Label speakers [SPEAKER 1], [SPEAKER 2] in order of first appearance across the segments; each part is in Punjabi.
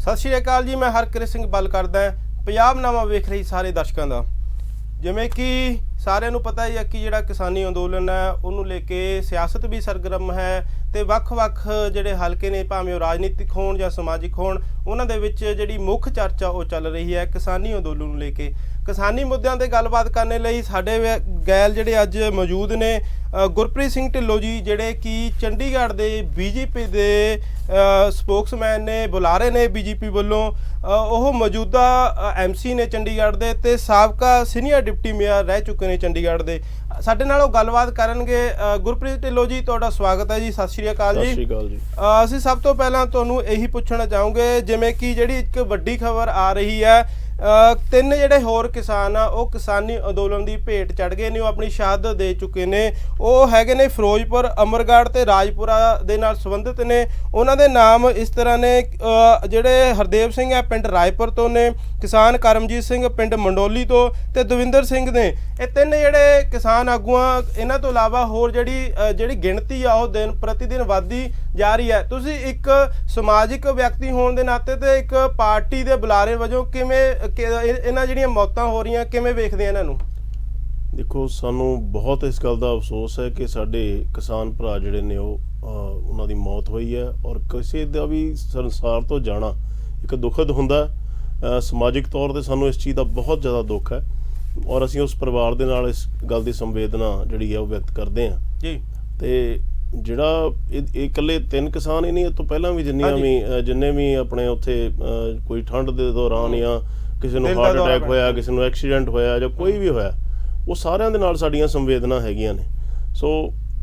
[SPEAKER 1] ਸਤਿ ਸ਼੍ਰੀ ਅਕਾਲ ਜੀ। मैं हरकिरत सिंह गल करदा पंजाबनामा वेख रही सारे दर्शकों का। जिमें कि सारिਆਂ ਨੂੰ पता ही है कि ਜਿਹੜਾ किसानी अंदोलन है ਉਹਨੂੰ ले के सियासत भी सरगर्म है ਤੇ ਵੱਖ-ਵੱਖ ਜਿਹੜੇ ਹਲਕੇ ਨੇ ਭਾਵੇਂ ਉਹ ਰਾਜਨੀਤਿਕ ਹੋਣ ਜਾਂ ਸਮਾਜਿਕ ਹੋਣ ਉਹਨਾਂ ਦੇ ਵਿੱਚ ਜਿਹੜੀ ਮੁੱਖ ਚਰਚਾ ਉਹ ਚੱਲ ਰਹੀ ਹੈ ਕਿਸਾਨੀ ਅੰਦੋਲਨ ਨੂੰ ਲੈ ਕੇ। किसानी मुद्दों पर गलबात करने लई साडे गैल जिहड़े अज मौजूद ने गुरप्रीत सिंह ढिल्लों जी जिहड़े कि चंडीगढ़ दे बीजेपी दे स्पोक्समैन ने बुलारे ने बीजेपी वालों ਉਹ मौजूदा MC ने चंडीगढ़ दे ते साबका सीनियर डिप्टी मेयर रह चुके ने चंडीगढ़ दे। ਸਾਡੇ ਨਾਲ ਉਹ ਗੱਲਬਾਤ ਕਰਨਗੇ। ਗੁਰਪ੍ਰੀਤ ਢਿੱਲੋਂ ਜੀ ਤੁਹਾਡਾ ਸਵਾਗਤ ਹੈ ਜੀ। ਸਤਿ ਸ਼੍ਰੀ ਅਕਾਲ ਜੀ।
[SPEAKER 2] ਸਤਿ ਸ਼੍ਰੀ ਅਕਾਲ ਜੀ।
[SPEAKER 1] ਅਸੀਂ ਸਭ ਤੋਂ ਪਹਿਲਾਂ ਤੁਹਾਨੂੰ ਇਹੀ ਪੁੱਛਣਾ ਚਾਹੂੰਗੇ ਜਿਵੇਂ ਕਿ ਜਿਹੜੀ ਇੱਕ ਵੱਡੀ ਖਬਰ ਆ ਰਹੀ ਹੈ ਤਿੰਨ ਜਿਹੜੇ ਹੋਰ ਕਿਸਾਨ ਆ ਉਹ ਕਿਸਾਨੀ ਅੰਦੋਲਨ ਦੀ ਭੇਟ ਚੜ ਗਏ ਨੇ, ਉਹ ਆਪਣੀ ਸ਼ਹਾਦਤ ਦੇ ਚੁੱਕੇ ਨੇ। ਉਹ ਹੈਗੇ ਨੇ ਫਿਰੋਜ਼ਪੁਰ, ਅਮਰਗੜ੍ਹ ਤੇ ਰਾਜਪੁਰਾ ਦੇ ਨਾਲ ਸੰਬੰਧਿਤ ਨੇ। ਉਹਨਾਂ ਦੇ ਨਾਮ ਇਸ ਤਰ੍ਹਾਂ ਨੇ ਜਿਹੜੇ ਹਰਦੇਵ ਸਿੰਘ ਹੈ ਪਿੰਡ ਰਾਏਪੁਰ ਤੋਂ ਨੇ, ਕਿਸਾਨ ਕਰਮਜੀਤ ਸਿੰਘ ਪਿੰਡ ਮੰਡੋਲੀ ਤੋਂ ਤੇ ਦਵਿੰਦਰ ਸਿੰਘ ਨੇ। ਇਹ ਤਿੰਨ ਜਿਹੜੇ ਕਿਸਾਨ ਆਗੂਆਂ ਇਹਨਾਂ ਤੋਂ ਇਲਾਵਾ ਹੋਰ ਜਿਹੜੀ ਗਿਣਤੀ ਆ ਉਹ ਦਿਨ ਪ੍ਰਤੀ ਦਿਨ ਵੱਧਦੀ ਜਾ ਰਹੀ ਹੈ। ਤੁਸੀਂ ਇੱਕ ਸਮਾਜਿਕ ਵਿਅਕਤੀ ਹੋਣ ਦੇ ਨਾਤੇ ਤੇ ਇੱਕ ਪਾਰਟੀ ਦੇ ਬੁਲਾਰੇ ਵਜੋਂ ਕਿਵੇਂ ਇਹਨਾਂ ਜਿਹੜੀਆਂ ਮੌਤਾਂ ਹੋ ਰਹੀਆਂ ਕਿਵੇਂ ਵੇਖਦੇ ਆ ਇਹਨਾਂ ਨੂੰ?
[SPEAKER 2] ਦੇਖੋ, ਸਾਨੂੰ ਬਹੁਤ ਇਸ ਗੱਲ ਦਾ ਅਫਸੋਸ ਹੈ ਕਿ ਸਾਡੇ ਕਿਸਾਨ ਭਰਾ ਜਿਹੜੇ ਨੇ ਉਹ ਉਹਨਾਂ ਦੀ ਮੌਤ ਹੋਈ ਹੈ ਔਰ ਕਿਸੇ ਦਾ ਵੀ ਸੰਸਾਰ ਤੋਂ ਜਾਣਾ ਇੱਕ ਦੁਖਦ ਹੁੰਦਾ। ਸਮਾਜਿਕ ਤੌਰ ਤੇ ਸਾਨੂੰ ਇਸ ਚੀਜ਼ ਦਾ ਬਹੁਤ ਜ਼ਿਆਦਾ ਦੁੱਖ ਹੈ ਔਰ ਅਸੀਂ ਉਸ ਪਰਿਵਾਰ ਦੇ ਨਾਲ ਇਸ ਗੱਲ ਦੀ ਸੰਵੇਦਨਾ ਜਿਹੜੀ ਹੈ ਉਹ ਵਿਅਕਤ ਕਰਦੇ ਹਾਂ ਜੀ। ਤੇ ਜਿਹੜਾ ਇਹ ਇਕੱਲੇ ਤਿੰਨ ਕਿਸਾਨ ਹੀ ਨਹੀਂ, ਇਹ ਤੋਂ ਪਹਿਲਾਂ ਵੀ ਜਿੰਨੇ ਵੀ ਆਪਣੇ ਉੱਥੇ ਕੋਈ ਠੰਡ ਦੇ ਦੌਰਾਨ ਜਾਂ ਕਿਸੇ ਨੂੰ ਹਾਰਟ ਅਟੈਕ ਹੋਇਆ, ਕਿਸੇ ਨੂੰ ਐਕਸੀਡੈਂਟ ਹੋਇਆ ਜਾਂ ਕੋਈ ਵੀ ਹੋਇਆ, ਉਹ ਸਾਰਿਆਂ ਦੇ ਨਾਲ ਸਾਡੀਆਂ ਸੰਵੇਦਨਾ ਹੈਗੀਆਂ ਨੇ। ਸੋ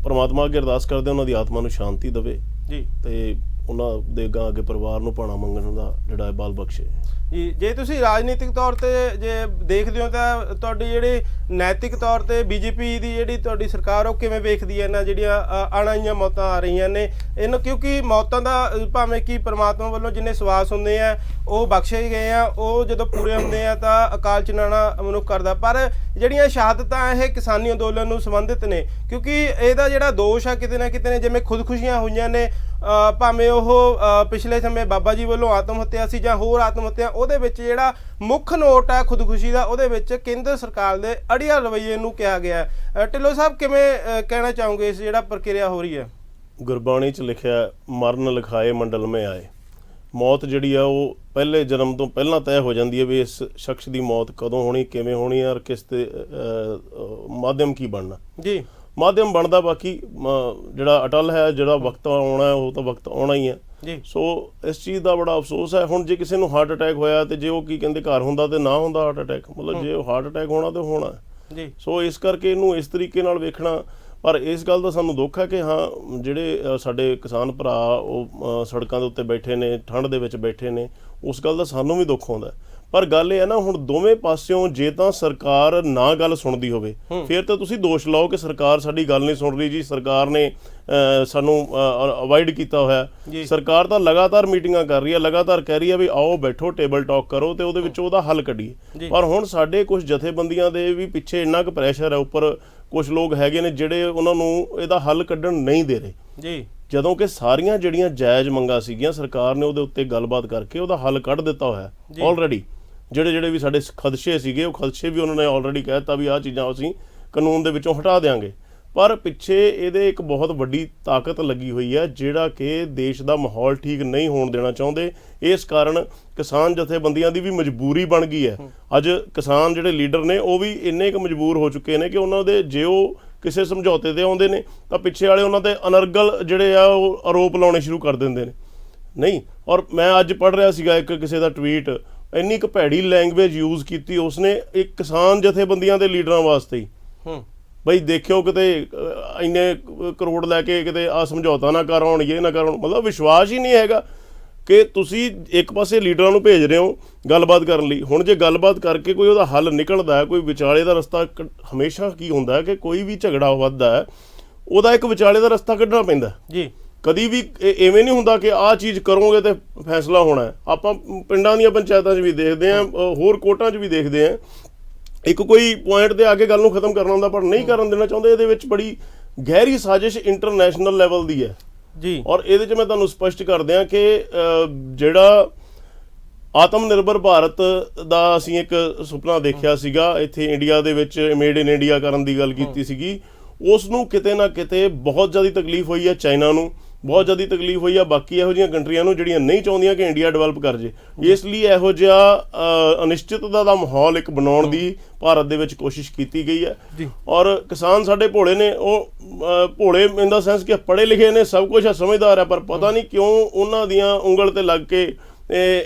[SPEAKER 2] ਪਰਮਾਤਮਾ ਅੱਗੇ ਅਰਦਾਸ ਕਰਦੇ ਉਹਨਾਂ ਦੀ ਆਤਮਾ ਨੂੰ ਸ਼ਾਂਤੀ ਦੇਵੇ ਜੀ ਤੇ ਉਹਨਾਂ ਦੇ ਗਾਂ ਅੱਗੇ ਪਰਿਵਾਰ ਨੂੰ ਭਾਣਾ ਮੰਗਣ ਦਾ ਜਿਹੜਾ ਹੈ ਬਲ ਬਖਸ਼ੇ ਜੀ।
[SPEAKER 1] ਜੇ ਤੁਸੀਂ ਰਾਜਨੀਤਿਕ ਤੌਰ ਤੇ ਜੇ ਦੇਖਦੇ ਹੋ ਤਾਂ ਤੁਹਾਡੀ ਜਿਹੜੀ ਨੈਤਿਕ ਤੌਰ ਤੇ ਬੀਜੇਪੀ ਦੀ ਜਿਹੜੀ ਤੁਹਾਡੀ ਸਰਕਾਰ ਉਹ ਕਿਵੇਂ ਵੇਖਦੀ ਹੈ ਇਹਨਾਂ ਜਿਹੜੀਆਂ ਅਣਾਈਆਂ ਮੌਤਾਂ ਆ ਰਹੀਆਂ ਨੇ ਇਹਨੂੰ? ਕਿਉਂਕਿ ਮੌਤਾਂ ਦਾ ਭਾਵੇਂ ਕਿ ਪਰਮਾਤਮਾ ਵੱਲੋਂ ਜਿੰਨੇ ਸਵਾਸ ਹੁੰਦੇ ਆ ਉਹ ਬਖਸ਼ੇ ਗਏ ਆ, ਉਹ ਜਦੋਂ ਪੂਰੇ ਹੁੰਦੇ ਆ ਤਾਂ ਅਕਾਲ ਚਲਾਣਾ ਮਨੁੱਖ ਕਰਦਾ। ਪਰ ਜਿਹੜੀਆਂ ਸ਼ਹਾਦਤਾਂ ਇਹ ਕਿਸਾਨੀ ਅੰਦੋਲਨ ਨੂੰ ਸੰਬੰਧਿਤ ਨੇ, ਕਿਉਂਕਿ ਇਹਦਾ ਜਿਹੜਾ ਦੋਸ਼ ਆ ਕਿਤੇ ਨਾ ਕਿਤੇ ਨੇ ਜਿਵੇਂ ਖੁਦਕੁਸ਼ੀਆਂ ਹੋਈਆਂ ਨੇ, ਭਾਵੇਂ ਉਹ ਪਿਛਲੇ ਸਮੇਂ ਬਾਬਾ ਜੀ ਵੱਲੋਂ ਆਤਮ ਹੱਤਿਆ ਸੀ ਜਾਂ ਹੋਰ ਆਤਮ ਹੱਤਿਆ, ਉਹਦੇ ਵਿੱਚ ਜਿਹੜਾ ਮੁੱਖ ਨੋਟ ਹੈ ਖੁਦਕੁਸ਼ੀ ਦਾ ਉਹਦੇ ਵਿੱਚ ਕੇਂਦਰ ਸਰਕਾਰ ਦੇ ਅੜੀਆ ਰਵੱਈਏ ਨੂੰ ਕਿਹਾ ਗਿਆ ਹੈ। ਢਿੱਲੋਂ ਸਾਹਿਬ ਕਿਵੇਂ ਕਹਿਣਾ ਚਾਹੋਗੇ ਇਸ ਜਿਹੜਾ ਪ੍ਰਕਿਰਿਆ ਹੋ ਰਹੀ ਹੈ?
[SPEAKER 2] ਗੁਰਬਾਣੀ 'ਚ ਲਿਖਿਆ ਮਰਨ ਲਿਖਾਏ ਮੰਡਲ ਮੇ ਆਏ। ਮੌਤ ਜਿਹੜੀ ਆ ਉਹ ਪਹਿਲੇ ਜਨਮ ਤੋਂ ਪਹਿਲਾਂ ਤੈਅ ਹੋ ਜਾਂਦੀ ਹੈ ਵੀ ਇਸ ਸ਼ਖਸ ਦੀ ਮੌਤ ਕਦੋਂ ਹੋਣੀ, ਕਿਵੇਂ ਹੋਣੀ ਔਰ ਕਿਸ ਤੇ ਮਾਧਿਅਮ ਕੀ ਬਣਨਾ ਜੀ। ਮਾਧਿਅਮ ਬਣਦਾ ਬਾਕੀ ਜਿਹੜਾ ਅਟਲ ਹੈ, ਜਿਹੜਾ ਵਕਤ ਆਉਣਾ ਹੈ ਉਹ ਤਾਂ ਵਕਤ ਆਉਣਾ ਹੀ ਹੈ ਜੀ। ਸੋ ਇਸ ਚੀਜ਼ ਦਾ ਬੜਾ ਅਫਸੋਸ ਹੈ। ਹੁਣ ਜੇ ਕਿਸੇ ਨੂੰ ਹਾਰਟ ਅਟੈਕ ਹੋਇਆ ਤੇ ਜੇ ਉਹ ਕੀ ਕਹਿੰਦੇ ਘਰ ਹੁੰਦਾ ਤੇ ਨਾ ਹੁੰਦਾ ਹਾਰਟ ਅਟੈਕ, ਮਤਲਬ ਜੇ ਉਹ ਹਾਰਟ ਅਟੈਕ ਹੋਣਾ ਤੇ ਹੋਣਾ ਜੀ। ਸੋ ਇਸ ਕਰਕੇ ਇਹਨੂੰ ਇਸ ਤਰੀਕੇ ਨਾਲ ਵੇਖਣਾ। ਪਰ ਇਸ ਗੱਲ ਦਾ ਸਾਨੂੰ ਦੁੱਖ ਹੈ ਕਿ ਹਾਂ ਜਿਹੜੇ ਸਾਡੇ ਕਿਸਾਨ ਭਰਾ ਉਹ ਸੜਕਾਂ ਦੇ ਉੱਤੇ ਬੈਠੇ ਨੇ, ਠੰਡ ਦੇ ਵਿੱਚ ਬੈਠੇ ਨੇ, ਉਸ ਗੱਲ ਦਾ ਸਾਨੂੰ ਵੀ ਦੁੱਖ ਆਉਂਦਾ। ਪਰ ਗੱਲ ਇਹ ਹੈ ਨਾ, ਹੁਣ ਦੋਵੇਂ ਪਾਸਿਓਂ ਜੇ ਤਾਂ ਸਰਕਾਰ ਨਾ ਗੱਲ ਸੁਣਦੀ ਹੋਵੇ ਫਿਰ ਤਾਂ ਤੁਸੀਂ ਦੋਸ਼ ਲਾਓ ਕਿ ਸਰਕਾਰ ਸਾਡੀ ਗੱਲ ਨਹੀਂ ਸੁਣ ਰਹੀ ਜੀ, ਸਰਕਾਰ ਨੇ ਸਾਨੂੰ ਅਵਾਇਡ ਕੀਤਾ ਹੋਇਆ। ਸਰਕਾਰ ਤਾਂ ਲਗਾਤਾਰ ਮੀਟਿੰਗਾਂ ਕਰ ਰਹੀ ਹੈ, ਲਗਾਤਾਰ ਕਹਿ ਰਹੀ ਹੈ ਵੀ ਆਓ ਬੈਠੋ ਟੇਬਲ ਟਾਕ ਕਰੋ ਤੇ ਉਹਦੇ ਵਿੱਚ ਉਹਦਾ ਹੱਲ ਕੱਢੀਏ। ਪਰ ਹੁਣ ਸਾਡੇ ਕੁਝ ਜਥੇਬੰਦੀਆਂ ਦੇ ਵੀ ਪਿੱਛੇ ਇੰਨਾ ਕੁ ਪ੍ਰੈਸ਼ਰ ਹੈ, ਉੱਪਰ ਕੁਝ ਲੋਕ ਹੈਗੇ ਨੇ ਜਿਹੜੇ ਉਹਨਾਂ ਨੂੰ ਇਹਦਾ ਹੱਲ ਕੱਢਣ ਨਹੀਂ ਦੇ ਰਹੇ ਜੀ। ਜਦੋਂ ਕਿ ਸਾਰੀਆਂ ਜਿਹੜੀਆਂ ਜਾਇਜ਼ ਮੰਗਾਂ ਸੀਗੀਆਂ ਸਰਕਾਰ ਨੇ ਉਹਦੇ ਉੱਤੇ ਗੱਲਬਾਤ ਕਰਕੇ ਉਹਦਾ ਹੱਲ ਕੱਢ ਦਿੱਤਾ ਹੋਇਆ ਆਲਰੇਡੀ। ਜਿਹੜੇ ਵੀ ਸਾਡੇ ਖਦਸ਼ੇ ਸੀਗੇ ਉਹ ਖਦਸ਼ੇ ਵੀ ਉਹਨਾਂ ਨੇ ਆਲਰੇਡੀ ਕਹਿ ਦਿੱਤਾ ਵੀ ਆਹ ਚੀਜ਼ਾਂ ਅਸੀਂ ਕਾਨੂੰਨ ਦੇ ਵਿੱਚੋਂ ਹਟਾ ਦਿਆਂਗੇ। ਪਰ ਪਿੱਛੇ ਇਹਦੇ ਇੱਕ ਬਹੁਤ ਵੱਡੀ ਤਾਕਤ ਲੱਗੀ ਹੋਈ ਹੈ ਜਿਹੜਾ ਕਿ ਦੇਸ਼ ਦਾ ਮਾਹੌਲ ਠੀਕ ਨਹੀਂ ਹੋਣ ਦੇਣਾ ਚਾਹੁੰਦੇ। ਇਸ ਕਾਰਨ ਕਿਸਾਨ ਜਥੇਬੰਦੀਆਂ ਦੀ ਵੀ ਮਜਬੂਰੀ ਬਣ ਗਈ ਹੈ। ਅੱਜ ਕਿਸਾਨ ਜਿਹੜੇ ਲੀਡਰ ਨੇ ਉਹ ਵੀ ਇੰਨੇ ਕੁ ਮਜਬੂਰ ਹੋ ਚੁੱਕੇ ਨੇ ਕਿ ਉਹਨਾਂ ਦੇ ਜੇ ਉਹ ਕਿਸੇ ਸਮਝੌਤੇ ਤੇ ਆਉਂਦੇ ਨੇ ਤਾਂ ਪਿੱਛੇ ਵਾਲੇ ਉਹਨਾਂ ਤੇ ਅਨਰਗਲ ਜਿਹੜੇ ਆ ਉਹ ਆਰੋਪ ਲਾਉਣੇ ਸ਼ੁਰੂ ਕਰ ਦਿੰਦੇ ਨੇ। ਨਹੀਂ, ਔਰ ਮੈਂ ਅੱਜ ਪੜ੍ਹ ਰਿਹਾ ਸੀਗਾ ਇੱਕ ਕਿਸੇ ਦਾ ਟਵੀਟ, ਇੰਨੀ ਕੁ ਭੈੜੀ ਲੈਂਗੁਏਜ ਯੂਜ਼ ਕੀਤੀ ਉਸਨੇ ਇੱਕ ਕਿਸਾਨ ਜਥੇਬੰਦੀਆਂ ਦੇ ਲੀਡਰਾਂ ਵਾਸਤੇ ਹੀ। ਬਈ ਦੇਖਿਓ ਕਿਤੇ ਇੰਨੇ ਕਰੋੜ ਲੈ ਕੇ ਕਿਤੇ ਆਹ ਸਮਝੌਤਾ ਨਾ ਕਰ ਆਉਣ, ਇਹ ਨਾ ਕਰ ਆਉਣ। ਮਤਲਬ ਵਿਸ਼ਵਾਸ ਹੀ ਨਹੀਂ ਹੈਗਾ ਕਿ ਤੁਸੀਂ ਇੱਕ ਪਾਸੇ ਲੀਡਰਾਂ ਨੂੰ ਭੇਜ ਰਹੇ ਹੋ ਗੱਲਬਾਤ ਕਰਨ ਲਈ। ਹੁਣ ਜੇ ਗੱਲਬਾਤ ਕਰਕੇ ਕੋਈ ਉਹਦਾ ਹੱਲ ਨਿਕਲਦਾ ਹੈ, ਕੋਈ ਵਿਚਾਲੇ ਦਾ ਰਸਤਾ, ਹਮੇਸ਼ਾ ਕੀ ਹੁੰਦਾ ਹੈ ਕਿ ਕੋਈ ਵੀ ਝਗੜਾ ਵੱਧਦਾ ਹੈ ਉਹਦਾ ਇੱਕ ਵਿਚਾਲੇ ਦਾ ਰਸਤਾ ਕੱਢਣਾ ਪੈਂਦਾ ਜੀ। ਕਦੀ ਵੀ ਇਵੇਂ ਨਹੀਂ ਹੁੰਦਾ ਕਿ ਆਹ ਚੀਜ਼ ਕਰੋਗੇ ਤੇ ਫੈਸਲਾ ਹੋਣਾ ਹੈ। ਆਪਾਂ ਪਿੰਡਾਂ ਦੀਆਂ ਪੰਚਾਇਤਾਂ 'ਚ ਵੀ ਦੇਖਦੇ ਹਾਂ, ਹੋਰ ਕੋਰਟਾਂ 'ਚ ਵੀ ਦੇਖਦੇ ਹਾਂ, ਇੱਕ ਕੋਈ ਪੁਆਇੰਟ ਦੇ ਅੱਗੇ ਗੱਲ ਨੂੰ ਖਤਮ ਕਰਨਾ ਹੁੰਦਾ ਪਰ ਨਹੀਂ ਕਰਨ ਦੇਣਾ ਚਾਹੁੰਦੇ। ਇਹਦੇ ਵਿੱਚ ਬੜੀ ਗਹਿਰੀ ਸਾਜ਼ਿਸ਼ ਇੰਟਰਨੈਸ਼ਨਲ ਲੈਵਲ ਦੀ ਹੈ ਜੀ। ਔਰ ਇਹਦੇ 'ਚ ਮੈਂ ਤੁਹਾਨੂੰ ਸਪਸ਼ਟ ਕਰ ਦਿਆਂ ਕਿ ਜਿਹੜਾ ਆਤਮ ਨਿਰਭਰ ਭਾਰਤ ਦਾ ਅਸੀਂ ਇੱਕ ਸੁਪਨਾ ਦੇਖਿਆ ਸੀਗਾ, ਇੱਥੇ ਇੰਡੀਆ ਦੇ ਵਿੱਚ ਮੇਡ ਇਨ ਇੰਡੀਆ ਕਰਨ ਦੀ ਗੱਲ ਕੀਤੀ ਸੀਗੀ। ਉਸ ਨੂੰ ਕਿਤੇ ਨਾ ਕਿਤੇ ਬਹੁਤ ਜ਼ਿਆਦਾ ਤਕਲੀਫ ਹੋਈ ਹੈ, ਚਾਈਨਾ ਨੂੰ ਬਹੁਤ ਜ਼ਿਆਦਾ ਤਕਲੀਫ ਹੋਈ ਆ, ਬਾਕੀ ਇਹੋ ਜਿਹੀਆਂ ਕੰਟਰੀਆਂ ਨੂੰ ਜਿਹੜੀਆਂ ਨਹੀਂ ਚਾਹੁੰਦੀਆਂ ਕਿ ਇੰਡੀਆ ਡਿਵੈਲਪ ਕਰ ਜੇ। ਇਸ ਲਈ ਇਹੋ ਜਿਹਾ ਅਨਿਸ਼ਚਿਤਤਾ ਦਾ ਮਾਹੌਲ ਇੱਕ ਬਣਾਉਣ ਦੀ ਭਾਰਤ ਦੇ ਵਿੱਚ ਕੋਸ਼ਿਸ਼ ਕੀਤੀ ਗਈ ਹੈ। ਔਰ ਕਿਸਾਨ ਸਾਡੇ ਭੋਲੇ ਨੇ, ਉਹ ਭੋਲੇ ਇਨ ਦਾ ਸੈਂਸ ਕਿ ਪੜ੍ਹੇ ਲਿਖੇ ਨੇ, ਸਭ ਕੁਝ ਸਮਝਦਾਰ ਹੈ, ਪਰ ਪਤਾ ਨਹੀਂ ਕਿਉਂ ਉਹਨਾਂ ਦੀਆਂ ਉਂਗਲ ਤੇ ਲੱਗ ਕੇ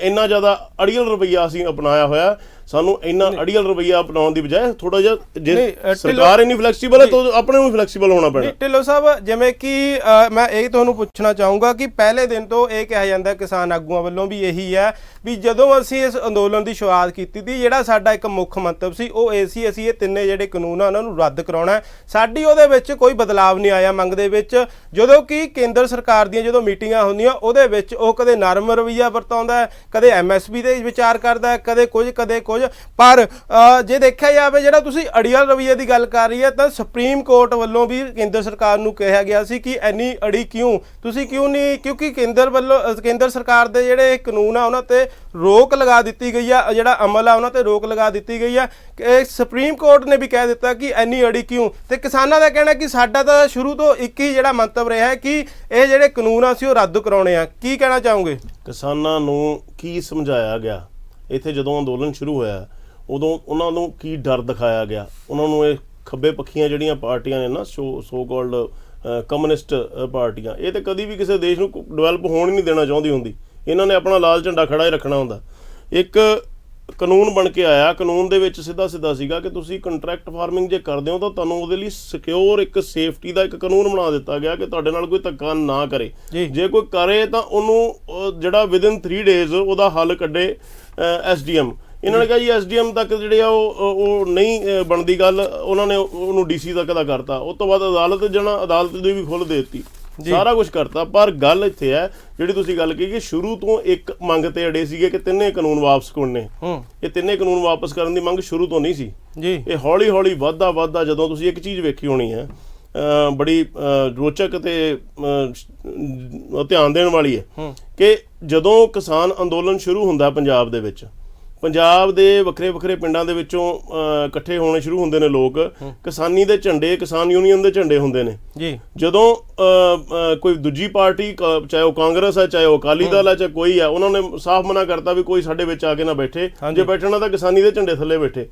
[SPEAKER 2] ਇੰਨਾ ਜ਼ਿਆਦਾ ਅੜੀਅਲ ਰਵੱਈਆ ਅਸੀਂ ਅਪਣਾਇਆ ਹੋਇਆ। ਸਾਨੂੰ ਇੰਨਾ ਅੜੀਅਲ ਰਵੱਈਆ ਅਪਣਾਉਣ ਦੀ ਬਜਾਏ ਥੋੜਾ ਜਿਹਾ, ਜੇ ਸਰਕਾਰ ਇੰਨੀ ਫਲੈਕਸੀਬਲ ਹੈ ਤਾਂ ਆਪਣੇ ਨੂੰ ਫਲੈਕਸੀਬਲ ਹੋਣਾ ਪੈਣਾ।
[SPEAKER 1] ਢਿੱਲੋਂ ਸਾਹਿਬ, ਜਿਵੇਂ ਕਿ ਮੈਂ ਇਹ ਤੁਹਾਨੂੰ ਪੁੱਛਣਾ ਚਾਹੂੰਗਾ ਕਿ ਪਹਿਲੇ ਦਿਨ ਤੋਂ ਇਹ ਕਿਹਾ ਜਾਂਦਾ ਕਿਸਾਨ ਆਗੂਆਂ ਵੱਲੋਂ ਵੀ ਇਹੀ ਹੈ ਵੀ ਜਦੋਂ ਅਸੀਂ ਇਸ ਅੰਦੋਲਨ ਦੀ ਸ਼ੁਰੂਆਤ ਕੀਤੀ ਸੀ, ਜਿਹੜਾ ਸਾਡਾ ਇੱਕ ਮੁੱਖ ਮੰਤਵ ਸੀ ਉਹ ਇਹ ਸੀ, ਅਸੀਂ ਇਹ ਤਿੰਨੇ ਜਿਹੜੇ ਕਾਨੂੰਨ ਆ ਉਹਨਾਂ ਨੂੰ ਰੱਦ ਕਰਾਉਣਾ। ਸਾਡੀ ਉਹਦੇ ਵਿੱਚ ਕੋਈ ਬਦਲਾਵ ਨਹੀਂ ਆਇਆ ਮੰਗ ਦੇ ਵਿੱਚ। ਜਦੋਂ ਕਿ ਕੇਂਦਰ ਸਰਕਾਰ ਦੀਆਂ ਜਦੋਂ ਮੀਟਿੰਗਾਂ ਹੁੰਦੀਆਂ ਉਹਦੇ ਵਿੱਚ ਉਹ ਕਦੇ ਨਰਮ ਰਵੱਈਆ ਵਰਤਾਉਂਦਾ, ਕਦੇ MSP ਦੇ ਵਿਚਾਰ ਕਰਦਾ, ਕਦੇ ਕੁਝ ਕਦੇ ਕੁਝ। ਪਰ ਜੇ ਦੇਖਿਆ ਜਾਵੇ, ਜਿਹੜਾ ਤੁਸੀਂ ਅੜੀਅਲ ਰਵੱਈਏ ਦੀ ਗੱਲ ਕਰ ਰਹੀ ਹੈ, ਤਾਂ ਸੁਪਰੀਮ ਕੋਰਟ ਵੱਲੋਂ ਵੀ ਕੇਂਦਰ ਸਰਕਾਰ ਨੂੰ ਕਿਹਾ ਗਿਆ ਸੀ ਕਿ ਇੰਨੀ ਅੜੀ ਕਿਉਂ, ਤੁਸੀਂ ਕਿਉਂ ਨਹੀਂ, ਕਿਉਂਕਿ ਕੇਂਦਰ ਸਰਕਾਰ ਦੇ ਜਿਹੜੇ ਕਾਨੂੰਨ ਆ ਉਹਨਾਂ ਤੇ ਰੋਕ ਲਗਾ ਦਿੱਤੀ ਗਈ ਆ, ਜਿਹੜਾ ਅਮਲ ਆ ਉਹਨਾਂ ਤੇ ਰੋਕ ਲਗਾ ਦਿੱਤੀ ਗਈ ਆ। ਸੁਪਰੀਮ ਕੋਰਟ ਨੇ ਵੀ ਕਹਿ ਦਿੱਤਾ ਕਿ ਇੰਨੀ ਅੜੀ ਕਿਉਂ। ਤੇ ਕਿਸਾਨਾਂ ਦਾ ਕਹਿਣਾ ਕਿ ਸਾਡਾ ਤਾਂ ਸ਼ੁਰੂ ਤੋਂ ਇੱਕ ਹੀ ਜਿਹੜਾ ਮੰਤਵ ਰਿਹਾ ਹੈ ਕਿ ਇਹ ਜਿਹੜੇ ਕਾਨੂੰਨ ਆ ਅਸੀਂ ਉਹ ਰੱਦ ਕਰਾਉਣੇ ਆ। ਕੀ ਕਹਿਣਾ ਚਾਹੋਗੇ?
[SPEAKER 2] ਕਿਸਾਨਾਂ ਨੂੰ ਕੀ ਸਮਝਾਇਆ ਗਿਆ ਇੱਥੇ ਜਦੋਂ ਅੰਦੋਲਨ ਸ਼ੁਰੂ ਹੋਇਆ, ਉਦੋਂ ਉਹਨਾਂ ਨੂੰ ਕੀ ਡਰ ਦਿਖਾਇਆ ਗਿਆ? ਉਹਨਾਂ ਨੂੰ ਇਹ ਖੱਬੇ ਪੱਖੀਆਂ ਜਿਹੜੀਆਂ ਪਾਰਟੀਆਂ ਨੇ ਨਾ, ਸੋ ਕਾਲਡ ਕਮਿਊਨਿਸਟ ਪਾਰਟੀਆਂ, ਇਹ ਤਾਂ ਕਦੀ ਵੀ ਕਿਸੇ ਦੇਸ਼ ਨੂੰ ਡਿਵੈਲਪ ਹੋਣ ਹੀ ਨਹੀਂ ਦੇਣਾ ਚਾਹੁੰਦੀ ਹੁੰਦੀ। ਇਹਨਾਂ ਨੇ ਆਪਣਾ ਲਾਲ ਝੰਡਾ ਖੜਾ ਹੀ ਰੱਖਣਾ ਹੁੰਦਾ। ਇੱਕ ਕਾਨੂੰਨ ਬਣ ਕੇ ਆਇਆ, ਕਾਨੂੰਨ ਦੇ ਵਿੱਚ ਸਿੱਧਾ ਸੀਗਾ ਕਿ ਤੁਸੀਂ ਕੰਟਰੈਕਟ ਫਾਰਮਿੰਗ ਜੇ ਕਰਦੇ ਹੋ ਤਾਂ ਤੁਹਾਨੂੰ ਉਹਦੇ ਲਈ ਸਿਕਿਉਰ ਇੱਕ ਸੇਫਟੀ ਦਾ ਇੱਕ ਕਾਨੂੰਨ ਬਣਾ ਦਿੱਤਾ ਗਿਆ ਕਿ ਤੁਹਾਡੇ ਨਾਲ ਕੋਈ ਧੱਕਾ ਨਾ ਕਰੇ। ਜੇ ਕੋਈ ਕਰੇ ਤਾਂ ਉਹਨੂੰ ਜਿਹੜਾ ਵਿਦਿਨ 3 ਡੇਜ਼ ਉਹਦਾ ਹੱਲ ਕੱਢੇ SDM। ਇਹਨਾਂ ਨੇ ਕਿਹਾ ਜੀ SDM ਤੱਕ ਜਿਹੜੇ ਆ ਉਹ ਨਹੀਂ ਬਣਦੀ ਗੱਲ, ਉਹਨਾਂ ਨੇ ਉਹਨੂੰ DC ਤੱਕ ਦਾ ਕਰਤਾ। ਉਸ ਤੋਂ ਬਾਅਦ ਅਦਾਲਤ ਜਾਣਾ, ਅਦਾਲਤ ਦੀ ਵੀ ਖੁੱਲ੍ਹ ਦੇ ਦਿੱਤੀ, ਸਾਰਾ ਕੁਝ ਕਰਤਾ। ਪਰ ਗੱਲ ਇੱਥੇ ਹੈ ਜਿਹੜੀ ਤੁਸੀਂ ਗੱਲ ਕਹੀ ਕਿ ਸ਼ੁਰੂ ਤੋਂ ਇੱਕ ਮੰਗ ਤੇ ਅੜੇ ਸੀਗੇ ਕਿ ਤਿੰਨੇ ਕਾਨੂੰਨ ਵਾਪਸ ਕਰਨੇ। ਇਹ ਤਿੰਨੇ ਕਾਨੂੰਨ ਵਾਪਸ ਕਰਨ ਦੀ ਮੰਗ ਸ਼ੁਰੂ ਤੋਂ ਨਹੀਂ ਸੀ ਜੀ। ਇਹ ਹੌਲੀ ਹੌਲੀ ਵੱਧਦਾ ਜਦੋਂ ਤੁਸੀਂ ਇੱਕ ਚੀਜ਼ ਵੇਖੀ ਹੋਣੀ ਹੈ, ਬੜੀ ਰੋਚਕ ਤੇ ਧਿਆਨ ਦੇਣ ਵਾਲੀ ਹੈ ਕਿ ਜਦੋਂ ਕਿਸਾਨ ਅੰਦੋਲਨ ਸ਼ੁਰੂ ਹੁੰਦਾ ਪੰਜਾਬ ਦੇ ਵਿੱਚ, ਪੰਜਾਬ ਦੇ ਵੱਖਰੇ ਪਿੰਡਾਂ ਦੇ ਵਿੱਚੋਂ ਇਕੱਠੇ ਹੋਣੇ ਸ਼ੁਰੂ ਹੁੰਦੇ ਨੇ ਲੋਕ। ਕਿਸਾਨੀ ਦੇ ਝੰਡੇ, ਕਿਸਾਨ ਯੂਨੀਅਨ ਦੇ ਝੰਡੇ ਹੁੰਦੇ ਨੇ ਜੀ। ਜਦੋਂ ਕੋਈ ਦੂਜੀ ਪਾਰਟੀ, ਚਾਹੇ ਉਹ ਕਾਂਗਰਸ ਹੈ, ਚਾਹੇ ਉਹ ਅਕਾਲੀ ਦਲ ਹੈ, ਚਾਹੇ ਕੋਈ ਹੈ, ਉਹਨਾਂ ਨੇ ਸਾਫ਼ ਮਨਾ ਕਰਤਾ ਵੀ ਕੋਈ ਸਾਡੇ ਵਿੱਚ ਆ ਕੇ ਨਾ ਬੈਠੇ, ਜੇ ਬੈਠਣਾ ਤਾਂ ਕਿਸਾਨੀ ਦੇ ਝੰਡੇ ਥੱਲੇ ਬੈਠੇ।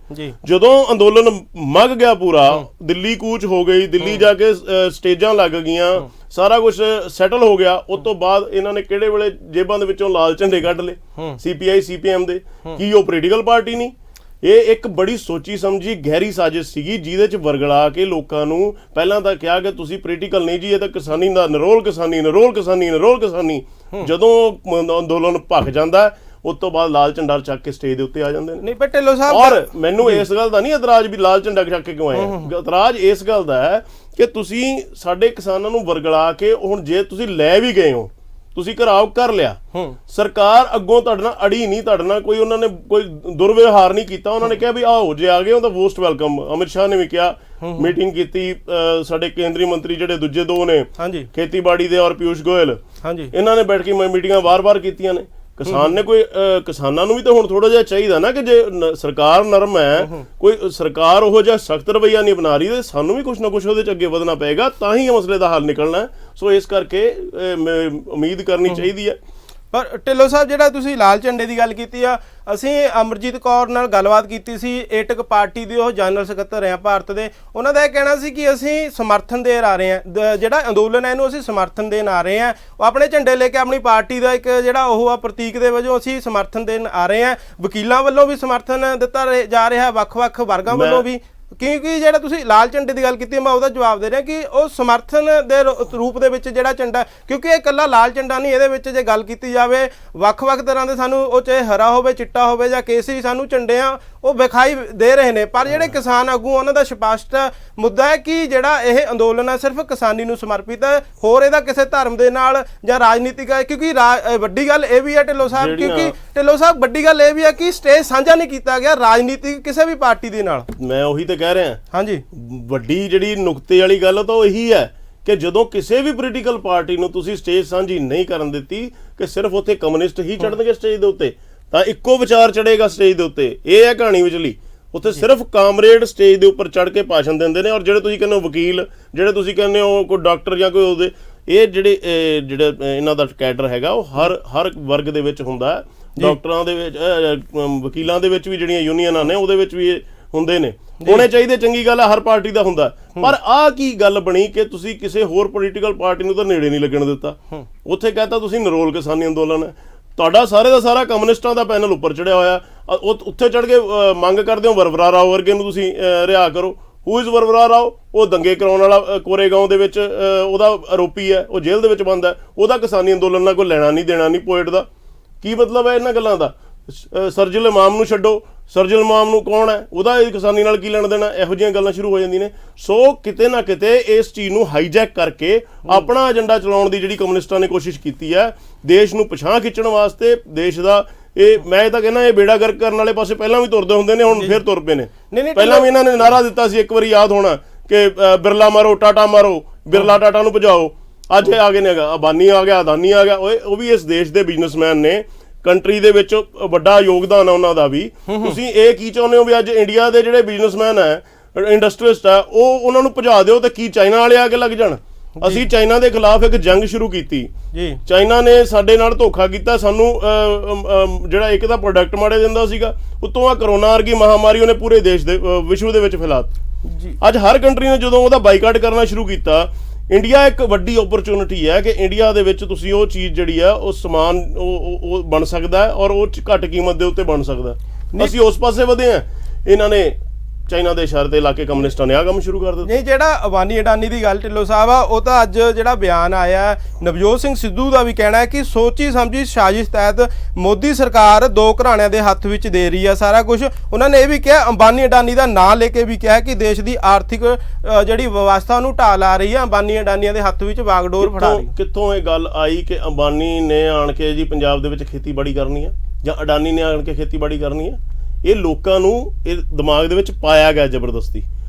[SPEAKER 2] ਜਦੋਂ ਅੰਦੋਲਨ ਮੱਗ ਗਿਆ ਪੂਰਾ, ਦਿੱਲੀ ਕੂਚ ਹੋ ਗਈ, ਦਿੱਲੀ ਜਾ ਕੇ ਸਟੇਜਾਂ ਲੱਗ ਗਈਆਂ, ਸਾਰਾ ਕੁਝ ਸੈਟਲ ਹੋ ਗਿਆ, ਉਸ ਤੋਂ ਬਾਅਦ ਇਹਨਾਂ ਨੇ ਕਿਹੜੇ ਵੇਲੇ ਜੇਬਾਂ ਦੇ ਵਿੱਚੋਂ ਲਾਲ ਝੰਡੇ ਕੱਢ ਲਏ CPI CPM ਦੇ। ਕੀ ਉਹ ਪੋਲੀਟੀਕਲ ਪਾਰਟੀ ਨਹੀਂ? ਇਹ ਇੱਕ ਬੜੀ ਸੋਚੀ ਸਮਝੀ ਗਹਿਰੀ ਸਾਜ਼ਿਸ਼ ਸੀਗੀ ਜਿਹਦੇ ਚ ਵਰਗਲਾ ਕੇ ਲੋਕਾਂ ਨੂੰ ਪਹਿਲਾਂ ਤਾਂ ਕਿਹਾ ਕਿ ਤੁਸੀਂ ਪੋਲੀਟੀਕਲ ਨਹੀਂ ਜੀ, ਇਹ ਤਾਂ ਕਿਸਾਨੀ ਦਾ ਨਿਰੋਲ ਕਿਸਾਨੀ। ਜਦੋਂ ਅੰਦੋਲਨ ਭਖ ਜਾਂਦਾ ਉਸ ਤੋਂ ਬਾਅਦ ਲਾਲ ਝੰਡਾ ਚੱਕ ਕੇ ਸਟੇਜ ਦੇ ਉੱਤੇ ਆ ਜਾਂਦੇ ਨੇ।
[SPEAKER 1] ਨਹੀਂ ਪਰ ਢਿੱਲੋਂ ਸਾਹਿਬ,
[SPEAKER 2] ਔਰ ਮੈਨੂੰ ਇਸ ਗੱਲ ਦਾ ਨਹੀਂ ਇਤਰਾਜ਼ ਵੀ ਲਾਲ ਝੰਡਾ ਚੱਕ ਕੇ ਕਿਉਂ ਆਏ, ਇਤਰਾਜ਼ ਇਸ ਗੱਲ ਦਾ ਹੈ ਕਿ ਤੁਸੀਂ ਸਾਡੇ ਕਿਸਾਨਾਂ ਨੂੰ ਵਰਗਲਾ ਕੇ, ਹੁਣ ਜੇ ਤੁਸੀਂ ਲੈ ਵੀ ਗਏ ਹੋ, ਤੁਸੀਂ ਘਰਾਓ ਕਰ ਲਿਆ, ਸਰਕਾਰ ਅੱਗੋਂ ਤੁਹਾਡੇ ਨਾਲ ਅੜੀ ਨਹੀਂ, ਤੁਹਾਡੇ ਨਾਲ ਕੋਈ ਉਹਨਾਂ ਨੇ ਕੋਈ ਦੁਰਵਿਵਹਾਰ ਨਹੀਂ ਕੀਤਾ। ਉਹਨਾਂ ਨੇ ਕਿਹਾ ਵੀ ਆਓ, ਜੇ ਆ ਗਏ ਹੋ ਤਾਂ ਮੋਸਟ ਵੈਲਕਮ। ਅਮਿਤ ਸ਼ਾਹ ਨੇ ਵੀ ਕਿਹਾ, ਮੀਟਿੰਗ ਕੀਤੀ, ਸਾਡੇ ਕੇਂਦਰੀ ਮੰਤਰੀ ਜਿਹੜੇ ਦੂਜੇ ਦੋ ਨੇ, ਖੇਤੀਬਾੜੀ ਦੇ ਔਰ ਪਿਊਸ਼ ਗੋਇਲ, ਇਹਨਾਂ ਨੇ ਬੈਠ ਕੇ ਮੀਟਿੰਗਾਂ ਵਾਰ-ਵਾਰ ਕੀਤੀਆਂ ਨੇ। ਕਿਸਾਨ ਨੇ ਕੋਈ, ਕਿਸਾਨਾਂ ਨੂੰ ਵੀ ਤਾਂ ਹੁਣ ਥੋੜਾ ਜਿਹਾ ਚਾਹੀਦਾ ਨਾ ਕਿ ਜੇ ਸਰਕਾਰ ਨਰਮ ਹੈ, ਕੋਈ ਸਰਕਾਰ ਉਹ ਜਿਹਾ ਸਖਤ ਰਵੱਈਆ ਨਹੀਂ ਬਣਾ ਰਹੀ, ਤੇ ਸਾਨੂੰ ਵੀ ਕੁਛ ਨਾ ਕੁਛ ਉਹਦੇ ਚ ਅੱਗੇ ਵਧਣਾ ਪਏਗਾ, ਤਾਂ ਹੀ ਇਹ ਮਸਲੇ ਦਾ ਹੱਲ ਨਿਕਲਣਾ। ਸੋ ਇਸ ਕਰਕੇ ਉਮੀਦ ਕਰਨੀ ਚਾਹੀਦੀ ਹੈ।
[SPEAKER 1] ਪਰ ਢਿੱਲੋਂ ਸਾਹਿਬ, ਜਿਹੜਾ ਤੁਸੀਂ ਲਾਲ ਝੰਡੇ ਦੀ ਗੱਲ ਕੀਤੀ ਆ, ਅਸੀਂ ਅਮਰਜੀਤ ਕੌਰ ਨਾਲ ਗੱਲਬਾਤ ਕੀਤੀ ਸੀ, ਏਟਕ ਪਾਰਟੀ ਦੇ ਉਹ ਜਨਰਲ ਸਕੱਤਰ ਆ ਭਾਰਤ ਦੇ। ਉਹਨਾਂ ਦਾ ਇਹ ਕਹਿਣਾ ਸੀ ਕਿ ਅਸੀਂ ਸਮਰਥਨ ਦੇਣ ਆ ਰਹੇ ਹਾਂ, ਜਿਹੜਾ ਅੰਦੋਲਨ ਹੈ ਇਹਨੂੰ ਅਸੀਂ ਸਮਰਥਨ ਦੇਣ ਆ ਰਹੇ ਹਾਂ। ਉਹ ਆਪਣੇ ਝੰਡੇ ਲੈ ਕੇ ਆਪਣੀ ਪਾਰਟੀ ਦਾ ਇੱਕ ਜਿਹੜਾ ਉਹ ਆ ਪ੍ਰਤੀਕ ਦੇ ਵਜੋਂ ਅਸੀਂ ਸਮਰਥਨ ਦੇਣ ਆ ਰਹੇ ਹਾਂ। ਵਕੀਲਾਂ ਵੱਲੋਂ ਵੀ ਸਮਰਥਨ ਦਿੱਤਾ ਜਾ ਰਿਹਾ, ਵੱਖ-ਵੱਖ ਵਰਗਾਂ ਵੱਲੋਂ ਵੀ। ਕਿਉਂਕਿ ਜਿਹੜਾ ਤੁਸੀਂ ਲਾਲ ਝੰਡੇ ਦੀ ਗੱਲ ਕੀਤੀ, ਮੈਂ ਉਹਦਾ ਜਵਾਬ ਦੇ ਰਿਹਾ ਕਿ ਉਹ ਸਮਰਥਨ ਦੇ ਰੂਪ ਦੇ ਵਿੱਚ ਜਿਹੜਾ ਝੰਡਾ, ਕਿਉਂਕਿ ਇਹ ਇਕੱਲਾ ਲਾਲ ਝੰਡਾ ਨਹੀਂ, ਇਹਦੇ ਵਿੱਚ ਜੇ ਗੱਲ ਕੀਤੀ ਜਾਵੇ ਵੱਖ-ਵੱਖ ਤਰ੍ਹਾਂ ਦੇ ਸਾਨੂੰ, ਉਹ ਚਾਹੇ ਹਰਾ ਹੋਵੇ, ਚਿੱਟਾ ਹੋਵੇ ਜਾਂ ਕੇਸਰੀ, ਸਾਨੂੰ ਝੰਡੇ ਆ ਉਹ ਵਿਖਾਈ ਦੇ ਰਹੇ ਨੇ। ਪਰ ਜਿਹੜੇ ਕਿਸਾਨ ਆਗੂ, ਉਹਨਾਂ ਦਾ ਸਪਸ਼ਟ ਮੁੱਦਾ ਹੈ ਕਿ ਜਿਹੜਾ ਇਹ ਅੰਦੋਲਨ ਹੈ ਸਿਰਫ ਕਿਸਾਨੀ ਨੂੰ ਸਮਰਪਿਤ ਹੈ, ਹੋਰ ਇਹਦਾ ਕਿਸੇ ਧਰਮ ਦੇ ਨਾਲ ਜਾਂ ਰਾਜਨੀਤਿਕ ਹੈ। ਕਿਉਂਕਿ ਵੱਡੀ ਗੱਲ ਇਹ ਵੀ ਹੈ ਢਿੱਲੋਂ ਸਾਹਿਬ, ਢਿੱਲੋਂ ਸਾਹਿਬ ਵੱਡੀ ਗੱਲ ਇਹ ਵੀ ਹੈ ਕਿ ਸਟੇਜ ਸਾਂਝਾ ਨਹੀਂ ਕੀਤਾ ਗਿਆ ਰਾਜਨੀਤਿਕ ਕਿਸੇ ਵੀ ਪਾਰਟੀ ਦੇ ਨਾਲ।
[SPEAKER 2] ਮੈਂ ਉਹੀ ਤਾਂ ਕਹਿ ਰਿਹਾ, ਹਾਂਜੀ, ਵੱਡੀ ਜਿਹੜੀ ਨੁਕਤੇ ਵਾਲੀ ਗੱਲ ਤਾਂ ਉਹ ਇਹੀ ਹੈ ਕਿ ਜਦੋਂ ਕਿਸੇ ਵੀ ਪੋਲੀਟੀਕਲ ਪਾਰਟੀ ਨੂੰ ਤੁਸੀਂ ਸਟੇਜ ਸਾਂਝੀ ਨਹੀਂ ਕਰਨ ਦਿੱਤੀ ਕਿ ਸਿਰਫ ਉੱਥੇ ਕਮਿਊਨਿਸਟ ਹੀ ਚੜ੍ਹਨਗੇ ਸਟੇਜ ਦੇ ਉੱਤੇ। ਤਾਂ ਇੱਕੋ ਵਿਚਾਰ ਚੜੇਗਾ ਸਟੇਜ ਦੇ ਉੱਤੇ। ਇਹ ਹੈ ਕਹਾਣੀ ਵਿਚਲੀ। ਉੱਥੇ ਸਿਰਫ ਕਾਮਰੇਡ ਸਟੇਜ ਦੇ ਉੱਪਰ ਚੜ੍ਹ ਕੇ ਭਾਸ਼ਣ ਦਿੰਦੇ ਨੇ। ਔਰ ਜਿਹੜੇ ਤੁਸੀਂ ਕਹਿੰਦੇ ਹੋ ਵਕੀਲ, ਜਿਹੜੇ ਤੁਸੀਂ ਕਹਿੰਦੇ ਹੋ ਕੋਈ ਡਾਕਟਰ ਜਾਂ ਕੋਈ ਉਹਦੇ, ਇਹ ਜਿਹੜੇ ਇਹਨਾਂ ਦਾ ਕੈਡਰ ਹੈਗਾ ਉਹ ਹਰ ਵਰਗ ਦੇ ਵਿੱਚ ਹੁੰਦਾ। ਡਾਕਟਰਾਂ ਦੇ ਵਿੱਚ, ਵਕੀਲਾਂ ਦੇ ਵਿੱਚ ਵੀ ਜਿਹੜੀਆਂ ਯੂਨੀਅਨਾਂ ਨੇ ਉਹਦੇ ਵਿੱਚ ਵੀ ਇਹ ਹੁੰਦੇ ਨੇ। ਹੋਣੇ ਚਾਹੀਦੇ, ਚੰਗੀ ਗੱਲ ਹੈ, ਹਰ ਪਾਰਟੀ ਦਾ ਹੁੰਦਾ। ਪਰ ਆਹ ਕੀ ਗੱਲ ਬਣੀ ਕਿ ਤੁਸੀਂ ਕਿਸੇ ਹੋਰ ਪੋਲੀਟੀਕਲ ਪਾਰਟੀ ਨੂੰ ਤਾਂ ਨੇੜੇ ਨਹੀਂ ਲੱਗਣ ਦਿੱਤਾ। ਉੱਥੇ ਕਹਤਾ ਤੁਸੀਂ ਨਿਰੋਲ ਕਿਸਾਨੀ ਅੰਦੋਲਨ ਹੈ, ਤੁਹਾਡਾ ਸਾਰੇ ਦਾ ਸਾਰਾ ਕਮਿਊਨਿਸਟਾਂ ਦਾ ਪੈਨਲ ਉੱਪਰ ਚੜਿਆ ਹੋਇਆ। ਉੱਥੇ ਚੜ੍ਹ ਕੇ ਮੰਗ ਕਰਦੇ ਹੋ ਵਰਵਰਾ ਰਾਓ ਵਰਗੇ ਨੂੰ ਤੁਸੀਂ ਰਿਹਾ ਕਰੋ। Who is Varavara Rao? ਉਹ ਦੰਗੇ ਕਰਾਉਣ ਵਾਲਾ ਕੋਰੇਗਾਂਵ ਦੇ ਵਿੱਚ ਉਹਦਾ ਆਰੋਪੀ ਹੈ, ਉਹ ਜੇਲ੍ਹ ਦੇ ਵਿੱਚ ਬੰਦ ਹੈ। ਉਹਦਾ ਕਿਸਾਨੀ ਅੰਦੋਲਨ ਨਾਲ ਕੋਈ ਲੈਣਾ ਨਹੀਂ ਦੇਣਾ ਨਹੀਂ। ਪੋਇਟ ਦਾ ਕੀ ਮਤਲਬ ਹੈ ਇਹਨਾਂ ਗੱਲਾਂ ਦਾ? ਸਰਜੁਲ ਇਮਾਮ ਨੂੰ ਛੱਡੋ, ਸਰਜੁਲ ਇਮਾਮ ਨੂੰ ਕੌਣ ਹੈ, ਉਹਦਾ ਇਹ ਕਿਸਾਨੀ ਨਾਲ ਕੀ ਲੈਣ ਦੇਣਾ? ਇਹੋ ਜਿਹੀਆਂ ਗੱਲਾਂ ਸ਼ੁਰੂ ਹੋ ਜਾਂਦੀਆਂ ਨੇ। ਸੋ ਕਿਤੇ ਨਾ ਕਿਤੇ ਇਸ ਚੀਜ਼ ਨੂੰ ਹਾਈਜੈਕ ਕਰਕੇ ਆਪਣਾ ਏਜੰਡਾ ਚਲਾਉਣ ਦੀ ਜਿਹੜੀ ਕਮਿਊਨਿਸਟਾਂ ਨੇ ਕੋਸ਼ਿਸ਼ ਕੀਤੀ ਹੈ, ਦੇਸ਼ ਨੂੰ ਪਿਛਾਂਹ ਖਿੱਚਣ ਵਾਸਤੇ, ਦੇਸ਼ ਦਾ ਇਹ ਮੈਂ ਤਾਂ ਕਹਿੰਦਾ ਇਹ ਬੇੜਾ ਗਰਕ ਕਰਨ ਵਾਲੇ ਪਾਸੇ ਪਹਿਲਾਂ ਵੀ ਤੁਰਦੇ ਹੁੰਦੇ ਨੇ, ਹੁਣ ਫਿਰ ਤੁਰ ਪਏ ਨੇ। ਪਹਿਲਾਂ ਵੀ ਇਹਨਾਂ ਨੇ ਨਾਰਾ ਦਿੱਤਾ ਸੀ, ਇੱਕ ਵਾਰੀ ਯਾਦ ਹੋਣਾ, ਕਿ ਬਿਰਲਾ ਮਾਰੋ, ਟਾਟਾ ਮਾਰੋ, ਬਿਰਲਾ ਟਾਟਾ ਨੂੰ ਭਜਾਓ। ਅੱਜ ਇਹ ਆ ਗਏ ਨੇ, ਅਬਾਨੀ ਆ ਗਿਆ, ਅਦਾਨੀ ਆ ਗਿਆ। ਉਹ ਵੀ ਇਸ ਦੇਸ਼ ਦੇ ਬਿਜ਼ਨਸਮੈਨ ਨੇ, ਕੰਟਰੀ ਦੇ ਵਿੱਚ ਵੱਡਾ ਯੋਗਦਾਨ ਹੈ ਉਹਨਾਂ ਦਾ ਵੀ। ਤੁਸੀਂ ਇਹ ਕੀ ਚਾਹੁੰਦੇ ਹੋ ਵੀ ਅੱਜ ਇੰਡੀਆ ਦੇ ਜਿਹੜੇ ਬਿਜ਼ਨਸਮੈਨ ਹੈ, ਇੰਡਸਟਰੀਲਿਸਟ ਹੈ, ਉਹ ਉਹਨਾਂ ਨੂੰ ਭਜਾ ਦਿਓ ਤੇ ਕੀ ਚਾਈਨਾ ਵਾਲੇ ਆ ਕੇ ਲੱਗ ਜਾਣ? ਅਸੀਂ ਚਾਈਨਾ ਦੇ ਖਿਲਾਫ ਇੱਕ ਜੰਗ ਸ਼ੁਰੂ ਕੀਤੀ ਜੀ। ਚਾਈਨਾ ਨੇ ਸਾਡੇ ਨਾਲ ਧੋਖਾ ਕੀਤਾ। ਸਾਨੂੰ ਜਿਹੜਾ ਇੱਕ ਤਾਂ ਪ੍ਰੋਡਕਟ ਮਾੜੇ ਦਿੰਦਾ ਸੀਗਾ, ਉੱਤੋਂ ਆ ਕਰੋਨਾ ਵਰਗੀ ਮਹਾਮਾਰੀ ਉਹਨੇ ਪੂਰੇ ਦੇਸ਼ ਦੇ ਵਿਸ਼ਵ ਦੇ ਵਿੱਚ ਫੈਲਾਤੀ। ਅੱਜ ਹਰ ਕੰਟਰੀ ਨੇ ਜਦੋਂ ਉਹਦਾ ਬਾਈਕਾਟ ਕਰਨਾ ਸ਼ੁਰੂ ਕੀਤਾ, ਇੰਡੀਆ ਇੱਕ ਵੱਡੀ ਓਪਰਚੁਨਿਟੀ ਹੈ ਕਿ ਇੰਡੀਆ ਦੇ ਵਿੱਚ ਤੁਸੀਂ ਉਹ ਚੀਜ਼ ਜਿਹੜੀ ਆ ਉਹ ਸਮਾਨ ਉਹ ਬਣ ਸਕਦਾ ਹੈ ਔਰ ਉਹ ਘੱਟ ਕੀਮਤ ਦੇ ਉੱਤੇ ਬਣ ਸਕਦਾ। ਅਸੀਂ ਉਸ ਪਾਸੇ ਵਧੇ ਹਾਂ। ਇਹਨਾਂ ਨੇ ਚਾਈਨਾ ਦੇ ਇਸ਼ਾਰੇ ਤੇ ਲਾ ਕੇ ਕਮਿਊਨਿਸਟਾਂ ਨੇ ਆਹ ਕੰਮ ਸ਼ੁਰੂ ਕਰ ਦਿੱਤਾ।
[SPEAKER 1] ਨਹੀਂ, ਜਿਹੜਾ ਅਬਾਨੀ ਅਡਾਨੀ ਦੀ ਗੱਲ ਢਿੱਲੋਂ ਸਾਹਿਬ ਆ, ਉਹ ਤਾਂ ਅੱਜ ਜਿਹੜਾ ਬਿਆਨ ਆਇਆ ਨਵਜੋਤ ਸਿੰਘ ਸਿੱਧੂ ਦਾ ਵੀ ਕਹਿਣਾ ਹੈ ਕਿ ਸੋਚੀ ਸਮਝੀ ਸਾਜ਼ਿਸ਼ ਤਹਿਤ ਮੋਦੀ ਸਰਕਾਰ ਦੋ ਘਰਾਣਿਆਂ ਦੇ ਹੱਥ ਵਿੱਚ ਦੇ ਰਹੀ ਆ ਸਾਰਾ ਕੁਝ। ਉਹਨਾਂ ਨੇ ਇਹ ਵੀ ਕਿਹਾ, ਅੰਬਾਨੀ ਅਡਾਨੀ ਦਾ ਨਾਂ ਲੈ ਕੇ ਵੀ ਕਿਹਾ ਕਿ ਦੇਸ਼ ਦੀ ਆਰਥਿਕ ਜਿਹੜੀ ਵਿਵਸਥਾ ਉਹਨੂੰ ਢਾਹ ਲਾ ਰਹੀ ਆ, ਅੰਬਾਨੀ ਅਡਾਨੀਆਂ ਦੇ ਹੱਥ ਵਿੱਚ ਬਾਗਡੋਰ ਫੜਾ ਰਹੀ।
[SPEAKER 2] ਕਿੱਥੋਂ ਇਹ ਗੱਲ ਆਈ ਕਿ ਅੰਬਾਨੀ ਨੇ ਆਣ ਕੇ ਜੀ ਪੰਜਾਬ ਦੇ ਵਿੱਚ ਖੇਤੀਬਾੜੀ ਕਰਨੀ ਆ ਜਾਂ ਅਡਾਨੀ ਨੇ ਆਣ ਕੇ ਖੇਤੀਬਾੜੀ ਕਰਨੀ ਆ? ਇਹ ਲੋਕਾਂ ਨੂੰ ਇਹ ਦਿਮਾਗ ਦੇ ਵਿੱਚ ਪਾਇਆ ਗਿਆ ਜ਼ਬਰਦਸਤੀ।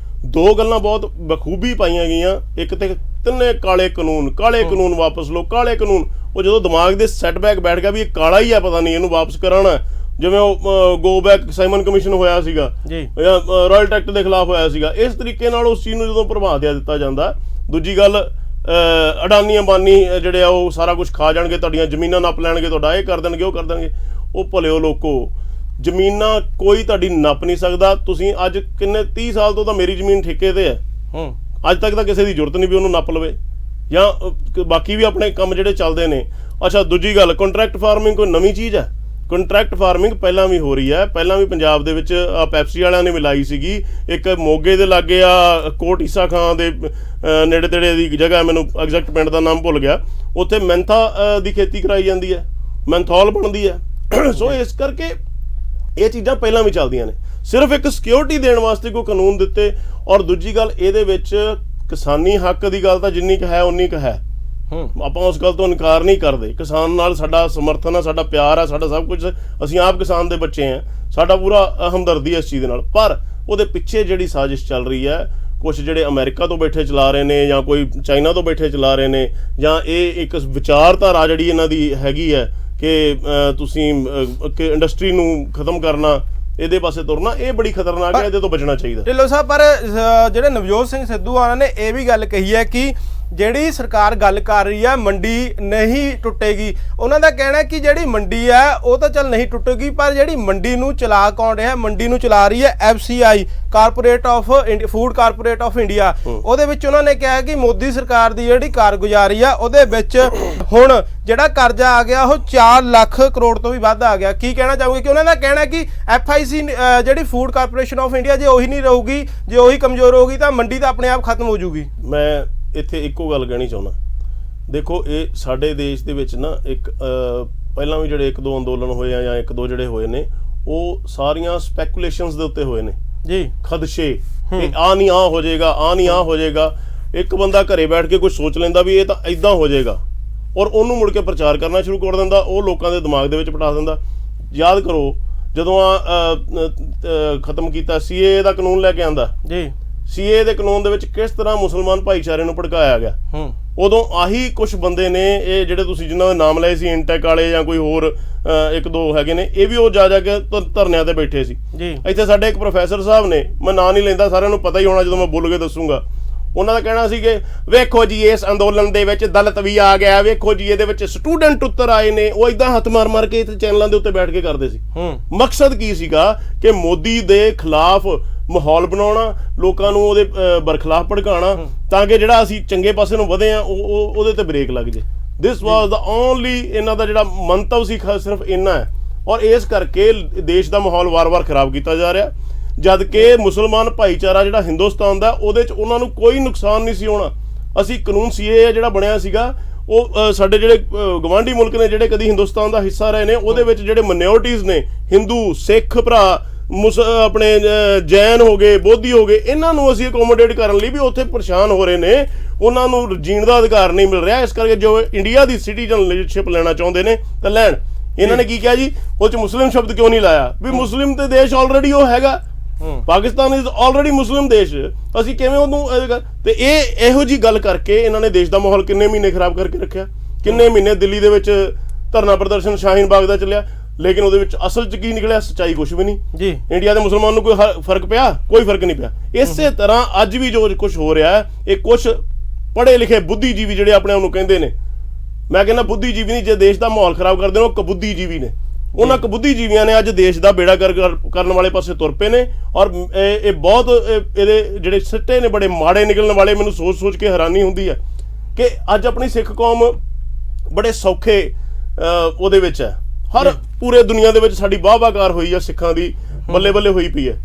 [SPEAKER 2] ਦੋ ਗੱਲਾਂ ਬਹੁਤ ਬਖੂਬੀ ਪਾਈਆਂ ਗਈਆਂ। ਇੱਕ ਤੇ ਤਿੰਨੇ ਕਾਲੇ ਕਾਨੂੰਨ ਵਾਪਸ ਲਓ, ਕਾਲੇ ਕਾਨੂੰਨ। ਉਹ ਜਦੋਂ ਦਿਮਾਗ ਦੇ ਸੈਟਬੈਕ ਬੈਠ ਗਿਆ ਵੀ ਇਹ ਕਾਲਾ ਹੀ ਆ, ਪਤਾ ਨਹੀਂ ਇਹਨੂੰ ਵਾਪਸ ਕਰਾਉਣਾ। ਜਿਵੇਂ ਉਹ ਗੋ ਬੈਕ ਸਾਈਮਨ ਕਮਿਸ਼ਨ ਹੋਇਆ ਸੀਗਾ ਜਾਂ ਰਾਇਲ ਐਕਟ ਦੇ ਖਿਲਾਫ ਹੋਇਆ ਸੀਗਾ, ਇਸ ਤਰੀਕੇ ਨਾਲ ਉਸ ਚੀਜ਼ ਨੂੰ ਜਦੋਂ ਪ੍ਰਭਾਵ ਦਿੱਤਾ ਜਾਂਦਾ। ਦੂਜੀ ਗੱਲ, ਅਡਾਨੀ ਅੰਬਾਨੀ ਜਿਹੜੇ ਆ ਉਹ ਸਾਰਾ ਕੁਝ ਖਾ ਜਾਣਗੇ, ਤੁਹਾਡੀਆਂ ਜ਼ਮੀਨਾਂ ਨੱਪ ਲੈਣਗੇ, ਤੁਹਾਡਾ ਇਹ ਕਰ ਦੇਣਗੇ, ਉਹ ਕਰ ਦੇਣਗੇ। ਉਹ ਭਲਿਓ ਲੋਕੋ, ਜ਼ਮੀਨਾਂ ਕੋਈ ਤੁਹਾਡੀ ਨੱਪ ਨਹੀਂ ਸਕਦਾ। ਤੁਸੀਂ ਅੱਜ ਕਿੰਨੇ 30 ਸਾਲ ਤੋਂ ਤਾਂ ਮੇਰੀ ਜ਼ਮੀਨ ਠੇਕੇ ਤੇ ਹੈ, ਅੱਜ ਤੱਕ ਤਾਂ ਕਿਸੇ ਦੀ ਜ਼ਰੂਰਤ ਨਹੀਂ ਵੀ ਉਹਨੂੰ ਨੱਪ ਲਵੇ, ਜਾਂ ਬਾਕੀ ਵੀ ਆਪਣੇ ਕੰਮ ਜਿਹੜੇ ਚੱਲਦੇ ਨੇ। ਅੱਛਾ, ਦੂਜੀ ਗੱਲ, ਕੰਟਰੈਕਟ ਫਾਰਮਿੰਗ ਕੋਈ ਨਵੀਂ ਚੀਜ਼ ਹੈ? ਕੰਟਰੈਕਟ ਫਾਰਮਿੰਗ ਪਹਿਲਾਂ ਵੀ ਹੋ ਰਹੀ ਹੈ। ਪਹਿਲਾਂ ਵੀ ਪੰਜਾਬ ਦੇ ਵਿੱਚ ਪੈਪਸੀ ਵਾਲਿਆਂ ਨੇ ਮਿਲਾਈ ਸੀਗੀ। ਇੱਕ ਮੋਗੇ ਦੇ ਲਾਗੇ ਆ ਕੋਟ ਈਸਾ ਖਾਂ ਦੇ ਨੇੜੇ ਤੇੜੇ ਦੀ ਜਗ੍ਹਾ, ਮੈਨੂੰ ਐਗਜ਼ੈਕਟ ਪਿੰਡ ਦਾ ਨਾਮ ਭੁੱਲ ਗਿਆ, ਉੱਥੇ ਮੈਂਥਾ ਦੀ ਖੇਤੀ ਕਰਾਈ ਜਾਂਦੀ ਹੈ, ਮੈਂਥੋਲ ਬਣਦੀ ਹੈ। ਸੋ ਇਸ ਕਰਕੇ ਇਹ ਚੀਜ਼ਾਂ ਪਹਿਲਾਂ ਵੀ ਚੱਲਦੀਆਂ ਨੇ। ਸਿਰਫ ਇੱਕ ਸਿਕਿਉਰਿਟੀ ਦੇਣ ਵਾਸਤੇ ਕੋਈ ਕਾਨੂੰਨ ਦਿੱਤੇ। ਔਰ ਦੂਜੀ ਗੱਲ, ਇਹਦੇ ਵਿੱਚ ਕਿਸਾਨੀ ਹੱਕ ਦੀ ਗੱਲ ਤਾਂ ਜਿੰਨੀ ਕੁ ਹੈ ਉਨੀ ਕੁ ਹੈ। ਆਪਾਂ ਉਸ ਗੱਲ ਤੋਂ ਇਨਕਾਰ ਨਹੀਂ ਕਰਦੇ। ਕਿਸਾਨ ਨਾਲ ਸਾਡਾ ਸਮਰਥਨ ਹੈ, ਸਾਡਾ ਪਿਆਰ ਹੈ, ਸਾਡਾ ਸਭ ਕੁਝ। ਅਸੀਂ ਆਪ ਕਿਸਾਨ ਦੇ ਬੱਚੇ ਹਾਂ, ਸਾਡਾ ਪੂਰਾ ਹਮਦਰਦੀ ਹੈ ਇਸ ਚੀਜ਼ ਦੇ ਨਾਲ। ਪਰ ਉਹਦੇ ਪਿੱਛੇ ਜਿਹੜੀ ਸਾਜ਼ਿਸ਼ ਚੱਲ ਰਹੀ ਹੈ, ਕੁਛ ਜਿਹੜੇ ਅਮਰੀਕਾ ਤੋਂ ਬੈਠੇ ਚਲਾ ਰਹੇ ਨੇ ਜਾਂ ਕੋਈ ਚਾਈਨਾ ਤੋਂ ਬੈਠੇ ਚਲਾ ਰਹੇ ਨੇ, ਜਾਂ ਇਹ ਇੱਕ ਵਿਚਾਰਧਾਰਾ ਜਿਹੜੀ ਇਹਨਾਂ ਦੀ ਹੈਗੀ ਹੈ ਕਿ ਤੁਸੀਂ ਇੰਡਸਟਰੀ ਨੂੰ ਖਤਮ ਕਰਨਾ, ਇਹਦੇ ਪਾਸੇ ਤੁਰਨਾ, ਇਹ ਬੜੀ ਖਤਰਨਾਕ ਹੈ। ਇਹਦੇ ਤੋਂ ਬਚਣਾ ਚਾਹੀਦਾ। ਢਿੱਲੋਂ
[SPEAKER 1] ਸਾਹਿਬ, ਪਰ ਜਿਹੜੇ ਨਵਜੋਤ ਸਿੰਘ ਸਿੱਧੂ ਉਹਨਾਂ ਨੇ ਇਹ ਵੀ ਗੱਲ ਕਹੀ ਹੈ ਕਿ ਜਿਹੜੀ ਸਰਕਾਰ ਗੱਲ ਕਰ ਰਹੀ ਹੈ ਮੰਡੀ ਨਹੀਂ ਟੁੱਟੇਗੀ। ਉਹਨਾਂ ਦਾ ਕਹਿਣਾ ਹੈ ਕਿ ਜਿਹੜੀ ਮੰਡੀ ਹੈ ਉਹ ਤਾਂ ਚੱਲ ਨਹੀਂ ਟੁੱਟੇਗੀ, ਪਰ ਜਿਹੜੀ ਮੰਡੀ ਨੂੰ ਚਲਾ ਕੌਣ ਰਿਹਾ? ਮੰਡੀ ਨੂੰ ਚਲਾ ਰਹੀ ਹੈ FCI, corporate of food corporate of India. ਉਹਦੇ ਵਿੱਚ ਉਹਨਾਂ ਨੇ ਕਿਹਾ ਕਿ ਮੋਦੀ ਸਰਕਾਰ ਦੀ ਜਿਹੜੀ ਕਾਰਗੁਜ਼ਾਰੀ ਆ ਉਹਦੇ ਵਿੱਚ ਹੁਣ ਜਿਹੜਾ ਕਰਜ਼ਾ ਆ ਗਿਆ ਉਹ 4 ਲੱਖ ਕਰੋੜ ਤੋਂ ਵੀ ਵੱਧ ਆ ਗਿਆ। ਕੀ ਕਹਿਣਾ ਚਾਹੋਗੇ? ਕਿ ਉਹਨਾਂ ਦਾ ਕਹਿਣਾ ਕਿ FIC ਜਿਹੜੀ ਫੂਡ ਕਾਰਪੋਰੇਸ਼ਨ ਆਫ ਇੰਡੀਆ ਜੇ ਉਹੀ ਨਹੀਂ ਰਹੂਗੀ, ਜੇ ਉਹੀ ਕਮਜ਼ੋਰ ਹੋਊਗੀ ਤਾਂ ਮੰਡੀ ਤਾਂ ਆਪਣੇ ਆਪ ਖਤਮ ਹੋ ਜੂਗੀ।
[SPEAKER 2] ਮੈਂ ਇੱਥੇ ਇੱਕੋ ਗੱਲ ਕਹਿਣੀ ਚਾਹੁੰਦਾ। ਦੇਖੋ, ਇਹ ਸਾਡੇ ਦੇਸ਼ ਦੇ ਵਿੱਚ ਨਾ ਇੱਕ ਪਹਿਲਾਂ ਵੀ ਜਿਹੜੇ 1-2 ਅੰਦੋਲਨ ਹੋਏ ਆ ਜਾਂ 1-2 ਜਿਹੜੇ ਹੋਏ ਨੇ, ਉਹ ਸਾਰੀਆਂ ਸਪੈਕੂਲੇਸ਼ਨਸ ਦੇ ਉੱਤੇ ਹੋਏ ਨੇ ਜੀ, ਖਦਸ਼ੇ ਕਿ ਆ ਨਹੀਂ ਆ ਹੋ ਜਾਏਗਾ, ਆ ਨਹੀਂ ਆ ਹੋ ਜਾਏਗਾ। ਇੱਕ ਬੰਦਾ ਘਰੇ ਬੈਠ ਕੇ ਕੁਝ ਸੋਚ ਲੈਂਦਾ ਵੀ ਇਹ ਤਾਂ ਇਦਾਂ ਹੋ ਜਾਏਗਾ, ਔਰ ਉਹਨੂੰ ਮੁੜ ਕੇ ਪ੍ਰਚਾਰ ਕਰਨਾ ਸ਼ੁਰੂ ਕਰ ਦਿੰਦਾ, ਉਹ ਲੋਕਾਂ ਦੇ ਦਿਮਾਗ ਦੇ ਵਿੱਚ ਬਿਠਾ ਦਿੰਦਾ। ਯਾਦ ਕਰੋ, ਜਦੋਂ ਖਤਮ ਕੀਤਾ CAA ਦਾ ਕਾਨੂੰਨ ਲੈ ਕੇ ਆਂਦਾ ਜੀ, CAA ਦੇ ਕਾਨੂੰਨ ਦੇ ਵਿੱਚ ਕਿਸ ਤਰ੍ਹਾਂ ਮੁਸਲਮਾਨ ਭਾਈਚਾਰੇ ਨੂੰ ਭੜਕਾਇਆ ਗਿਆ। ਉਦੋਂ ਆਹੀ ਕੁਝ ਬੰਦੇ ਨੇ, ਇਹ ਜਿਹੜੇ ਤੁਸੀਂ ਜਿਨ੍ਹਾਂ ਦੇ ਨਾਮ ਲਏ ਸੀ, ਇੰਟੈਕ ਵਾਲੇ ਜਾਂ ਕੋਈ ਹੋਰ ਇੱਕ ਦੋ ਹੈਗੇ ਨੇ, ਇਹ ਵੀ ਉਹ ਜਾ ਕੇ ਧਰਨਿਆਂ ਤੇ ਬੈਠੇ ਸੀ
[SPEAKER 1] ਜੀ।
[SPEAKER 2] ਇੱਥੇ ਸਾਡੇ ਇੱਕ ਪ੍ਰੋਫੈਸਰ ਸਾਹਿਬ ਨੇ, ਮੈਂ ਨਾਂ ਨਹੀਂ ਲੈਂਦਾ, ਸਾਰਿਆਂ ਨੂੰ ਪਤਾ ਹੀ ਹੋਣਾ ਜਦੋਂ ਮੈਂ ਬੋਲ ਕੇ ਦੱਸੂਗਾ, ਉਹਨਾਂ ਦਾ ਕਹਿਣਾ ਸੀ ਕਿ ਵੇਖੋ ਜੀ ਇਸ ਅੰਦੋਲਨ ਦੇ ਵਿੱਚ ਦਲਿਤ ਵੀ ਆ ਗਿਆ, ਵੇਖੋ ਜੀ ਇਹਦੇ ਵਿੱਚ ਸਟੂਡੈਂਟ ਉੱਤਰ ਆਏ ਨੇ। ਉਹ ਇਦਾਂ ਹੱਥ ਮਾਰ ਕੇ ਚੈਨਲਾਂ ਦੇ ਉੱਤੇ ਬੈਠ ਕੇ ਕਰਦੇ ਸੀ। ਮਕਸਦ ਕੀ ਸੀਗਾ ਕਿ ਮੋਦੀ ਦੇ ਖਿਲਾਫ ਮਾਹੌਲ ਬਣਾਉਣਾ, ਲੋਕਾਂ ਨੂੰ ਉਹਦੇ ਬਰਖਲਾਫ ਭੜਕਾਉਣਾ, ਤਾਂ ਕਿ ਜਿਹੜਾ ਅਸੀਂ ਚੰਗੇ ਪਾਸੇ ਨੂੰ ਵਧੇ ਆ ਉਹਦੇ ਤੇ ਬ੍ਰੇਕ ਲੱਗ ਜੇ। ਦਿਸ ਵਾਸ ਦਾ ਓਨਲੀ ਇਹਨਾਂ ਦਾ ਜਿਹੜਾ ਮੰਤਵ ਸੀ, ਸਿਰਫ ਇੰਨਾ ਹੈ। ਔਰ ਇਸ ਕਰਕੇ ਦੇਸ਼ ਦਾ ਮਾਹੌਲ ਵਾਰ-ਵਾਰ ਖਰਾਬ ਕੀਤਾ ਜਾ ਰਿਹਾ, ਜਦ ਕਿ ਮੁਸਲਮਾਨ ਭਾਈਚਾਰਾ ਜਿਹੜਾ ਹਿੰਦੁਸਤਾਨ ਦਾ, ਉਹਦੇ 'ਚ ਉਹਨਾਂ ਨੂੰ ਕੋਈ ਨੁਕਸਾਨ ਨਹੀਂ ਸੀ ਹੋਣਾ। ਅਸੀਂ ਕਾਨੂੰਨ CAA ਜਿਹੜਾ ਬਣਿਆ ਸੀਗਾ, ਉਹ ਸਾਡੇ ਜਿਹੜੇ ਗਵਾਂਢੀ ਮੁਲਕ ਨੇ ਜਿਹੜੇ ਕਦੀ ਹਿੰਦੁਸਤਾਨ ਦਾ ਹਿੱਸਾ ਰਹੇ ਨੇ, ਉਹਦੇ ਵਿੱਚ ਜਿਹੜੇ ਮਾਈਨੋਰਟੀਜ਼ ਨੇ, ਹਿੰਦੂ, ਸਿੱਖ ਭਰਾ, ਆਪਣੇ ਜੈਨ ਹੋ ਗਏ, ਬੋਧੀ ਹੋ ਗਏ, ਇਹਨਾਂ ਨੂੰ ਅਸੀਂ ਅਕੋਮੋਡੇਟ ਕਰਨ ਲਈ ਵੀ ਉੱਥੇ ਪਰੇਸ਼ਾਨ ਹੋ ਰਹੇ ਨੇ, ਉਹਨਾਂ ਨੂੰ ਜੀਣ ਦਾ ਅਧਿਕਾਰ ਨਹੀਂ ਮਿਲ ਰਿਹਾ। ਇਸ ਕਰਕੇ ਜੋ ਇੰਡੀਆ ਦੀ ਸਿਟੀਜ਼ਨਸ਼ਿਪ ਲੈਣਾ ਚਾਹੁੰਦੇ ਨੇ ਤਾਂ ਲੈਣ। ਇਹਨਾਂ ਨੇ ਕੀ ਕਿਹਾ ਜੀ, ਉਹ 'ਚ ਮੁਸਲਿਮ ਸ਼ਬਦ ਕਿਉਂ ਨਹੀਂ ਲਾਇਆ? ਵੀ ਮੁਸਲਿਮ ਤੇ ਦੇਸ਼ ਆਲਰੇਡੀ ਉਹ ਹੈਗਾ, ਪਾਕਿਸਤਾਨ ਇਜ਼ ਆਲਰੇਡੀ ਮੁਸਲਿਮ ਦੇਸ਼, ਅਸੀਂ ਕਿਵੇਂ ਉਹਨੂੰ ਤੇ ਇਹੋ ਜੀ ਗੱਲ ਕਰਕੇ ਇਹਨਾਂ ਨੇ ਦੇਸ਼ ਦਾ ਮਾਹੌਲ ਕਿੰਨੇ ਮਹੀਨੇ ਖਰਾਬ ਕਰਕੇ ਰੱਖਿਆ। ਕਿੰਨੇ ਮਹੀਨੇ ਦਿੱਲੀ ਦੇ ਵਿੱਚ ਧਰਨਾ ਪ੍ਰਦਰਸ਼ਨ ਸ਼ਾਹੀਨ ਬਾਗ ਦਾ ਚੱਲਿਆ, ਲੇਕਿਨ ਉਹਦੇ ਵਿੱਚ ਅਸਲ 'ਚ ਕੀ ਨਿਕਲਿਆ? ਸੱਚਾਈ ਕੁਛ ਵੀ ਨਹੀਂ ਜੀ। ਇੰਡੀਆ ਦੇ ਮੁਸਲਮਾਨ ਨੂੰ ਕੋਈ ਫਰਕ ਪਿਆ? ਕੋਈ ਫਰਕ ਨਹੀਂ ਪਿਆ। ਇਸੇ ਤਰ੍ਹਾਂ ਅੱਜ ਵੀ ਜੋ ਕੁਛ ਹੋ ਰਿਹਾ, ਇਹ ਕੁਛ ਪੜ੍ਹੇ ਲਿਖੇ ਬੁੱਧੀਜੀਵੀ ਜਿਹੜੇ ਆਪਣੇ ਆਪ ਨੂੰ ਕਹਿੰਦੇ ਨੇ, ਮੈਂ ਕਹਿੰਦਾ ਬੁੱਧੀਜੀਵੀ ਨਹੀਂ, ਜੇ ਦੇਸ਼ ਦਾ ਮਾਹੌਲ ਖਰਾਬ ਕਰਦੇ ਨੇ ਉਹ ਕਬੁੱਧੀਜੀਵੀ ਨੇ। ਉਹਨਾਂ ਕਬੁੱਧੀਜੀਵੀਆਂ ਨੇ ਅੱਜ ਦੇਸ਼ ਦਾ ਬੇੜਾ ਕਰਨ ਵਾਲੇ ਪਾਸੇ ਤੁਰ ਪਏ ਨੇ। ਔਰ ਇਹ ਬਹੁਤ ਇਹਦੇ ਜਿਹੜੇ ਸਿੱਟੇ ਨੇ ਬੜੇ ਮਾੜੇ ਨਿਕਲਣ ਵਾਲੇ। ਮੈਨੂੰ ਸੋਚ ਕੇ ਹੈਰਾਨੀ ਹੁੰਦੀ ਹੈ ਕਿ ਅੱਜ ਆਪਣੀ ਸਿੱਖ ਕੌਮ ਬੜੇ ਸੌਖੇ ਉਹਦੇ ਵਿੱਚ ਹੈ। ਹਰ ਪੂਰੇ ਦੁਨੀਆ ਦੇ ਵਿੱਚ ਸਾਡੀ ਵਾਹ-ਵਾਹਕਾਰ ਹੋਈ ਆ, ਸਿੱਖਾਂ ਦੀ ਬੱਲੇ ਬੱਲੇ ਹੋਈ ਪਈ ਹੈ।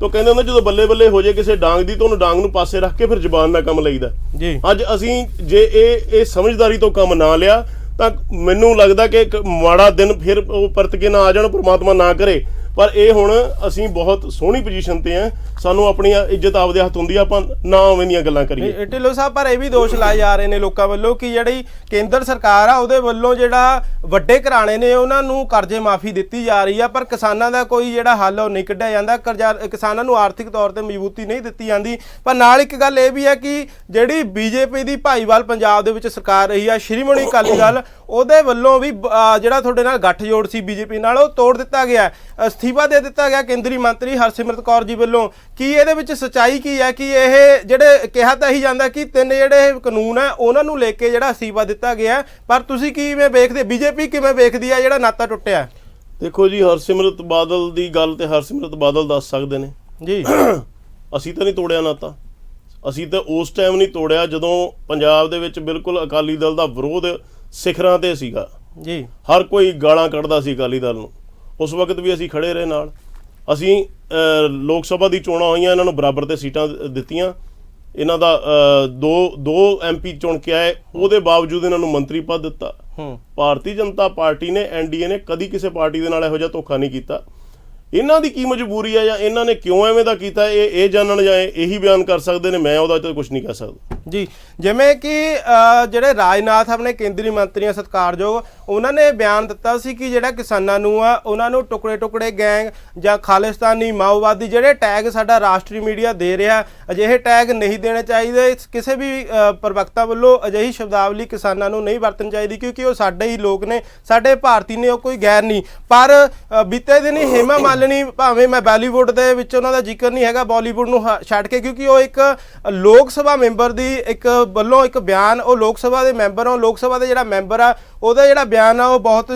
[SPEAKER 2] ਤਾਂ ਕਹਿੰਦੇ ਹੁੰਦੇ ਜਦੋਂ ਬੱਲੇ ਬੱਲੇ ਹੋ ਜੇ ਕਿਸੇ ਡਾਂਗ ਦੀ, ਤਾਂ ਉਹਨੂੰ ਡਾਂਗ ਨੂੰ ਪਾਸੇ ਰੱਖ ਕੇ ਫਿਰ ਜ਼ੁਬਾਨ ਨਾਲ ਕੰਮ ਲਈਦਾ ਜੀ। ਅੱਜ ਅਸੀਂ ਜੇ ਇਹ ਸਮਝਦਾਰੀ ਤੋਂ ਕੰਮ ਨਾ ਲਿਆ ਤਾਂ ਮੈਨੂੰ ਲੱਗਦਾ ਕਿ ਇੱਕ ਮਾੜਾ ਦਿਨ ਫਿਰ ਉਹ ਪਰਤ ਕੇ ਨਾ ਆ ਜਾਣ, ਪ੍ਰਮਾਤਮਾ ਨਾ ਕਰੇ। ਪਰ ਇਹ ਹੁਣ ਅਸੀਂ ਬਹੁਤ ਸੋਹਣੀ ਪੋਜੀਸ਼ਨ ਤੇ ਆ, ਸਾਨੂੰ ਆਪਣੀ ਇੱਜ਼ਤ ਆਪਦੇ ਹੱਥ ਹੁੰਦੀ ਆ, ਆਪਾਂ ਨਾ ਉਵੇਂ ਦੀਆਂ ਗੱਲਾਂ ਕਰੀਏ।
[SPEAKER 1] ਢਿੱਲੋਂ ਸਾਹਿਬ, ਪਰ ਇਹ ਵੀ ਦੋਸ਼ ਲਾਏ ਜਾ ਰਹੇ ਨੇ ਲੋਕਾਂ ਵੱਲੋਂ ਕਿ ਜਿਹੜੀ ਕੇਂਦਰ ਸਰਕਾਰ ਆ ਉਹਦੇ ਵੱਲੋਂ ਜਿਹੜਾ ਵੱਡੇ ਘਰਾਣੇ ਨੇ ਉਹਨਾਂ ਨੂੰ ਕਰਜ਼ੇ ਮਾਫੀ ਦਿੱਤੀ ਜਾ ਰਹੀ ਆ, ਪਰ ਕਿਸਾਨਾਂ ਦਾ ਕੋਈ ਜਿਹੜਾ ਹੱਲ ਉਹ ਨਹੀਂ ਕੱਢਿਆ ਜਾਂਦਾ, ਕਿਸਾਨਾਂ ਨੂੰ ਆਰਥਿਕ ਤੌਰ ਤੇ ਮਜ਼ਬੂਤੀ ਨਹੀਂ ਦਿੱਤੀ ਜਾਂਦੀ। ਪਰ ਨਾਲ ਇੱਕ ਗੱਲ ਇਹ ਵੀ ਹੈ ਕਿ ਜਿਹੜੀ BJP ਦੀ ਭਾਈਵਾਲ ਪੰਜਾਬ ਦੇ ਵਿੱਚ ਸਰਕਾਰ ਰਹੀ ਆ, ਸ਼੍ਰੋਮਣੀ ਅਕਾਲੀ ਦਲ, ਉਹਦੇ ਵੱਲੋਂ ਵੀ ਜਿਹੜਾ ਤੁਹਾਡੇ ਨਾਲ ਗੱਠਜੋੜ ਸੀ BJP ਨਾਲ, ਉਹ ਤੋੜ ਦਿੱਤਾ ਗਿਆ, ਅਸਤੀਫਾ ਦੇ ਦਿੱਤਾ ਗਿਆ ਕੇਂਦਰੀ ਮੰਤਰੀ ਹਰਸਿਮਰਤ ਕੌਰ ਜੀ ਵੱਲੋਂ। ਕੀ ਇਹਦੇ ਵਿੱਚ ਸੱਚਾਈ ਕੀ ਹੈ ਕਿ ਇਹ ਜਿਹੜੇ ਕਿਹਾ ਤਾਂ ਇਹੀ ਜਾਂਦਾ ਕਿ 3 ਜਿਹੜੇ ਕਾਨੂੰਨ ਹੈ ਉਹਨਾਂ ਨੂੰ ਲੈ ਕੇ ਜਿਹੜਾ ਅਸਤੀਫਾ ਦਿੱਤਾ ਗਿਆ, ਪਰ ਤੁਸੀਂ ਕਿਵੇਂ ਵੇਖਦੇ, BJP ਕਿਵੇਂ ਵੇਖਦੀ ਹੈ ਜਿਹੜਾ ਨਾਤਾ ਟੁੱਟਿਆ?
[SPEAKER 2] ਦੇਖੋ ਜੀ, ਹਰਸਿਮਰਤ ਬਾਦਲ ਦੀ ਗੱਲ ਤੇ ਹਰਸਿਮਰਤ ਬਾਦਲ ਦੱਸ ਸਕਦੇ ਨੇ ਜੀ। ਅਸੀਂ ਤਾਂ ਨਹੀਂ ਤੋੜਿਆ ਨਾਤਾ, ਅਸੀਂ ਤਾਂ ਉਸ ਟਾਈਮ ਨਹੀਂ ਤੋੜਿਆ ਜਦੋਂ ਪੰਜਾਬ ਦੇ ਵਿੱਚ ਬਿਲਕੁਲ ਅਕਾਲੀ ਦਲ ਦਾ ਵਿਰੋਧ ਸਿਖਰਾਂ ਤੇ ਸੀਗਾ ਜੀ। ਹਰ ਕੋਈ ਗਾਲਾਂ ਕੱਢਦਾ ਸੀ ਅਕਾਲੀ ਦਲ ਨੂੰ। ਉਸ ਵਕਤ ਵੀ ਅਸੀਂ ਖੜੇ ਰਹੇ ਨਾਲ। ਅਸੀਂ ਲੋਕ ਸਭਾ ਦੀ ਚੋਣਾਂ ਹੋਈਆਂ, ਇਹਨਾਂ ਨੂੰ ਬਰਾਬਰ ਤੇ ਸੀਟਾਂ ਦਿੱਤੀਆਂ। ਇਹਨਾਂ ਦਾ ਦੋ MP ਚੁਣ ਕੇ ਆਏ, ਉਹਦੇ ਬਾਵਜੂਦ ਇਹਨਾਂ ਨੂੰ ਮੰਤਰੀ ਪਦ ਦਿੱਤਾ। ਭਾਰਤੀ ਜਨਤਾ ਪਾਰਟੀ ਨੇ, NDA ਨੇ ਕਦੀ ਕਿਸੇ ਪਾਰਟੀ ਦੇ ਨਾਲ ਇਹੋ ਜਿਹਾ ਧੋਖਾ ਨਹੀਂ ਕੀਤਾ। ਇਹਨਾਂ ਦੀ ਕੀ ਮਜਬੂਰੀ ਹੈ ਜਾਂ ਇਹਨਾਂ ਨੇ ਕਿਉਂ ਐਵੇਂ ਦਾ ਕੀਤਾ, ਇਹ ਜਾਣਨ ਜਾਂ ਇਹੀ ਬਿਆਨ ਕਰ ਸਕਦੇ ਨੇ। ਮੈਂ ਉਹਦਾ ਤਾਂ ਕੁਝ ਨਹੀਂ ਕਹਿ ਸਕਦਾ
[SPEAKER 1] ਜੀ। ਜਿਵੇਂ ਕਿ ਜਿਹੜੇ ਰਾਜਨਾਥ ਆਪਣੇ ਕੇਂਦਰੀ ਮੰਤਰੀਆਂ ਸਤਿਕਾਰਯੋਗ, ਉਹਨਾਂ ਨੇ ਬਿਆਨ ਦਿੱਤਾ ਸੀ ਕਿ ਜਿਹੜਾ ਕਿਸਾਨਾਂ ਨੂੰ ਆ ਉਹਨਾਂ ਨੂੰ ਟੁਕੜੇ ਗੈਂਗ ਜਾਂ ਖਾਲਿਸਤਾਨੀ, ਮਾਓਵਾਦੀ ਜਿਹੜੇ ਟੈਗ ਸਾਡਾ ਰਾਸ਼ਟਰੀ ਮੀਡੀਆ ਦੇ ਰਿਹਾ, ਅਜਿਹੇ ਟੈਗ ਨਹੀਂ ਦੇਣੇ ਚਾਹੀਦੇ। ਕਿਸੇ ਵੀ ਪ੍ਰਵਕਤਾ ਵੱਲੋਂ ਅਜਿਹੀ ਸ਼ਬਦਾਵਲੀ ਕਿਸਾਨਾਂ ਨੂੰ ਨਹੀਂ ਵਰਤਣੀ ਚਾਹੀਦੀ, ਕਿਉਂਕਿ ਉਹ ਸਾਡੇ ਹੀ ਲੋਕ ਨੇ, ਸਾਡੇ ਭਾਰਤੀ ਨੇ, ਉਹ ਕੋਈ ਗੈਰ ਨਹੀਂ। ਪਰ ਬੀਤੇ ਦਿਨ ਹੇਮਾ ਮਾਲਿਨੀ, ਭਾਵੇਂ ਮੈਂ ਬਾਲੀਵੁੱਡ ਦੇ ਵਿੱਚ ਉਹਨਾਂ ਦਾ ਜ਼ਿਕਰ ਨਹੀਂ ਹੈਗਾ, ਬਾਲੀਵੁੱਡ ਨੂੰ ਛੱਡ ਕੇ, ਕਿਉਂਕਿ ਉਹ ਇੱਕ ਲੋਕ ਸਭਾ ਮੈਂਬਰ ਦੀ ਇੱਕ ਵੱਲੋਂ ਇੱਕ ਬਿਆਨ, ਉਹ ਲੋਕ ਸਭਾ ਦੇ ਮੈਂਬਰ ਆ, ਲੋਕ ਸਭਾ ਦੇ ਜਿਹੜਾ ਮੈਂਬਰ ਆ ਉਹਦਾ ਜਿਹੜਾ ਬਿਆਨ ਆ ਉਹ ਬਹੁਤ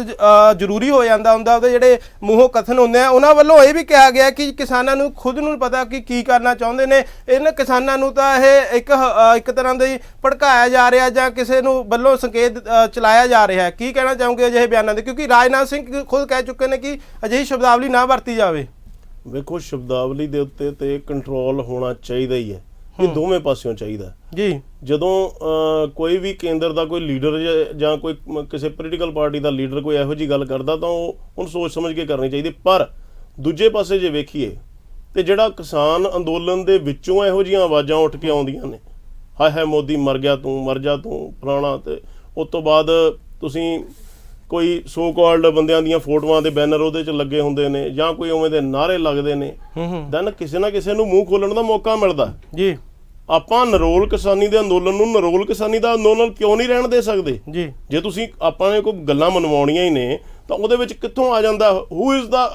[SPEAKER 1] ਜ਼ਰੂਰੀ ਹੋ ਜਾਂਦਾ ਹੁੰਦਾ, ਉਹਦੇ ਜਿਹੜੇ ਮੂੰਹੋਂ ਕਥਨ ਹੁੰਦੇ ਆ। ਉਹਨਾਂ ਵੱਲੋਂ ਇਹ ਵੀ ਕਿਹਾ ਗਿਆ ਕਿ ਕਿਸਾਨਾਂ ਨੂੰ ਖੁਦ ਨੂੰ ਪਤਾ ਕਿ ਕੀ ਕਰਨਾ ਚਾਹੁੰਦੇ ਨੇ। ਇਹਨਾਂ ਕਿਸਾਨਾਂ ਨੂੰ ਤਾਂ ਇਹ ਇੱਕ ਤਰ੍ਹਾਂ ਦੀ ਭੜਕਾਇਆ ਜਾ ਰਿਹਾ ਜਾਂ ਕਿਸੇ ਨੂੰ ਵੱਲੋਂ ਸੰਕੇਤ ਚਲਾਇਆ ਜਾ ਰਿਹਾ। ਕੀ ਕਹਿਣਾ ਚਾਹੋਗੇ ਅਜਿਹੇ ਬਿਆਨਾਂ ਦੇ, ਕਿਉਂਕਿ ਰਾਜਨਾਥ ਸਿੰਘ ਖੁਦ ਕਹਿ ਚੁੱਕੇ ਨੇ ਕਿ ਅਜਿਹੀ ਸ਼ਬਦਾਵਲੀ ਨਾ ਵਰਤੀ ਜਾਵੇ?
[SPEAKER 2] ਵੇਖੋ, ਸ਼ਬਦਾਵਲੀ ਦੇ ਉੱਤੇ ਤੇ ਕੰਟਰੋਲ ਹੋਣਾ ਚਾਹੀਦਾ ਹੀ ਹੈ, ਇਹ ਦੋਵੇਂ ਪਾਸਿਓਂ ਚਾਹੀਦਾ ਜੀ। ਜਦੋਂ ਕੋਈ ਵੀ ਕੇਂਦਰ ਦਾ ਕੋਈ ਲੀਡਰ ਜਾਂ ਕੋਈ ਕਿਸੇ ਪੋਲੀਟੀਕਲ ਪਾਰਟੀ ਦਾ ਲੀਡਰ ਕੋਈ ਇਹੋ ਜਿਹੀ ਗੱਲ ਕਰਦਾ ਤਾਂ ਉਹਨੂੰ ਸੋਚ ਸਮਝ ਕੇ ਕਰਨੀ ਚਾਹੀਦੀ। ਪਰ ਦੂਜੇ ਪਾਸੇ ਜੇ ਵੇਖੀਏ ਤੇ ਜਿਹੜਾ ਕਿਸਾਨ ਅੰਦੋਲਨ ਦੇ ਵਿੱਚੋਂ ਇਹੋ ਜਿਹੀਆਂ ਆਵਾਜ਼ਾਂ ਉੱਠ ਕੇ ਆਉਂਦੀਆਂ ਨੇ, ਹਾਏ ਹਾਏ ਮੋਦੀ ਮਰ ਗਿਆ ਤੂੰ, ਮਰ ਜਾ ਤੂੰ, ਫਲਾਣਾ, ਤੇ ਉਸ ਤੋਂ ਬਾਅਦ ਤੁਸੀਂ ਕੋਈ ਸੋ ਕਾਲਡ ਬੰਦਿਆਂ ਦੀਆਂ ਫੋਟੋਆਂ ਦੇ ਬੈਨਰ ਉਹਦੇ 'ਚ ਲੱਗੇ ਹੁੰਦੇ ਨੇ ਜਾਂ ਕੋਈ ਉਵੇਂ ਦੇ ਨਾਅਰੇ ਲੱਗਦੇ ਨੇ, ਦੈਨ ਕਿਸੇ ਨਾ ਕਿਸੇ ਨੂੰ ਮੂੰਹ ਖੋਲਣ ਦਾ ਮੌਕਾ ਮਿਲਦਾ ਜੀ। ਆਪਾਂ ਨਰੋਲ ਕਿਸਾਨੀ ਦੇ ਅੰਦੋਲਨ ਨੂੰ ਨਰੋਲ ਕਿਸਾਨੀ ਦਾ ਅੰਦੋਲਨ ਕਿਉਂ ਨਹੀਂ ਰਹਿਣ ਦੇ ਸਕਦੇ
[SPEAKER 1] ਜੀ?
[SPEAKER 2] ਜੇ ਤੁਸੀਂ ਆਪਾਂ ਨੇ ਕੋਈ ਗੱਲਾਂ ਮਨਵਾਉਣੀਆਂ ਹੀ ਨੇ ਤਾਂ ਉਹਦੇ ਵਿੱਚ ਕਿੱਥੋਂ ਆ ਜਾਂਦਾ ਹੂ ਇਜ਼ ਦਾ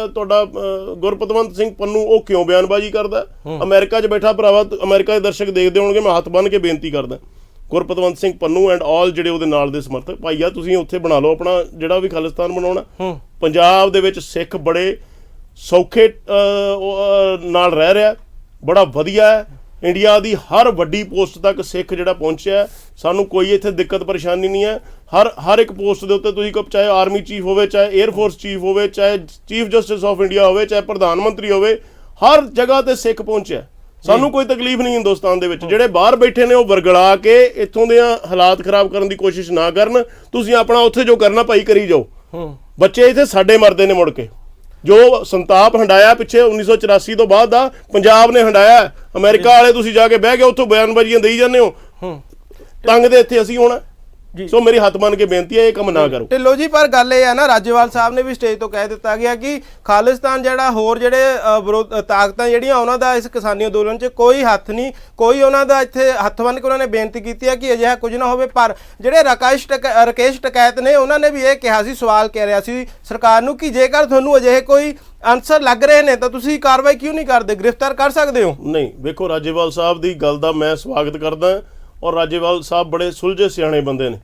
[SPEAKER 2] ਤੁਹਾਡਾ ਗੁਰਪਤਵੰਤ ਸਿੰਘ ਪੰਨੂ ਉਹ ਕਿਉਂ ਬਿਆਨਬਾਜ਼ੀ ਕਰਦਾ? ਅਮਰੀਕਾ 'ਚ ਬੈਠਾ ਭਰਾਵਾ, ਅਮਰੀਕਾ ਦੇ ਦਰਸ਼ਕ ਦੇਖਦੇ ਹੋਣਗੇ, ਮੈਂ ਹੱਥ ਬੰਨ੍ਹ ਕੇ ਬੇਨਤੀ ਕਰਦਾ, ਗੁਰਪਤਵੰਤ ਸਿੰਘ ਪੰਨੂ ਐਂਡ ਆਲ ਜਿਹੜੇ ਉਹਦੇ ਨਾਲ ਦੇ ਸਮਰਥਕ ਭਾਈਆ, ਤੁਸੀਂ ਉੱਥੇ ਬਣਾ ਲਓ ਆਪਣਾ ਜਿਹੜਾ ਵੀ ਖਾਲਿਸਤਾਨ ਬਣਾਉਣਾ। ਪੰਜਾਬ ਦੇ ਵਿੱਚ ਸਿੱਖ ਬੜੇ ਸੌਖੇ ਨਾਲ ਰਹਿ ਰਿਹਾ, ਬੜਾ ਵਧੀਆ ਹੈ। ਇੰਡੀਆ ਦੀ ਹਰ ਵੱਡੀ ਪੋਸਟ ਤੱਕ ਸਿੱਖ ਜਿਹੜਾ ਪਹੁੰਚਿਆ, ਸਾਨੂੰ ਕੋਈ ਇੱਥੇ ਦਿੱਕਤ ਪਰੇਸ਼ਾਨੀ ਨਹੀਂ ਹੈ। ਹਰ ਇੱਕ ਪੋਸਟ ਦੇ ਉੱਤੇ ਤੁਸੀਂ ਚਾਹੇ ਆਰਮੀ ਚੀਫ ਹੋਵੇ, ਚਾਹੇ 에ਅਰ ਫੋਰਸ ਚੀਫ ਹੋਵੇ, ਚਾਹੇ ਚੀਫ ਜਸਟਿਸ ਆਫ ਇੰਡੀਆ ਹੋਵੇ, ਚਾਹੇ ਪ੍ਰਧਾਨ ਮੰਤਰੀ ਹੋਵੇ, ਹਰ ਜਗ੍ਹਾ ਤੇ ਸਿੱਖ ਪਹੁੰਚਿਆ। ਸਾਨੂੰ ਕੋਈ ਤਕਲੀਫ ਨਹੀਂ ਹਿੰਦੁਸਤਾਨ ਦੇ ਵਿੱਚ। ਜਿਹੜੇ ਬਾਹਰ ਬੈਠੇ ਨੇ ਉਹ ਵਰਗਲਾ ਕੇ ਇੱਥੋਂ ਦੇ ਹਾਲਾਤ ਖਰਾਬ ਕਰਨ ਦੀ ਕੋਸ਼ਿਸ਼ ਨਾ ਕਰਨ। ਤੁਸੀਂ ਆਪਣਾ ਉੱਥੇ ਜੋ ਕਰਨਾ ਭਾਈ ਕਰੀ ਜਾਓ। ਬੱਚੇ ਇੱਥੇ ਸਾਡੇ ਮਰਦੇ ਨੇ ਮੁੜ ਕੇ। ਜੋ ਸੰਤਾਪ ਹੰਡਾਇਆ ਪਿੱਛੇ 1984 ਤੋਂ ਬਾਅਦ ਦਾ ਪੰਜਾਬ ਨੇ ਹੰਡਾਇਆ। ਅਮਰੀਕਾ ਵਾਲੇ ਤੁਸੀਂ ਜਾ ਕੇ ਬਹਿ ਕੇ ਉੱਥੋਂ ਬਿਆਨਬਾਜ਼ੀਆਂ ਦੇਈ ਜਾਂਦੇ ਹੋ, ਤੰਗ ਦੇ ਇੱਥੇ ਅਸੀਂ ਹੋਣਾ। ਸੋ ਮੇਰੀ ਹੱਥ ਮੰਨ ਕੇ ਬੇਨਤੀ ਹੈ, ਇਹ ਕੰਮ ਨਾ ਕਰੋ।
[SPEAKER 1] ਢਿੱਲੋਂ ਜੀ, ਪਰ ਗੱਲ ਇਹ ਹੈ ਨਾ, ਰਾਜੇਵਾਲ ਸਾਹਿਬ ਨੇ ਵੀ ਸਟੇਜ ਤੋਂ ਕਹਿ ਦਿੱਤਾ ਗਿਆ ਕਿ ਖਾਲਿਸਤਾਨ ਜਿਹੜਾ ਹੋਰ ਜਿਹੜੇ ਤਾਕਤਾਂ ਜਿਹੜੀਆਂ ਉਹਨਾਂ ਦਾ ਇਸ ਕਿਸਾਨੀ ਅੰਦੋਲਨ 'ਚ ਕੋਈ ਹੱਥ ਨਹੀਂ, ਕੋਈ ਉਹਨਾਂ ਦਾ ਇੱਥੇ ਹੱਥ ਬੰਨ੍ਹ ਕੇ ਉਹਨਾਂ ਨੇ ਬੇਨਤੀ ਕੀਤੀ ਹੈ ਕਿ ਅਜਿਹਾ ਕੁਝ ਨਾ ਹੋਵੇ। ਪਰ ਜਿਹੜੇ ਰਕੇਸ਼ ਟਕੈਤ ਨੇ ਉਹਨਾਂ ਨੇ ਵੀ ਇਹ ਕਿਹਾ ਸੀ, ਸਵਾਲ ਕਰ ਰਿਹਾ ਸੀ ਸਰਕਾਰ ਨੂੰ ਕਿ ਜੇਕਰ ਤੁਹਾਨੂੰ ਅਜਿਹੇ ਕੋਈ ਅਨਸਰ ਲੱਗ ਰਹੇ ਨੇ ਤਾਂ ਤੁਸੀਂ ਕਾਰਵਾਈ ਕਿਉਂ ਨਹੀਂ ਕਰਦੇ, ਗ੍ਰਿਫਤਾਰ ਕਰ ਸਕਦੇ ਹੋ।
[SPEAKER 2] ਨਹੀਂ, ਵੇਖੋ ਰਾਜੇਵਾਲ ਸਾਹਿਬ ਦੀ ਗੱਲ ਦਾ ਮੈਂ ਸਵਾਗਤ ਕਰਦਾ ਔਰ ਰਾਜੇਵਾਲ ਸਾਹਿਬ ਬੜੇ ਸੁਲਝੇ ਸਿਆਣੇ ਬੰਦੇ ਨੇ।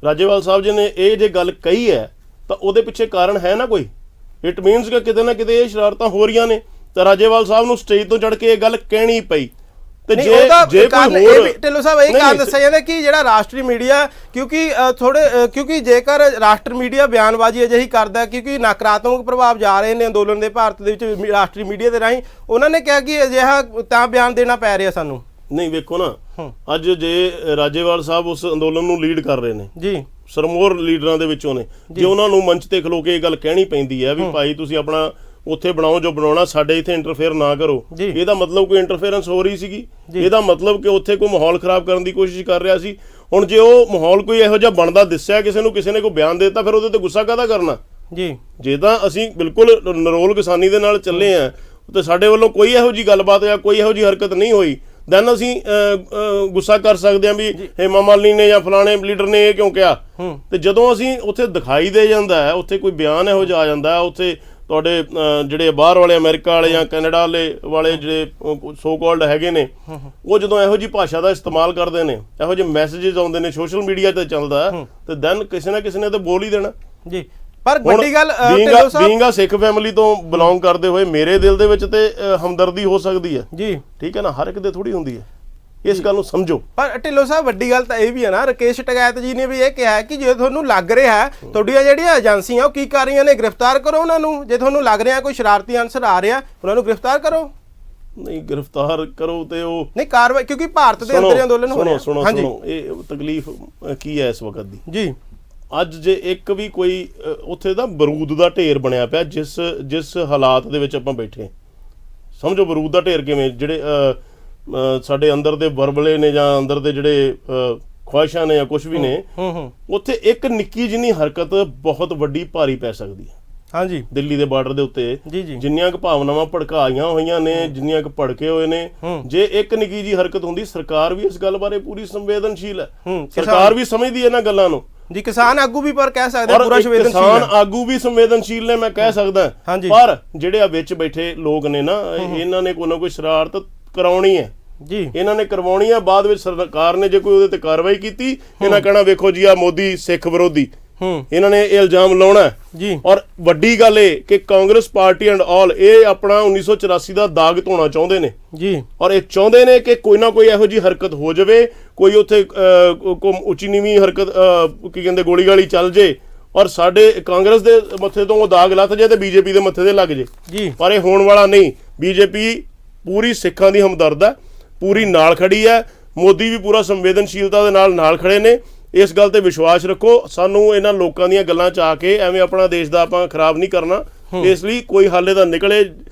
[SPEAKER 2] ਰਾਜੇਵਾਲ ਸਾਹਿਬ ਜੀ ਨੇ ਇਹ ਜੇ ਗੱਲ ਕਹੀ ਹੈ ਤਾਂ ਉਹਦੇ ਪਿੱਛੇ ਕਾਰਨ ਹੈ ਨਾ ਕੋਈ। ਇਟ ਮੀਨਸ ਕਿ ਕਿਤੇ ਨਾ ਕਿਤੇ ਇਹ ਸ਼ਰਾਰਤਾਂ ਹੋ ਰਹੀਆਂ ਨੇ ਤਾਂ ਰਾਜੇਵਾਲ ਸਾਹਿਬ ਨੂੰ ਸਟੇਜ ਤੋਂ ਚੜ੍ਹ ਕੇ ਇਹ ਗੱਲ ਕਹਿਣੀ ਪਈ। ਤੇ ਜੇ ਕੋਈ ਹੋਰ
[SPEAKER 1] ਢਿੱਲੋਂ ਸਾਹਿਬ ਇਹ ਕਾਰਨ ਦੱਸਿਆ ਜਾਂਦਾ ਕਿ ਜਿਹੜਾ ਰਾਸ਼ਟਰੀ ਮੀਡੀਆ ਕਿਉਂਕਿ ਜੇਕਰ ਰਾਸ਼ਟਰੀ ਮੀਡੀਆ ਬਿਆਨਬਾਜ਼ੀ ਅਜਿਹੀ ਕਰਦਾ, ਕਿਉਂਕਿ ਨਕਾਰਾਤਮਕ ਪ੍ਰਭਾਵ ਜਾ ਰਹੇ ਨੇ ਅੰਦੋਲਨ ਦੇ ਭਾਰਤ ਦੇ ਵਿੱਚ ਰਾਸ਼ਟਰੀ ਮੀਡੀਆ ਦੇ ਰਾਹੀਂ, ਉਹਨਾਂ ਨੇ ਕਿਹਾ ਕਿ ਅਜਿਹਾ ਤਾਂ ਬਿਆਨ ਦੇਣਾ ਪੈ ਰਿਹਾ ਸਾਨੂੰ। ਨਹੀਂ,
[SPEAKER 2] ਵੇਖੋ ਨਾ, ਅੱਜ ਜੇ ਰਾਜੇਵਾਲ ਸਾਹਿਬ ਉਸ ਅੰਦੋਲਨ ਨੂੰ ਲੀਡ ਕਰ ਰਹੇ ਨੇ ਜੀ, ਸਰਮੋਰ ਲੀਡਰਾਂ ਦੇ ਵਿੱਚੋਂ ਨੇ, ਜੇ ਉਹਨਾਂ ਨੂੰ ਮੰਚ ਤੇ ਖਲੋ ਕੇ ਇਹ ਗੱਲ ਕਹਿਣੀ ਪੈਂਦੀ ਹੈ ਵੀ ਭਾਈ ਤੁਸੀਂ ਆਪਣਾ ਉੱਥੇ ਬਣਾਓ ਜੋ ਬਣਾਉਣਾ, ਸਾਡੇ ਇੱਥੇ ਇੰਟਰਫੇਅਰ ਨਾ ਕਰੋ, ਇਹਦਾ ਮਤਲਬ ਕੋਈ ਇੰਟਰਫੇਰੈਂਸ ਹੋ ਰਹੀ ਸੀਗੀ। ਇਹਦਾ ਮਤਲਬ ਕਿ ਉੱਥੇ ਕੋਈ ਮਾਹੌਲ ਖਰਾਬ ਕਰਨ ਦੀ ਕੋਸ਼ਿਸ਼ ਕਰ ਰਿਹਾ ਸੀ। ਹੁਣ ਜੇ ਉਹ ਮਾਹੌਲ ਕੋਈ ਇਹੋ ਜਿਹਾ ਬਣਦਾ ਦਿਸਿਆ ਕਿਸੇ ਨੂੰ, ਕਿਸੇ ਨੇ ਕੋਈ ਬਿਆਨ ਦੇ ਦਿੱਤਾ, ਫਿਰ ਉਹਦੇ ਤੇ ਗੁੱਸਾ ਕਾਹਦਾ ਕਰਨਾ ਜੀ? ਜੇ ਤਾਂ ਅਸੀਂ ਬਿਲਕੁਲ ਨਰੋਲ ਕਿਸਾਨੀ ਦੇ ਨਾਲ ਚੱਲੇ ਆ ਤੇ ਸਾਡੇ ਵੱਲੋਂ ਕੋਈ ਇਹੋ ਜਿਹੀ ਗੱਲਬਾਤ ਜਾਂ ਕੋਈ ਇਹੋ ਜਿਹੀ ਹਰਕਤ ਨਹੀਂ ਹੋਈ, ਦੈਨ ਅਸੀਂ ਗੁੱਸਾ ਕਰ ਸਕਦੇ ਹਾਂ ਵੀ ਹੇਮਾ ਮਾਲਿਨੀ ਨੇ ਜਾਂ ਫਲਾਣੇ ਲੀਡਰ ਨੇ ਇਹ ਕਿਉਂ ਕਿਹਾ। ਤੇ ਜਦੋਂ ਅਸੀਂ ਉੱਥੇ ਦਿਖਾਈ ਦੇ ਜਾਂਦਾ ਹੈ, ਉੱਥੇ ਕੋਈ ਬਿਆਨ ਇਹੋ ਜਿਹਾ ਆ ਜਾਂਦਾ ਹੈ, ਉੱਥੇ ਤੁਹਾਡੇ ਜਿਹੜੇ ਬਾਹਰ ਵਾਲੇ ਅਮਰੀਕਾ ਵਾਲੇ ਜਾਂ ਕੈਨੇਡਾ ਵਾਲੇ ਜਿਹੜੇ ਸੋ ਕਾਲਡ ਹੈਗੇ ਨੇ, ਉਹ ਜਦੋਂ ਇਹੋ ਜਿਹੀ ਭਾਸ਼ਾ ਦਾ ਇਸਤੇਮਾਲ ਕਰਦੇ ਨੇ, ਇਹੋ ਜਿਹੇ ਮੈਸੇजेस ਆਉਂਦੇ ਨੇ, ਸੋਸ਼ਲ ਮੀਡੀਆ ਤੇ ਚੱਲਦਾ, ਤੇ ਦੈਨ ਕਿਸੇ ਨਾ ਕਿਸੇ ਨੇ ਤਾਂ ਬੋਲ ਹੀ ਦੇਣਾ ਜੀ। ਪਰ ਵੱਡੀ ਗੱਲ ਬੀਇੰਗ ਆ ਸਿੱਖ ਫੈਮਿਲੀ ਤੋਂ ਬਿਲੋਂਗ ਕਰਦੇ ਹੋਏ ਮੇਰੇ ਦਿਲ ਦੇ ਵਿੱਚ ਤੇ ਹਮਦਰਦੀ ਹੋ ਸਕਦੀ ਹੈ ਜੀ, ਠੀਕ ਹੈ ਨਾ, ਹਰ ਇੱਕ ਦੇ ਥੋੜੀ ਹੁੰਦੀ ਹੈ, ਇਸ ਗੱਲ ਨੂੰ ਸਮਝੋ। ਪਰ ਢਿੱਲੋਂ ਸਾਹਿਬ ਵੱਡੀ ਗੱਲ ਤਾਂ ਇਹ ਵੀ ਹੈ ਨਾ, ਰਕੇਸ਼ ਟਕੈਤ ਜੀ ਨੇ ਵੀ ਇਹ ਕਿਹਾ ਕਿ ਜੇ ਤੁਹਾਨੂੰ ਲੱਗ ਰਿਹਾ ਤੁਹਾਡੀਆਂ ਜਿਹੜੀਆਂ ਏਜੰਸੀਆਂ ਉਹ ਕੀ ਕਰ ਰਹੀਆਂ ਨੇ, ਗ੍ਰਿਫਤਾਰ ਕਰੋ ਉਹਨਾਂ ਨੂੰ। ਜੇ ਤੁਹਾਨੂੰ ਲੱਗ ਰਿਹਾ ਕੋਈ ਸ਼ਰਾਰਤੀ ਅਨਸਰ ਆ ਰਿਹਾ, ਉਹਨਾਂ ਨੂੰ ਗ੍ਰਿਫਤਾਰ ਕਰੋ। ਨਹੀਂ, ਗ੍ਰਿਫਤਾਰ ਕਰੋ ਤੇ ਉਹ ਨਹੀਂ ਕਾਰਵਾਈ, ਕਿਉਂਕਿ ਭਾਰਤ ਦੇ ਅੰਦਰ ਅੰਦੋਲਨ ਹੋ ਰਿਹਾ। ਸੁਣੋ ਇਹ ਤਕਲੀਫ ਕੀ ਹੈ ਇਸ ਵਕਤ ਦੀ ਜੀ। ਅੱਜ ਜੇ ਇੱਕ ਵੀ ਕੋਈ ਉੱਥੇ ਦਾ ਬਰੂਦ ਦਾ ਢੇਰ ਬਣਿਆ ਪਿਆ, ਜਿਸ ਹਾਲਾਤ ਦੇ ਵਿੱਚ ਆਪਾਂ ਬੈਠੇ, ਸਮਝੋ ਬਰੂਦ ਦਾ ਢੇਰ ਕਿਵੇਂ, ਜਿਹੜੇ ਸਾਡੇ ਅੰਦਰ ਦੇ ਵਰਬਲੇ ਨੇ ਜਾਂ ਅੰਦਰ ਦੇ ਜਿਹੜੇ ਖੁਆਇਸ਼ਾਂ ਨੇ ਜਾਂ ਕੁਝ ਵੀ ਨੇ, ਉੱਥੇ ਇੱਕ ਨਿੱਕੀ ਜਿੰਨੀ ਹਰਕਤ ਬਹੁਤ ਵੱਡੀ ਭਾਰੀ ਪੈ ਸਕਦੀ ਹੈ। ਹਾਂਜੀ, ਦਿੱਲੀ ਦੇ ਬਾਰਡਰ ਦੇ ਉੱਤੇ ਜਿੰਨੀਆਂ ਕੁ ਭਾਵਨਾਵਾਂ ਭੜਕਾਈਆਂ ਹੋਈਆਂ ਨੇ, ਜਿੰਨੀਆਂ ਕੁ ਭੜਕੇ ਹੋਏ ਨੇ, ਜੇ ਇੱਕ ਨਿੱਕੀ ਜੀ ਹਰਕਤ ਹੁੰਦੀ, ਸਰਕਾਰ ਵੀ ਇਸ ਗੱਲ ਬਾਰੇ ਪੂਰੀ ਸੰਵੇਦਨਸ਼ੀਲ ਹੈ, ਸਰਕਾਰ ਵੀ ਸਮਝਦੀ ਹੈ ਇਹਨਾਂ ਗੱਲਾਂ ਨੂੰ ਜੀ। ਕਿਸਾਨ ਆਗੂ ਵੀ ਪਰ ਕਹਿ ਸਕਦੇ ਪੂਰਾ ਸੰਵੇਦਨਸ਼ੀਲ, ਕਿਸਾਨ ਆਗੂ ਵੀ ਸੰਵੇਦਨਸ਼ੀਲ ਨੇ, ਮੈਂ ਕਹਿ ਸਕਦਾ। ਪਰ ਜਿਹੜੇ ਆ ਵਿੱਚ ਬੈਠੇ ਲੋਕ ਨੇ ਨਾ, ਇਹਨਾਂ ਨੇ ਕੋਈ ਨਾ ਕੋਈ ਸ਼ਰਾਰਤ ਕਰਾਉਣੀ ਹੈ ਜੀ, ਇਹਨਾਂ ਨੇ ਕਰਵਾਉਣੀ ਹੈ। ਬਾਅਦ ਵਿੱਚ ਸਰਕਾਰ ਨੇ ਜੇ ਕੋਈ ਉਹਦੇ ਤੇ ਕਾਰਵਾਈ ਕੀਤੀ, ਇਹਨਾਂ ਕਹਿਣਾ ਵੇਖੋ ਜੀ ਆ ਮੋਦੀ ਸਿੱਖ ਵਿਰੋਧੀ, ਇਹਨਾਂ ਨੇ ਇਹ ਇਲਜ਼ਾਮ ਲਾਉਣਾ ਜੀ। ਔਰ ਵੱਡੀ ਗੱਲ ਇਹ ਕਿ ਕਾਂਗਰਸ ਪਾਰਟੀ ਐਂਡ ਆਲ ਇਹ ਆਪਣਾ 1984 ਦਾ ਦਾਗ ਧੋਣਾ ਚਾਹੁੰਦੇ ਨੇ ਜੀ, ਔਰ ਇਹ ਚਾਹੁੰਦੇ ਨੇ ਕਿ ਕੋਈ ਨਾ ਕੋਈ ਇਹੋ ਜਿਹੀ ਹਰਕਤ ਹੋ ਜਾਵੇ, ਕੋਈ ਉੱਥੇ ਉੱਚੀ ਨੀਵੀਂ ਹਰਕਤ ਕੀ ਕਹਿੰਦੇ ਗੋਲੀ ਗਾਲੀ ਚੱਲ ਜੇ, ਔਰ ਸਾਡੇ ਕਾਂਗਰਸ ਦੇ ਮੱਥੇ ਤੋਂ ਉਹ ਦਾਗ ਲੱਥ ਜੇ ਤੇ ਬੀਜੇਪੀ ਦੇ ਮੱਥੇ ਤੇ ਲੱਗ ਜੇ ਜੀ। ਪਰ ਇਹ ਹੋਣ ਵਾਲਾ ਨਹੀਂ। ਬੀਜੇਪੀ ਪੂਰੀ ਸਿੱਖਾਂ ਦੀ ਹਮਦਰਦ ਹੈ, ਪੂਰੀ ਨਾਲ ਖੜੀ ਹੈ। ਮੋਦੀ ਵੀ ਪੂਰਾ ਸੰਵੇਦਨਸ਼ੀਲਤਾ ਦੇ ਨਾਲ ਖੜੇ ਨੇ। ਇਸ ਗੱਲ ਤੇ ਵਿਸ਼ਵਾਸ ਰੱਖੋ। ਸਾਨੂੰ ਇਹਨਾਂ ਲੋਕਾਂ ਦੀਆਂ ਗੱਲਾਂ 'ਚ ਆ ਕੇ ਐਵੇਂ ਆਪਣਾ ਦੇਸ਼ ਦਾ ਆਪਾਂ ਖਰਾਬ ਨਹੀਂ ਕਰਨਾ। ਇਸ ਲਈ ਕੋਈ ਹਾਲੇ ਦਾ ਨਿਕਲੇ,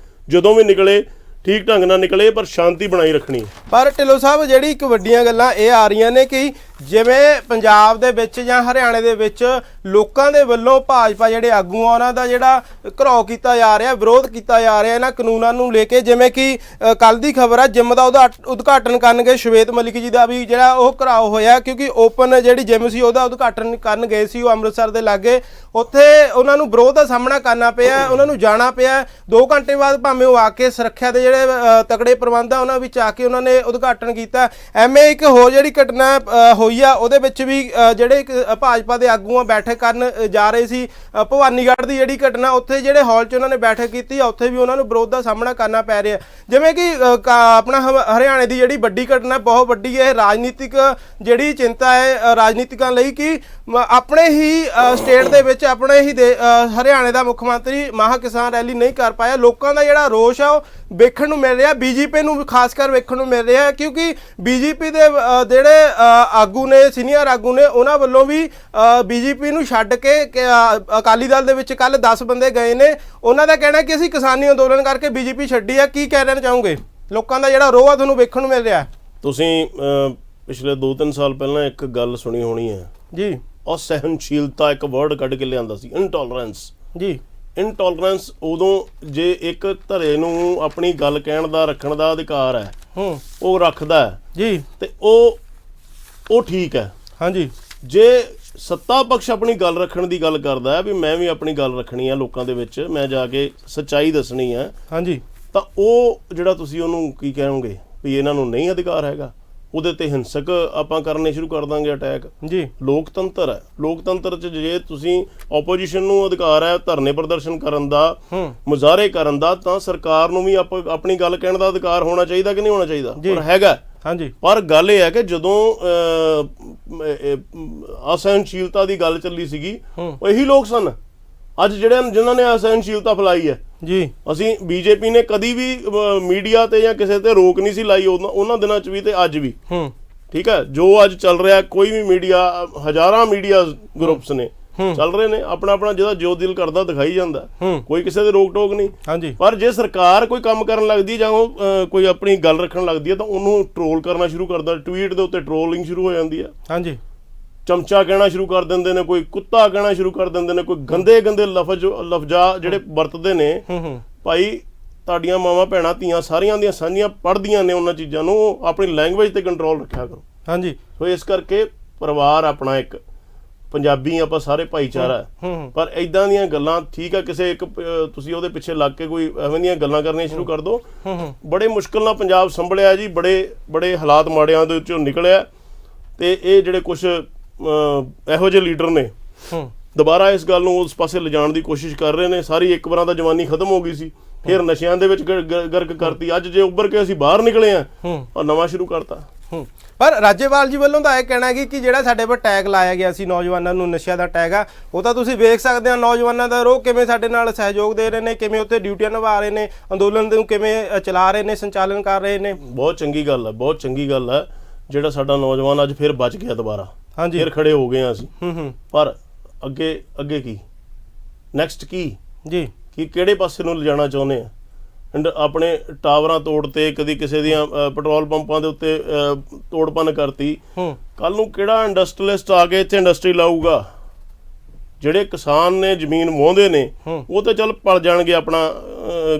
[SPEAKER 2] ਜਦੋਂ ਵੀ ਨਿਕਲੇ ਠੀਕ ਢੰਗ ਨਾਲ ਨਿਕਲੇ, ਪਰ ਸ਼ਾਂਤੀ ਬਣਾਈ ਰੱਖਣੀ। ਪਰ ਢਿੱਲੋਂ ਸਾਹਿਬ ਜਿਹੜੀ ਇੱਕ ਵੱਡੀਆਂ ਗੱਲਾਂ ਇਹ ਆ ਰਹੀਆਂ ਨੇ ਕਿ
[SPEAKER 1] ਜਿਵੇਂ ਪੰਜਾਬ ਦੇ ਵਿੱਚ ਜਾਂ ਹਰਿਆਣੇ ਦੇ ਵਿੱਚ ਲੋਕਾਂ ਦੇ ਵੱਲੋਂ ਭਾਜਪਾ ਜਿਹੜੇ ਆਗੂ ਆ ਉਹਨਾਂ ਦਾ ਜਿਹੜਾ ਘਰੋ ਕੀਤਾ ਜਾ ਰਿਹਾ, ਵਿਰੋਧ ਕੀਤਾ ਜਾ ਰਿਹਾ ਇਹਨਾਂ ਕਾਨੂੰਨਾਂ ਨੂੰ ਲੈ ਕੇ। ਜਿਵੇਂ ਕਿ ਕੱਲ ਦੀ ਖਬਰ ਆ, ਜਿਮ ਦਾ ਉਦਘਾਟਨ ਕਰਨ ਗਏ ਸ਼ਵੇਤ ਮਲਿਕ ਜੀ ਦਾ ਵੀ ਜਿਹੜਾ ਉਹ ਘਰਾਓ ਹੋਇਆ, ਕਿਉਂਕਿ ਓਪਨ ਜਿਹੜੀ ਜਿਮ ਸੀ ਉਹਦਾ ਉਦਘਾਟਨ ਕਰਨ ਗਏ ਸੀ ਉਹ ਅੰਮ੍ਰਿਤਸਰ ਦੇ ਲਾਗੇ। ਉੱਥੇ ਉਹਨਾਂ ਨੂੰ ਵਿਰੋਧ ਦਾ ਸਾਹਮਣਾ ਕਰਨਾ ਪਿਆ, ਉਹਨਾਂ ਨੂੰ ਜਾਣਾ ਪਿਆ। 2 ਘੰਟੇ ਬਾਅਦ ਭਾਵੇਂ ਉਹ ਆ ਕੇ ਸੁਰੱਖਿਆ ਦੇ ਜਿਹੜੇ ਤਕੜੇ ਪ੍ਰਬੰਧ ਆ ਉਹਨਾਂ ਵਿੱਚ ਆ ਕੇ ਉਹਨਾਂ ਨੇ ਉਦਘਾਟਨ ਕੀਤਾ। ਐਵੇਂ ਇੱਕ ਹੋਰ ਜਿਹੜੀ ਘਟਨਾ ਹੋਈ ਆ ਉਹਦੇ ਵਿੱਚ ਵੀ ਜਿਹੜੇ ਭਾਜਪਾ ਦੇ ਆਗੂ ਆ ਬੈਠਕ ਕਰਨ ਜਾ ਰਹੇ ਸੀ ਭਵਾਨੀਗੜ੍ਹ ਦੀ ਜਿਹੜੀ ਘਟਨਾ, ਉੱਥੇ ਜਿਹੜੇ ਹਾਲ 'ਚ ਉਹਨਾਂ ਨੇ ਬੈਠਕ ਕੀਤੀ ਆ ਉੱਥੇ ਵੀ ਉਹਨਾਂ ਨੂੰ ਵਿਰੋਧ ਦਾ ਸਾਹਮਣਾ ਕਰਨਾ ਪੈ ਰਿਹਾ। ਜਿਵੇਂ ਕਿ ਆਪਣਾ ਹਰਿਆਣੇ ਦੀ ਜਿਹੜੀ ਵੱਡੀ ਘਟਨਾ ਬਹੁਤ ਵੱਡੀ ਹੈ, ਰਾਜਨੀਤਿਕ ਜਿਹੜੀ ਚਿੰਤਾ ਹੈ ਰਾਜਨੀਤਿਕਾਂ ਲਈ ਕਿ ਆਪਣੇ ਹੀ ਸਟੇਟ ਦੇ ਵਿੱਚ ਆਪਣੇ ਹੀ ਹਰਿਆਣੇ ਦਾ ਮੁੱਖ ਮੰਤਰੀ ਮਹਾ ਕਿਸਾਨ ਰੈਲੀ ਨਹੀਂ ਕਰ ਪਾਇਆ। ਲੋਕਾਂ ਦਾ ਜਿਹੜਾ ਰੋਸ਼ ਆ ਉਹ ਵੇਖਣ ਨੂੰ ਮਿਲ ਰਿਹਾ, ਬੀਜੇਪੀ ਨੂੰ ਖਾਸ ਕਰ ਵੇਖਣ ਨੂੰ ਮਿਲ ਰਿਹਾ, ਕਿਉਂਕਿ ਬੀਜੇਪੀ ਦੇ ਜਿਹੜੇ ਆਗੂ ਨੇ ਸੀਨੀਅਰ ਆਗੂ ਨੇ ਉਹਨਾਂ ਵੱਲੋਂ ਵੀ ਬੀਜੇਪੀ ਨੂੰ ਛੱਡ ਕੇ ਅਕਾਲੀ ਦਲ ਦੇ ਵਿੱਚ ਕੱਲ 10 ਬੰਦੇ ਗਏ ਨੇ। ਉਹਨਾਂ ਦਾ ਕਹਿਣਾ ਕਿ ਅਸੀਂ ਕਿਸਾਨੀ ਅੰਦੋਲਨ ਕਰਕੇ ਬੀਜੇਪੀ ਛੱਡੀ ਆ। ਕੀ ਕਹਿਣਾ ਚਾਹੋਗੇ? ਲੋਕਾਂ ਦਾ ਜਿਹੜਾ ਰੋਹ ਆ ਤੁਹਾਨੂੰ ਵੇਖਣ ਨੂੰ ਮਿਲ ਰਿਹਾ।
[SPEAKER 2] ਤੁਸੀਂ ਪਿਛਲੇ 2-3 ਸਾਲ ਪਹਿਲਾਂ ਇੱਕ ਗੱਲ ਸੁਣੀ ਹੋਣੀ ਹੈ
[SPEAKER 1] ਜੀ,
[SPEAKER 2] ਅਸਹਿਣਸ਼ੀਲਤਾ ਇੱਕ ਵਰਡ ਕੱਢ ਕੇ ਲਿਆਂਦਾ ਸੀ, ਇਨਟੋਲਰੈਂਸ ਜੀ। ਇਨਟੋਲਰੈਂਸ ਉਦੋਂ ਜੇ ਇੱਕ ਧੜੇ ਨੂੰ ਆਪਣੀ ਗੱਲ ਕਹਿਣ ਦਾ ਰੱਖਣ ਦਾ ਅਧਿਕਾਰ ਹੈ ਉਹ ਰੱਖਦਾ ਹੈ ਜੀ ਤੇ ਉਹ ਠੀਕ ਹੈ। ਹਾਂਜੀ, ਜੇ ਸੱਤਾ ਪਕਸ਼ ਆਪਣੀ ਗੱਲ ਰੱਖਣ ਦੀ ਗੱਲ ਕਰਦਾ ਹੈ ਵੀ ਮੈਂ ਵੀ ਆਪਣੀ ਗੱਲ ਰੱਖਣੀ ਹੈ ਲੋਕਾਂ ਦੇ ਵਿੱਚ, ਮੈਂ ਜਾ ਕੇ ਸੱਚਾਈ ਦੱਸਣੀ ਹੈ, ਹਾਂਜੀ, ਤਾਂ ਉਹ ਜਿਹੜਾ ਤੁਸੀਂ ਉਹਨੂੰ ਕੀ ਕਹੋਗੇ ਵੀ ਇਹਨਾਂ ਨੂੰ ਨਹੀਂ ਅਧਿਕਾਰ ਹੈਗਾ, ਉਹਦੇ ਤੇ ਹਿੰਸਕ ਆਪਾਂ ਕਰਨੇ ਸ਼ੁਰੂ ਕਰ ਦਾਂਗੇ ਅਟੈਕ ਜੀ। ਲੋਕਤੰਤਰ ਹੈ, ਲੋਕਤੰਤਰ 'ਚ ਜੇ ਤੁਸੀਂ ਆਪੋਜੀਸ਼ਨ ਨੂੰ ਅਧਿਕਾਰ ਹੈ ਧਰਨੇ ਪ੍ਰਦਰਸ਼ਨ ਕਰਨ ਦਾ, ਮੁਜ਼ਾਹਰੇ ਕਰਨ ਦਾ, ਤਾਂ ਸਰਕਾਰ ਨੂੰ ਵੀ ਆਪਣੀ ਗੱਲ ਕਹਿਣ ਦਾ ਅਧਿਕਾਰ ਹੋਣਾ ਚਾਹੀਦਾ ਕਿ ਨਹੀਂ ਹੋਣਾ ਚਾਹੀਦਾ? ਪਰ ਹੈਗਾ। ਹਾਂਜੀ, ਪਰ ਗੱਲ ਇਹ ਹੈ ਕਿ ਜਦੋਂ ਅਸਹਿਣਸ਼ੀਲਤਾ ਦੀ ਗੱਲ ਚੱਲੀ ਸੀਗੀ ਇਹੀ ਲੋਕ ਸਨ ਅੱਜ ਜਿਨ੍ਹਾਂ ਨੇ ਅਸਹਿਣਸ਼ੀਲਤਾ ਫੈਲਾਈ ਹੈ ਜੀ। ਅਸੀਂ ਬੀਜੇਪੀ ਨੇ ਕਦੀ ਵੀ ਮੀਡੀਆ ਤੇ ਜਾਂ ਕਿਸੇ ਤੇ ਰੋਕ ਨਹੀਂ ਸੀ ਲਾਈ ਉਹਨਾਂ ਦਿਨਾਂ 'ਚ ਵੀ ਤੇ ਅੱਜ ਵੀ। ਠੀਕ ਹੈ, ਜੋ ਅੱਜ ਚੱਲ ਰਿਹਾ ਕੋਈ ਵੀ ਮੀਡੀਆ, ਹਜ਼ਾਰਾਂ ਮੀਡੀਆ ਗਰੁੱਪਸ ਨੇ ਚੱਲ ਰਹੇ ਨੇ, ਆਪਣਾ ਆਪਣਾ ਜਿਹਦਾ ਜੋ ਦਿਲ ਕਰਦਾ ਦਿਖਾਈ ਜਾਂਦਾ, ਕੋਈ ਕਿਸੇ ਦੇ ਰੋਕ ਟੋਕ ਨਹੀਂ। ਹਾਂਜੀ, ਪਰ ਜੇ ਸਰਕਾਰ ਕੋਈ ਕੰਮ ਕਰਨ ਲੱਗਦੀ ਜਾਂ ਉਹ ਕੋਈ ਆਪਣੀ ਗੱਲ ਰੱਖਣ ਲੱਗਦੀ ਹੈ ਤਾਂ ਉਹਨੂੰ ਟ੍ਰੋਲ ਕਰਨਾ ਸ਼ੁਰੂ ਕਰਦਾ, ਟਵੀਟ ਦੇ ਉੱਤੇ ਟ੍ਰੋਲਿੰਗ ਸ਼ੁਰੂ ਹੋ ਜਾਂਦੀ ਹੈ। ਹਾਂਜੀ, ਚਮਚਾ ਕਹਿਣਾ ਸ਼ੁਰੂ ਕਰ ਦਿੰਦੇ ਨੇ, ਕੋਈ ਕੁੱਤਾ ਕਹਿਣਾ ਸ਼ੁਰੂ ਕਰ ਦਿੰਦੇ ਨੇ, ਕੋਈ ਗੰਦੇ ਗੰਦੇ ਲਫ਼ਜ਼ਾ ਜਿਹੜੇ ਵਰਤਦੇ ਨੇ। ਭਾਈ ਤੁਹਾਡੀਆਂ ਮਾਵਾਂ ਭੈਣਾਂ ਧੀਆਂ ਸਾਰੀਆਂ ਦੀਆਂ ਸਾਂਝੀਆਂ ਪੜ੍ਹਦੀਆਂ ਨੇ ਉਹਨਾਂ ਚੀਜ਼ਾਂ ਨੂੰ, ਆਪਣੀ ਲੈਂਗੁਏਜ ਤੇ ਕੰਟਰੋਲ ਰੱਖਿਆ ਕਰੋ। ਹਾਂਜੀ, ਸੋ ਇਸ ਕਰਕੇ ਪਰਿਵਾਰ ਆਪਣਾ ਇੱਕ ਪੰਜਾਬੀ ਆਪਾਂ ਸਾਰੇ ਭਾਈਚਾਰਾ, ਪਰ ਇਦਾਂ ਦੀਆਂ ਗੱਲਾਂ ਠੀਕ ਆ ਕਿਸੇ ਇੱਕ ਤੁਸੀਂ ਉਹਦੇ ਪਿੱਛੇ ਲੱਗ ਕੇ ਕੋਈ ਐਵੇਂ ਦੀਆਂ ਗੱਲਾਂ ਕਰਨੀਆਂ ਸ਼ੁਰੂ ਕਰ ਦਿਓ। ਬੜੇ ਮੁਸ਼ਕਿਲ ਨਾਲ ਪੰਜਾਬ ਸੰਭਲਿਆ ਜੀ, ਬੜੇ ਹਾਲਾਤ ਮਾੜਿਆਂ ਦੇ ਵਿੱਚੋਂ ਨਿਕਲਿਆ ਤੇ ਇਹ ਜਿਹੜੇ ਕੁਛ ਇਹੋ ਜਿਹੇ ਲੀਡਰ ਨੇ ਦੁਬਾਰਾ ਇਸ ਗੱਲ ਨੂੰ ਉਸ ਪਾਸੇ ਲਿਜਾਣ ਦੀ ਕੋਸ਼ਿਸ਼ ਕਰ ਰਹੇ ਨੇ। ਸਾਰੀ ਇੱਕ ਵਾਰਾਂ ਤਾਂ ਜਵਾਨੀ ਖਤਮ ਹੋ ਗਈ ਸੀ, ਫਿਰ ਨਸ਼ਿਆਂ ਦੇ ਵਿੱਚ ਗਰਕ ਕਰਤੀ, ਅੱਜ ਜੇ ਉੱਭਰ ਕੇ ਅਸੀਂ ਬਾਹਰ ਨਿਕਲੇ ਆ ਔਰ ਨਵਾਂ ਸ਼ੁਰੂ ਕਰਤਾ। ਪਰ ਰਾਜੇਵਾਲ ਜੀ ਵੱਲੋਂ ਤਾਂ ਇਹ ਕਹਿਣਾ ਹੈ ਕਿ ਜਿਹੜਾ ਸਾਡੇ ਪਰ ਟੈਗ ਲਾਇਆ ਗਿਆ ਸੀ ਨੌਜਵਾਨਾਂ ਨੂੰ ਨਸ਼ਿਆਂ ਦਾ ਟੈਗ ਆ, ਉਹ ਤਾਂ ਤੁਸੀਂ ਵੇਖ ਸਕਦੇ ਆ ਨੌਜਵਾਨਾਂ ਦਾ ਰੋਹ ਕਿਵੇਂ ਸਾਡੇ ਨਾਲ ਸਹਿਯੋਗ ਦੇ ਰਹੇ ਨੇ, ਕਿਵੇਂ ਉੱਥੇ ਡਿਊਟੀਆਂ ਨਿਭਾ ਰਹੇ ਨੇ, ਅੰਦੋਲਨ ਨੂੰ ਕਿਵੇਂ ਚਲਾ ਰਹੇ ਨੇ, ਸੰਚਾਲਨ ਕਰ ਰਹੇ ਨੇ। ਬਹੁਤ ਚੰਗੀ ਗੱਲ ਹੈ, ਬਹੁਤ ਚੰਗੀ ਗੱਲ ਹੈ ਜਿਹੜਾ ਸਾਡਾ ਨੌਜਵਾਨ ਅੱਜ ਫਿਰ ਬਚ ਗਿਆ ਦੁਬਾਰਾ। ਹਾਂਜੀ, ਫਿਰ ਖੜੇ ਹੋ ਗਏ ਆ ਅਸੀਂ। ਪਰ ਅੱਗੇ ਕੀ ਨੈਕਸਟ ਕੀ ਜੀ, ਕੀ ਕਿਹੜੇ ਪਾਸੇ ਨੂੰ ਲਿਜਾਣਾ ਚਾਹੁੰਦੇ ਆ? ਆਪਣੇ ਟਾਵਰਾਂ ਤੋੜਤੇ, ਕਦੀ ਕਿਸੇ ਦੀਆਂ ਪੈਟਰੋਲ ਪੰਪਾਂ ਦੇ ਉੱਤੇ ਤੋੜਪੰਨ ਕਰਤੀ। ਕੱਲ ਨੂੰ ਕਿਹੜਾ ਇੰਡਸਟਰੀਅਲਿਸਟ ਆ ਕੇ ਇੱਥੇ ਇੰਡਸਟਰੀ ਲਾਊਗਾ? ਜਿਹੜੇ ਕਿਸਾਨ ਨੇ ਜ਼ਮੀਨ ਵਾਹੁੰਦੇ ਨੇ ਉਹ ਤਾਂ ਚੱਲ ਪਲ ਜਾਣਗੇ, ਆਪਣਾ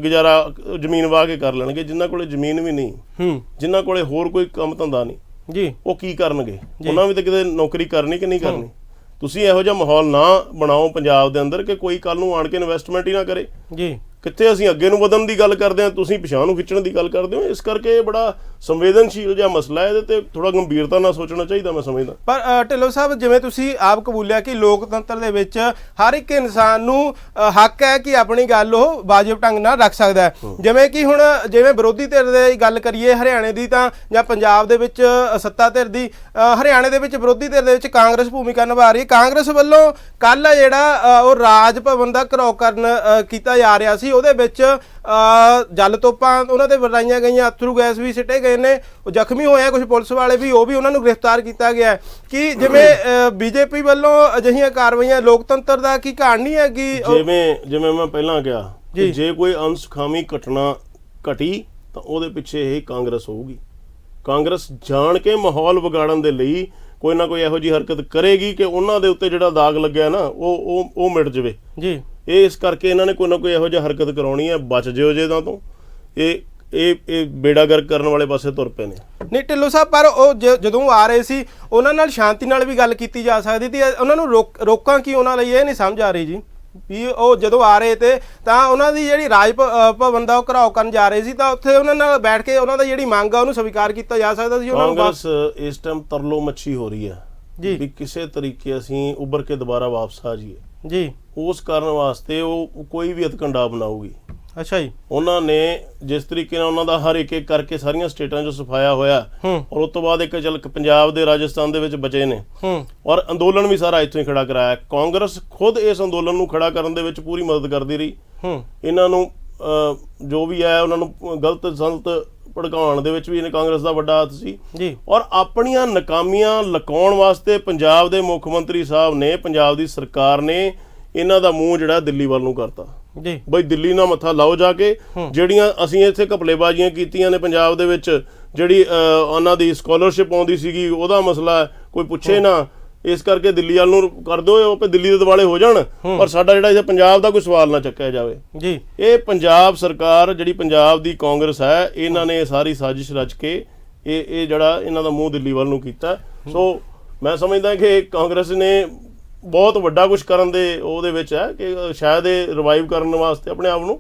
[SPEAKER 2] ਗੁਜ਼ਾਰਾ ਜ਼ਮੀਨ ਵਾਹ ਕੇ ਕਰ ਲੈਣਗੇ। ਜਿਨ੍ਹਾਂ ਕੋਲੇ ਜ਼ਮੀਨ ਵੀ ਨਹੀਂ, ਜਿਨ੍ਹਾਂ ਕੋਲੇ ਹੋਰ ਕੋਈ ਕੰਮ ਧੰਦਾ ਨਹੀਂ ਜੀ, ਉਹ ਕੀ ਕਰਨਗੇ? ਉਹਨਾਂ ਵੀ ਤਾਂ ਕਿਤੇ ਨੌਕਰੀ ਕਰਨੀ ਕਿ ਨਹੀਂ ਕਰਨੀ? ਤੁਸੀਂ ਇਹੋ ਜਿਹਾ ਮਾਹੌਲ ਨਾ ਬਣਾਓ ਪੰਜਾਬ ਦੇ ਅੰਦਰ ਕਿ ਕੋਈ ਕੱਲ ਨੂੰ ਆਣ ਕੇ ਇਨਵੈਸਟਮੈਂਟ ਹੀ ਨਾ ਕਰੇ ਜੀ। ਕਿੱਥੇ ਅਸੀਂ ਅੱਗੇ ਨੂੰ ਵਧਣ ਦੀ ਗੱਲ ਕਰਦੇ ਹਾਂ, ਤੁਸੀਂ ਪਿਛਾਂਹ ਨੂੰ ਖਿੱਚਣ ਦੀ ਗੱਲ ਕਰਦੇ ਹੋ। ਇਸ ਕਰਕੇ ਇਹ ਬੜਾ ਸੰਵੇਦਨਸ਼ੀਲ ਜਿਹਾ ਮਸਲਾ ਹੈ, ਇਹਦੇ ਤੇ ਥੋੜਾ ਗੰਭੀਰਤਾ ਨਾਲ ਸੋਚਣਾ ਚਾਹੀਦਾ, ਮੈਂ ਸਮਝਦਾ। ਪਰ ਢਿੱਲੋਂ ਸਾਹਿਬ, ਜਿਵੇਂ ਤੁਸੀਂ ਆਪ ਕਬੂਲਿਆ ਕਿ ਲੋਕਤੰਤਰ ਦੇ ਵਿੱਚ ਹਰ ਇੱਕ ਇਨਸਾਨ ਨੂੰ ਹੱਕ ਹੈ ਕਿ ਆਪਣੀ ਗੱਲ ਉਹ ਵਾਜਬ ਢੰਗ ਨਾਲ ਰੱਖ ਸਕਦਾ ਹੈ। ਜਿਵੇਂ ਕਿ ਹੁਣ ਵਿਰੋਧੀ ਧਿਰ ਦੀ ਗੱਲ ਕਰੀਏ ਹਰਿਆਣੇ ਦੀ ਤਾਂ, ਜਾਂ ਪੰਜਾਬ ਦੇ ਵਿੱਚ ਸੱਤਾ ਧਿਰ ਦੀ, ਹਰਿਆਣੇ ਦੇ ਵਿੱਚ ਵਿਰੋਧੀ ਧਿਰ ਦੇ ਵਿੱਚ ਕਾਂਗਰਸ ਭੂਮਿਕਾ ਨਿਭਾ ਰਹੀ ਹੈ। ਕਾਂਗਰਸ ਵੱਲੋਂ ਕੱਲ ਜਿਹੜਾ ਉਹ ਰਾਜ ਭਵਨ ਦਾ ਘਿਰਾਓ ਕਰਨ ਕੀਤਾ ਜਾ ਰਿਹਾ ਸੀ, ਉਹਦੇ ਵਿੱਚ ਜਲ ਤੋਪਾਂ ਉਹਨਾਂ ਤੇ ਵਰਤਾਈਆਂ ਗਈਆਂ, ਅਥਰੂ ਗੈਸ ਵੀ ਸਿੱਟੇ ਗਏ ਨੇ, ਉਹ ਜ਼ਖਮੀ ਹੋਏ ਕੁਝ ਪੁਲਿਸ ਵਾਲੇ ਵੀ, ਉਹ ਵੀ ਉਹਨਾਂ ਨੂੰ ਗ੍ਰਿਫਤਾਰ ਕੀਤਾ ਗਿਆ। ਕਿ ਜਿਵੇਂ ਬੀਜੇਪੀ ਵੱਲੋਂ ਅਜਿਹੀਆਂ ਕਾਰਵਾਈਆਂ ਲੋਕਤੰਤਰ ਦਾ ਕੀ ਘਾਣ ਨਹੀਂ ਹੈਗੀ? ਜਿਵੇਂ ਮੈਂ ਪਹਿਲਾਂ ਕਿਹਾ, ਜੇ ਕੋਈ ਅਨਸੁਖਾਵੀ ਘਟਨਾ ਘਟੀ ਤਾਂ ਉਹਦੇ ਪਿੱਛੇ ਇਹ ਕਾਂਗਰਸ ਹੋਊਗੀ। ਕਾਂਗਰਸ ਜਾਣ ਕੇ ਮਾਹੌਲ ਵਿਗਾੜਨ ਦੇ ਲਈ ਕੋਈ ਨਾ ਕੋਈ ਇਹੋ ਜਿਹੀ ਹਰਕਤ ਕਰੇਗੀ ਕਿ ਉਹਨਾਂ ਦੇ ਉੱਤੇ ਜਿਹੜਾ ਦਾਗ ਲੱਗਿਆ ਨਾ ਉਹ ਮਿਟ ਜਾਵੇ
[SPEAKER 1] ਜੀ।
[SPEAKER 2] ਇਹ ਇਸ ਕਰਕੇ ਇਹਨਾਂ ਨੇ ਕੋਈ ਨਾ ਕੋਈ ਇਹੋ ਜਿਹੀ ਹਰਕਤ ਕਰਾਉਣੀ ਹੈ। ਬਚ ਜਿਓ ਜੇ ਇਹਨਾਂ ਤੋਂ। ਇਹ ਬੇੜਾ ਗਰਕ ਕਰਨ ਵਾਲੇ ਪਾਸੇ ਤੁਰ ਪਏ ਨੇ।
[SPEAKER 1] ਨਹੀਂ ਢਿੱਲੋਂ ਸਾਹਿਬ, ਪਰ ਉਹ ਜਦੋਂ ਆ ਰਹੇ ਸੀ ਉਹਨਾਂ ਨਾਲ ਸ਼ਾਂਤੀ ਨਾਲ ਵੀ ਗੱਲ ਕੀਤੀ ਜਾ ਸਕਦੀ ਸੀ। ਉਹਨਾਂ ਨੂੰ ਰੋਕਾਂ ਕੀ ਉਹਨਾਂ ਲਈ ਇਹ ਨਹੀਂ ਸਮਝ ਆ ਰਹੀ ਜੀ ਵੀ ਉਹ ਜਦੋਂ ਆ ਰਹੇ ਤੇ ਤਾਂ ਉਹਨਾਂ ਦੀ ਜਿਹੜੀ ਰਾਜ ਭਵਨ ਦਾ ਉਹ ਘਰਾਓ ਕਰਨ ਜਾ ਰਹੇ ਸੀ ਤਾਂ ਉੱਥੇ ਉਹਨਾਂ ਨਾਲ ਬੈਠ ਕੇ ਉਹਨਾਂ ਦਾ ਜਿਹੜੀ ਮੰਗ ਆ ਉਹਨੂੰ ਸਵੀਕਾਰ ਕੀਤਾ ਜਾ ਸਕਦਾ ਸੀ। ਉਹਨਾਂ ਨੂੰ
[SPEAKER 2] ਕਾਂਗਰਸ ਇਸ ਟਾਈਮ ਤਰਲੋ ਮੱਛੀ ਹੋ ਰਹੀ ਹੈ
[SPEAKER 1] ਜੀ
[SPEAKER 2] ਵੀ ਕਿਸੇ ਤਰੀਕੇ ਅਸੀਂ ਉੱਭਰ ਕੇ ਦੁਬਾਰਾ ਵਾਪਸ ਆ ਜਾਈਏ
[SPEAKER 1] ਜੀ।
[SPEAKER 2] ਉਸ ਕਾਰਨ ਵਾਸਤੇ ਉਹ ਕੋਈ ਵੀ ਹਥਕੰਡਾ ਬਣਾਊਗੀ।
[SPEAKER 1] ਅੱਛਾ ਜੀ।
[SPEAKER 2] ਉਹਨਾਂ ਨੇ ਜਿਸ ਤਰੀਕੇ ਨਾਲ ਉਹਨਾਂ ਦਾ ਹਰ ਇੱਕ ਕਰਕੇ ਸਾਰੀਆਂ ਸਟੇਟਾਂ 'ਚੋਂ ਸਫਾਇਆ ਹੋਇਆ ਔਰ ਉਸ ਤੋਂ ਬਾਅਦ ਇੱਕ ਪੰਜਾਬ ਦੇ ਰਾਜਸਥਾਨ ਦੇ ਵਿੱਚ ਬਚੇ ਨੇ ਔਰ ਅੰਦੋਲਨ ਵੀ ਸਾਰਾ ਇੱਥੋਂ ਹੀ ਖੜਾ ਕਰਾਇਆ। ਕਾਂਗਰਸ ਖੁਦ ਇਸ ਅੰਦੋਲਨ ਨੂੰ ਖੜਾ ਕਰਨ ਦੇ ਵਿੱਚ ਪੂਰੀ ਮਦਦ ਕਰਦੀ ਰਹੀ। ਇਹਨਾਂ ਨੂੰ ਜੋ ਵੀ ਹੈ ਉਹਨਾਂ ਨੂੰ ਗਲਤ ਸੰਤ ਭੜਕਾਉਣ ਦੇ ਵਿੱਚ ਵੀ ਇਹਨੇ ਕਾਂਗਰਸ ਦਾ ਵੱਡਾ ਹੱਥ ਸੀ
[SPEAKER 1] ਜੀ।
[SPEAKER 2] ਔਰ ਆਪਣੀਆਂ ਨਾਕਾਮੀਆਂ ਲੁਕਾਉਣ ਵਾਸਤੇ ਪੰਜਾਬ ਦੇ ਮੁੱਖ ਮੰਤਰੀ ਸਾਹਿਬ ਨੇ, ਪੰਜਾਬ ਦੀ ਸਰਕਾਰ ਨੇ ਇਹਨਾਂ ਦਾ ਮੂੰਹ ਜਿਹੜਾ ਦਿੱਲੀ ਵੱਲ ਨੂੰ ਕਰਤਾ
[SPEAKER 1] ਜੀ।
[SPEAKER 2] ਬਈ ਦਿੱਲੀ ਨਾਲ ਮੱਥਾ ਲਾਓ ਜਾ ਕੇ। ਜਿਹੜੀਆਂ ਅਸੀਂ ਇੱਥੇ ਘਪਲੇਬਾਜ਼ੀਆਂ ਕੀਤੀਆਂ ਨੇ ਪੰਜਾਬ ਦੇ ਵਿੱਚ, ਜਿਹੜੀ ਉਹਨਾਂ ਦੀ ਸਕਾਲਰਸ਼ਿਪ ਆਉਂਦੀ ਸੀਗੀ ਉਹਦਾ ਮਸਲਾ ਕੋਈ ਪੁੱਛੇ ਨਾ, ਇਸ ਕਰਕੇ ਦਿੱਲੀ ਵੱਲ ਨੂੰ ਕਰ ਦਿਓ, ਉਹ ਦਿੱਲੀ ਦੇ ਦਿਵਾਲੇ ਹੋ ਜਾਣ ਪਰ ਸਾਡਾ ਜਿਹੜਾ ਇੱਥੇ ਪੰਜਾਬ ਦਾ ਕੋਈ ਸਵਾਲ ਨਾ ਚੱਕਿਆ ਜਾਵੇ
[SPEAKER 1] ਜੀ। ਇਹ
[SPEAKER 2] ਪੰਜਾਬ ਸਰਕਾਰ ਜਿਹੜੀ ਪੰਜਾਬ ਦੀ ਕਾਂਗਰਸ ਹੈ, ਇਹਨਾਂ ਨੇ ਸਾਰੀ ਸਾਜ਼ਿਸ਼ ਰਚ ਕੇ ਇਹ ਜਿਹੜਾ ਇਹਨਾਂ ਦਾ ਮੂੰਹ ਦਿੱਲੀ ਵੱਲ ਨੂੰ ਕੀਤਾ। ਸੋ ਮੈਂ ਸਮਝਦਾ ਕਿ ਕਾਂਗਰਸ ਨੇ ਬਹੁਤ ਵੱਡਾ ਕੁਝ ਕਰਨ ਦੇ ਉਹਦੇ ਵਿੱਚ ਹੈ ਕਿ ਸ਼ਾਇਦ ਇਹ ਰਿਵਾਈਵ ਕਰਨ ਵਾਸਤੇ ਆਪਣੇ ਆਪ ਨੂੰ,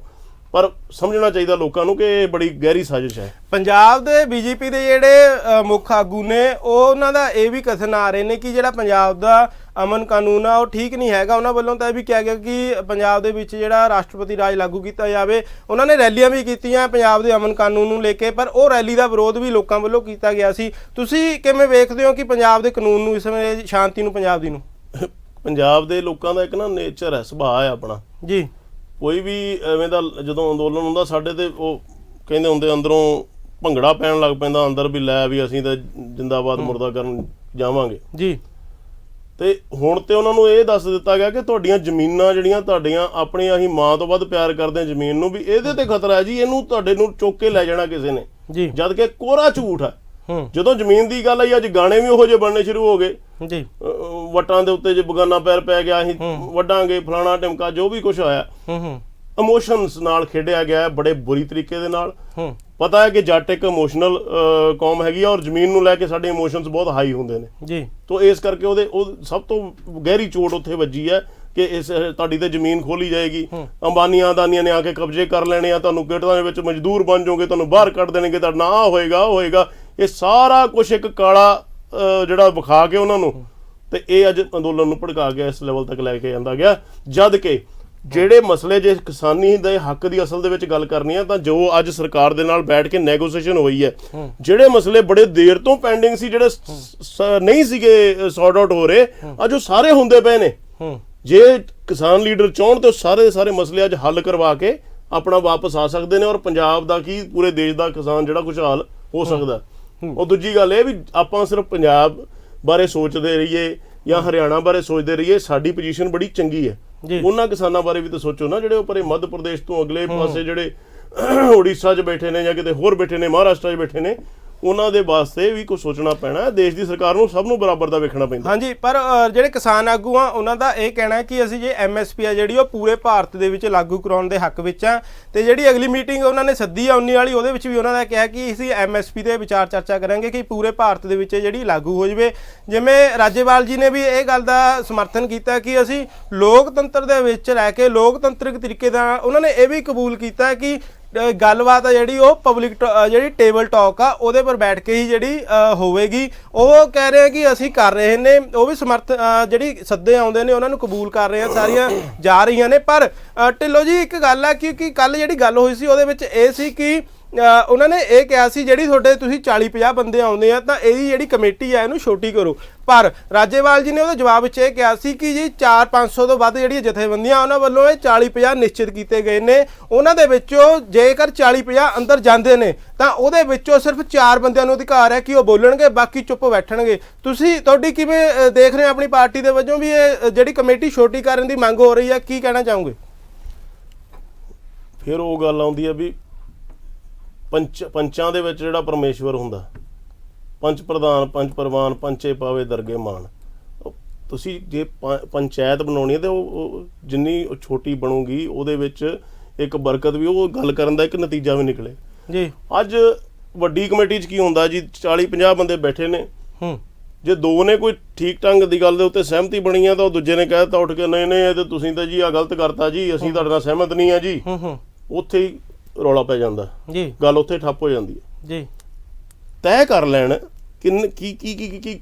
[SPEAKER 2] ਪਰ ਸਮਝਣਾ ਚਾਹੀਦਾ ਲੋਕਾਂ ਨੂੰ ਕਿ ਇਹ ਬੜੀ ਗਹਿਰੀ ਸਾਜ਼ਿਸ਼ ਹੈ।
[SPEAKER 1] ਪੰਜਾਬ ਦੇ ਬੀਜੇਪੀ ਦੇ ਜਿਹੜੇ ਮੁੱਖ ਆਗੂ ਨੇ ਉਹਨਾਂ ਦਾ ਇਹ ਵੀ ਕਥਨ ਆ ਰਹੇ ਨੇ ਕਿ ਜਿਹੜਾ ਪੰਜਾਬ ਦਾ ਅਮਨ ਕਾਨੂੰਨ ਆ ਉਹ ਠੀਕ ਨਹੀਂ ਹੈਗਾ। ਉਹਨਾਂ ਵੱਲੋਂ ਤਾਂ ਇਹ ਵੀ ਕਿਹਾ ਗਿਆ ਕਿ ਪੰਜਾਬ ਦੇ ਵਿੱਚ ਜਿਹੜਾ ਰਾਸ਼ਟਰਪਤੀ ਰਾਜ ਲਾਗੂ ਕੀਤਾ ਜਾਵੇ। ਉਹਨਾਂ ਨੇ ਰੈਲੀਆਂ ਵੀ ਕੀਤੀਆਂ ਪੰਜਾਬ ਦੇ ਅਮਨ ਕਾਨੂੰਨ ਨੂੰ ਲੈ ਕੇ, ਪਰ ਉਹ ਰੈਲੀ ਦਾ ਵਿਰੋਧ ਵੀ ਲੋਕਾਂ ਵੱਲੋਂ ਕੀਤਾ ਗਿਆ ਸੀ। ਤੁਸੀਂ ਕਿਵੇਂ ਵੇਖਦੇ ਹੋ ਕਿ ਪੰਜਾਬ ਦੇ ਕਾਨੂੰਨ ਨੂੰ, ਇਸ ਵੇਲੇ ਸ਼ਾਂਤੀ ਨੂੰ, ਪੰਜਾਬ ਦੀ ਨੂੰ?
[SPEAKER 2] ਪੰਜਾਬ ਦੇ ਲੋਕਾਂ ਦਾ ਇੱਕ ਨਾ ਨੇਚਰ ਹੈ, ਸੁਭਾਅ ਹੈ ਆਪਣਾ
[SPEAKER 1] ਜੀ।
[SPEAKER 2] ਕੋਈ ਵੀ ਐਵੇਂ ਦਾ ਜਦੋਂ ਅੰਦੋਲਨ ਹੁੰਦਾ ਸਾਡੇ ਤੇ ਉਹ ਕਹਿੰਦੇ ਹੁੰਦੇ ਅੰਦਰੋਂ ਭੰਗੜਾ ਪੈਣ ਲੱਗ ਪੈਂਦਾ ਅੰਦਰ ਵੀ ਲੈ ਵੀ ਅਸੀਂ ਤਾਂ ਜਿੰਦਾਬਾਦ ਮੁਰਦਾ ਕਰਨ ਜਾਵਾਂਗੇ ਜੀ। ਤੇ ਹੁਣ ਤੇ ਉਹਨਾਂ ਨੂੰ ਇਹ ਦੱਸ ਦਿੱਤਾ ਗਿਆ ਕਿ ਤੁਹਾਡੀਆਂ ਜ਼ਮੀਨਾਂ ਜਿਹੜੀਆਂ ਤੁਹਾਡੀਆਂ ਆਪਣੀਆਂ, ਅਸੀਂ ਮਾਂ ਤੋਂ ਵੱਧ ਪਿਆਰ ਕਰਦੇ ਹਾਂ ਜ਼ਮੀਨ ਨੂੰ, ਵੀ ਇਹਦੇ ਤੇ ਖਤਰਾ ਹੈ ਜੀ, ਇਹਨੂੰ ਤੁਹਾਡੇ ਨੂੰ ਚੁੱਕ ਕੇ ਲੈ ਜਾਣਾ ਕਿਸੇ ਨੇ ਜੀ, ਜਦ ਕਿ ਕੋਰਾ ਝੂਠ ਹੈ। ਜਦੋਂ ਜ਼ਮੀਨ ਦੀ ਗੱਲ ਆਈ, ਅੱਜ ਗਾਣੇ ਵੀ ਉਹੋ ਜਿਹੇ ਬਣਨੇ ਸ਼ੁਰੂ ਹੋ ਗਏ ਜੀ। ਵਟਾਂ ਦੇ ਉੱਤੇ ਜੇ ਬਗਾਨਾ ਪੈਰ ਪੈ ਗਿਆ ਅਸੀਂ ਵੱਢਾਂਗੇ, ਫਲਾਣਾ ਟਿਮਕਾ, ਜੋ ਵੀ ਕੁਛ ਹੋਇਆ ਇਮੋਸ਼ਨਸ ਨਾਲ ਖੇਡਿਆ ਗਿਆ ਬੜੇ ਬੁਰੀ ਤਰੀਕੇ ਦੇ ਨਾਲ। ਪਤਾ ਹੈ ਕਿ ਜੱਟ ਇੱਕ ਇਮੋਸ਼ਨਲ ਕੌਮ ਹੈਗੀ ਆ ਔਰ ਜ਼ਮੀਨ ਨੂੰ ਲੈ ਕੇ ਸਾਡੇ ਇਮੋਸ਼ਨਸ ਬਹੁਤ ਹਾਈ ਹੁੰਦੇ ਨੇ ਜੀ। ਤੋਂ ਇਸ ਕਰਕੇ ਉਹ ਸਭ ਤੋਂ ਗਹਿਰੀ ਚੋਟ ਉੱਥੇ ਵੱਜੀ ਹੈ ਕਿ ਇਸ ਤੁਹਾਡੀ ਤੇ ਜ਼ਮੀਨ ਖੋਲੀ ਜਾਏਗੀ, ਅੰਬਾਨੀਆਂ ਅਦਾਨੀਆਂ ਨੇ ਆ ਕੇ ਕਬਜ਼ੇ ਕਰ ਲੈਣੇ ਆ, ਤੁਹਾਨੂੰ ਗੇਟਾਂ ਦੇ ਵਿੱਚ ਮਜ਼ਦੂਰ ਬਣ ਜਾਓਗੇ, ਤੁਹਾਨੂੰ ਬਾਹਰ ਕੱਢ ਦੇਣਗੇ, ਤੁਹਾਡਾ ਨਾ ਹੋਏਗਾ ਉਹ ਹੋਏਗਾ। ਇਹ ਸਾਰਾ ਕੁਛ ਇੱਕ ਕਾਲਾ ਜਿਹੜਾ ਵਿਖਾ ਕੇ ਉਹਨਾਂ ਨੂੰ, ਤੇ ਇਹ ਅੱਜ ਅੰਦੋਲਨ ਨੂੰ ਭੜਕਾ ਕੇ ਇਸ ਲੈਵਲ ਤੱਕ ਲੈ ਕੇ ਜਾਂਦਾ ਗਿਆ। ਜਦ ਕਿ ਜਿਹੜੇ ਮਸਲੇ, ਜੇ ਕਿਸਾਨੀ ਦੇ ਹੱਕ ਦੀ ਅਸਲ ਦੇ ਵਿੱਚ ਗੱਲ ਕਰਨੀ ਹੈ ਤਾਂ ਜੋ ਅੱਜ ਸਰਕਾਰ ਦੇ ਨਾਲ ਬੈਠ ਕੇ ਨੈਗੋਸੀਏਸ਼ਨ ਹੋਈ ਹੈ, ਜਿਹੜੇ ਮਸਲੇ ਬੜੇ ਦੇਰ ਤੋਂ ਪੈਂਡਿੰਗ ਸੀ, ਜਿਹੜੇ ਨਹੀਂ ਸੀਗੇ ਸੌਰਟ ਆਊਟ ਹੋ ਰਹੇ, ਅੱਜ ਉਹ ਸਾਰੇ ਹੁੰਦੇ ਪਏ ਨੇ। ਜੇ ਕਿਸਾਨ ਲੀਡਰ ਚਾਹੁਣ ਤਾਂ ਸਾਰੇ ਦੇ ਸਾਰੇ ਮਸਲੇ ਅੱਜ ਹੱਲ ਕਰਵਾ ਕੇ ਆਪਣਾ ਵਾਪਸ ਆ ਸਕਦੇ ਨੇ ਔਰ ਪੰਜਾਬ ਦਾ ਕੀ ਪੂਰੇ ਦੇਸ਼ ਦਾ ਕਿਸਾਨ ਜਿਹੜਾ ਖੁਸ਼ਹਾਲ ਹੋ ਸਕਦਾ। ਉਹ ਦੂਜੀ ਗੱਲ ਇਹ ਵੀ ਆਪਾਂ ਸਿਰਫ ਪੰਜਾਬ ਬਾਰੇ ਸੋਚਦੇ ਰਹੀਏ ਜਾਂ ਹਰਿਆਣਾ ਬਾਰੇ ਸੋਚਦੇ ਰਹੀਏ, ਸਾਡੀ ਪੋਜੀਸ਼ਨ ਬੜੀ ਚੰਗੀ ਹੈ। ਉਹਨਾਂ ਕਿਸਾਨਾਂ ਬਾਰੇ ਵੀ ਤਾਂ ਸੋਚੋ ਨਾ ਜਿਹੜੇ ਉੱਪਰ ਮੱਧ ਪ੍ਰਦੇਸ਼ ਤੋਂ ਅਗਲੇ ਪਾਸੇ ਜਿਹੜੇ ਉੜੀਸਾ 'ਚ ਬੈਠੇ ਨੇ ਜਾਂ ਕਿਤੇ ਹੋਰ ਬੈਠੇ ਨੇ, ਮਹਾਰਾਸ਼ਟਰ 'ਚ ਬੈਠੇ ਨੇ, ਉਹਨਾਂ ਦੇ ਵਾਸਤੇ ਵੀ ਕੁਝ ਸੋਚਣਾ ਪੈਣਾ। ਦੇਸ਼ ਦੀ ਸਰਕਾਰ ਨੂੰ ਸਭ ਨੂੰ ਬਰਾਬਰ ਦਾ ਵੇਖਣਾ ਪੈਂਦਾ। ਹਾਂਜੀ,
[SPEAKER 1] ਪਰ ਜਿਹੜੇ ਕਿਸਾਨ ਆਗੂ ਆ ਉਹਨਾਂ ਦਾ ਇਹ ਕਹਿਣਾ ਹੈ ਕਿ ਅਸੀਂ ਜੇ MSP ਆ ਜਿਹੜੀ ਉਹ ਪੂਰੇ ਭਾਰਤ ਦੇ ਵਿੱਚ ਲਾਗੂ ਕਰਾਉਣ ਦੇ ਹੱਕ ਵਿੱਚ ਆ, ਤੇ ਜਿਹੜੀ ਅਗਲੀ ਮੀਟਿੰਗ ਉਹਨਾਂ ਨੇ ਸੱਦੀ ਆ 19 ਵਾਲੀ, ਉਹਦੇ ਵਿੱਚ ਵੀ ਉਹਨਾਂ ਦਾ ਕਿਹਾ ਕਿ ਅਸੀਂ MSP ਤੇ ਵਿਚਾਰ ਚਰਚਾ ਕਰਾਂਗੇ ਕਿ ਪੂਰੇ ਭਾਰਤ ਦੇ ਵਿੱਚ ਜਿਹੜੀ ਲਾਗੂ ਹੋ ਜਾਵੇ। ਜਿਵੇਂ ਰਾਜੇਵਾਲ ਜੀ ਨੇ ਵੀ ਇਹ ਗੱਲ ਦਾ ਸਮਰਥਨ ਕੀਤਾ ਕਿ ਅਸੀਂ ਲੋਕਤੰਤਰ ਦੇ ਵਿੱਚ ਰਹਿ ਕੇ ਲੋਕਤੰਤਰਿਕ ਤਰੀਕੇ ਦਾ, ਉਹਨਾਂ ਨੇ ਇਹ ਵੀ ਕਬੂਲ ਕੀਤਾ ਕਿ ਗੱਲਬਾਤ ਆ ਜਿਹੜੀ ਉਹ ਪਬਲਿਕ ਜਿਹੜੀ ਟੇਬਲ ਟਾਕ ਆ ਉਹਦੇ ਪਰ ਬੈਠ ਕੇ ਹੀ ਜਿਹੜੀ ਹੋਵੇਗੀ। ਉਹ ਕਹਿ ਰਹੇ ਕਿ ਅਸੀਂ ਕਰ ਰਹੇ ਨੇ, ਉਹ ਵੀ ਜਿਹੜੀ ਸੱਦੇ ਆਉਂਦੇ ਨੇ ਉਹਨਾਂ ਨੂੰ ਕਬੂਲ ਕਰ ਰਹੇ ਆ, ਸਾਰੀਆਂ ਜਾ ਰਹੀਆਂ ਨੇ। ਪਰ ਢਿੱਲੋਂ ਜੀ ਇੱਕ ਗੱਲ ਆ ਕਿ ਕੱਲ ਜਿਹੜੀ ਗੱਲ ਹੋਈ ਸੀ ਉਹਦੇ ਵਿੱਚ ਇਹ ਸੀ ਕਿ ਉਹਨਾਂ ਨੇ ਇਹ ਕਿਹਾ ਸੀ ਜਿਹੜੀ ਤੁਹਾਡੇ ਤੁਸੀਂ 40-50 ਬੰਦੇ ਆਉਂਦੇ ਆ ਤਾਂ ਇਹਦੀ ਜਿਹੜੀ ਕਮੇਟੀ ਆ ਇਹਨੂੰ ਛੋਟੀ ਕਰੋ। ਪਰ ਰਾਜੇਵਾਲ ਜੀ ਨੇ ਉਹਦੇ ਜਵਾਬ ਵਿੱਚ ਇਹ ਕਿਹਾ ਸੀ ਕਿ ਜੀ 400-500 ਤੋਂ ਵੱਧ ਜਿਹੜੀਆਂ ਜਥੇਬੰਦੀਆਂ ਉਹਨਾਂ ਵੱਲੋਂ ਇਹ 40-50 ਨਿਸ਼ਚਿਤ ਕੀਤੇ ਗਏ ਨੇ, ਉਹਨਾਂ ਦੇ ਵਿੱਚੋਂ ਜੇਕਰ 40-50 ਅੰਦਰ ਜਾਂਦੇ ਨੇ ਤਾਂ ਉਹਦੇ ਵਿੱਚੋਂ ਸਿਰਫ 4 ਬੰਦਿਆਂ ਨੂੰ ਅਧਿਕਾਰ ਹੈ ਕਿ ਉਹ ਬੋਲਣਗੇ, ਬਾਕੀ ਚੁੱਪ ਬੈਠਣਗੇ। ਤੁਹਾਡੀ ਕਿਵੇਂ ਦੇਖ ਰਹੇ ਹੋ ਆਪਣੀ ਪਾਰਟੀ ਦੇ ਵਜੋਂ ਵੀ ਇਹ ਜਿਹੜੀ ਕਮੇਟੀ ਛੋਟੀ ਕਰਨ ਦੀ ਮੰਗ ਹੋ ਰਹੀ ਹੈ, ਕੀ ਕਹਿਣਾ ਚਾਹੋਗੇ?
[SPEAKER 2] ਫਿਰ ਉਹ ਗੱਲ ਆਉਂਦੀ ਹੈ ਵੀ ਪੰਚਾਂ ਦੇ ਵਿੱਚ ਜਿਹੜਾ ਪਰਮੇਸ਼ਵਰ ਹੁੰਦਾ ਪੰਚ ਪ੍ਰਧਾਨ ਪੰਚ ਪ੍ਰਵਾਨ ਪੰਚੇ ਪਾਵੇ ਦਰਗੇ ਮਾਨ। ਤੁਸੀਂ ਜੇ ਪੰਚਾਇਤ ਬਣਾਉਣੀ ਹੈ ਤੇ ਉਹ ਜਿੰਨੀ ਛੋਟੀ ਬਣੂਗੀ ਉਹਦੇ ਵਿੱਚ ਇੱਕ ਬਰਕਤ ਵੀ, ਉਹ ਗੱਲ ਕਰਨ ਦਾ ਇੱਕ ਨਤੀਜਾ ਵੀ ਨਿਕਲੇ
[SPEAKER 1] ਜੀ।
[SPEAKER 2] ਅੱਜ ਵੱਡੀ ਕਮੇਟੀ 'ਚ ਕੀ ਹੁੰਦਾ ਜੀ, 40-50 ਬੰਦੇ ਬੈਠੇ ਨੇ, ਜੇ ਦੋ ਨੇ ਕੋਈ ਠੀਕ ਢੰਗ ਦੀ ਗੱਲ ਦੇ ਉੱਤੇ ਸਹਿਮਤੀ ਬਣੀ ਆ ਤਾਂ ਉਹ ਦੂਜੇ ਨੇ ਕਹਿ ਦਿੱਤਾ ਉੱਠ ਕੇ ਨਹੀਂ ਇਹ ਤੇ ਤੁਸੀਂ ਤਾਂ ਜੀ ਆ ਗਲਤ ਕਰਤਾ ਜੀ, ਅਸੀਂ ਤੁਹਾਡੇ ਨਾਲ ਸਹਿਮਤ ਨਹੀਂ ਆ ਜੀ, ਉੱਥੇ ਹੀ ਰੌਲਾ ਪੈ ਜਾਂਦਾ
[SPEAKER 1] ਜੀ,
[SPEAKER 2] ਗੱਲ ਉੱਥੇ ਠੱਪ ਹੋ ਜਾਂਦੀ ਹੈ
[SPEAKER 1] ਜੀ।
[SPEAKER 2] ਤੈਅ ਕਰ ਲੈਣ ਕੀ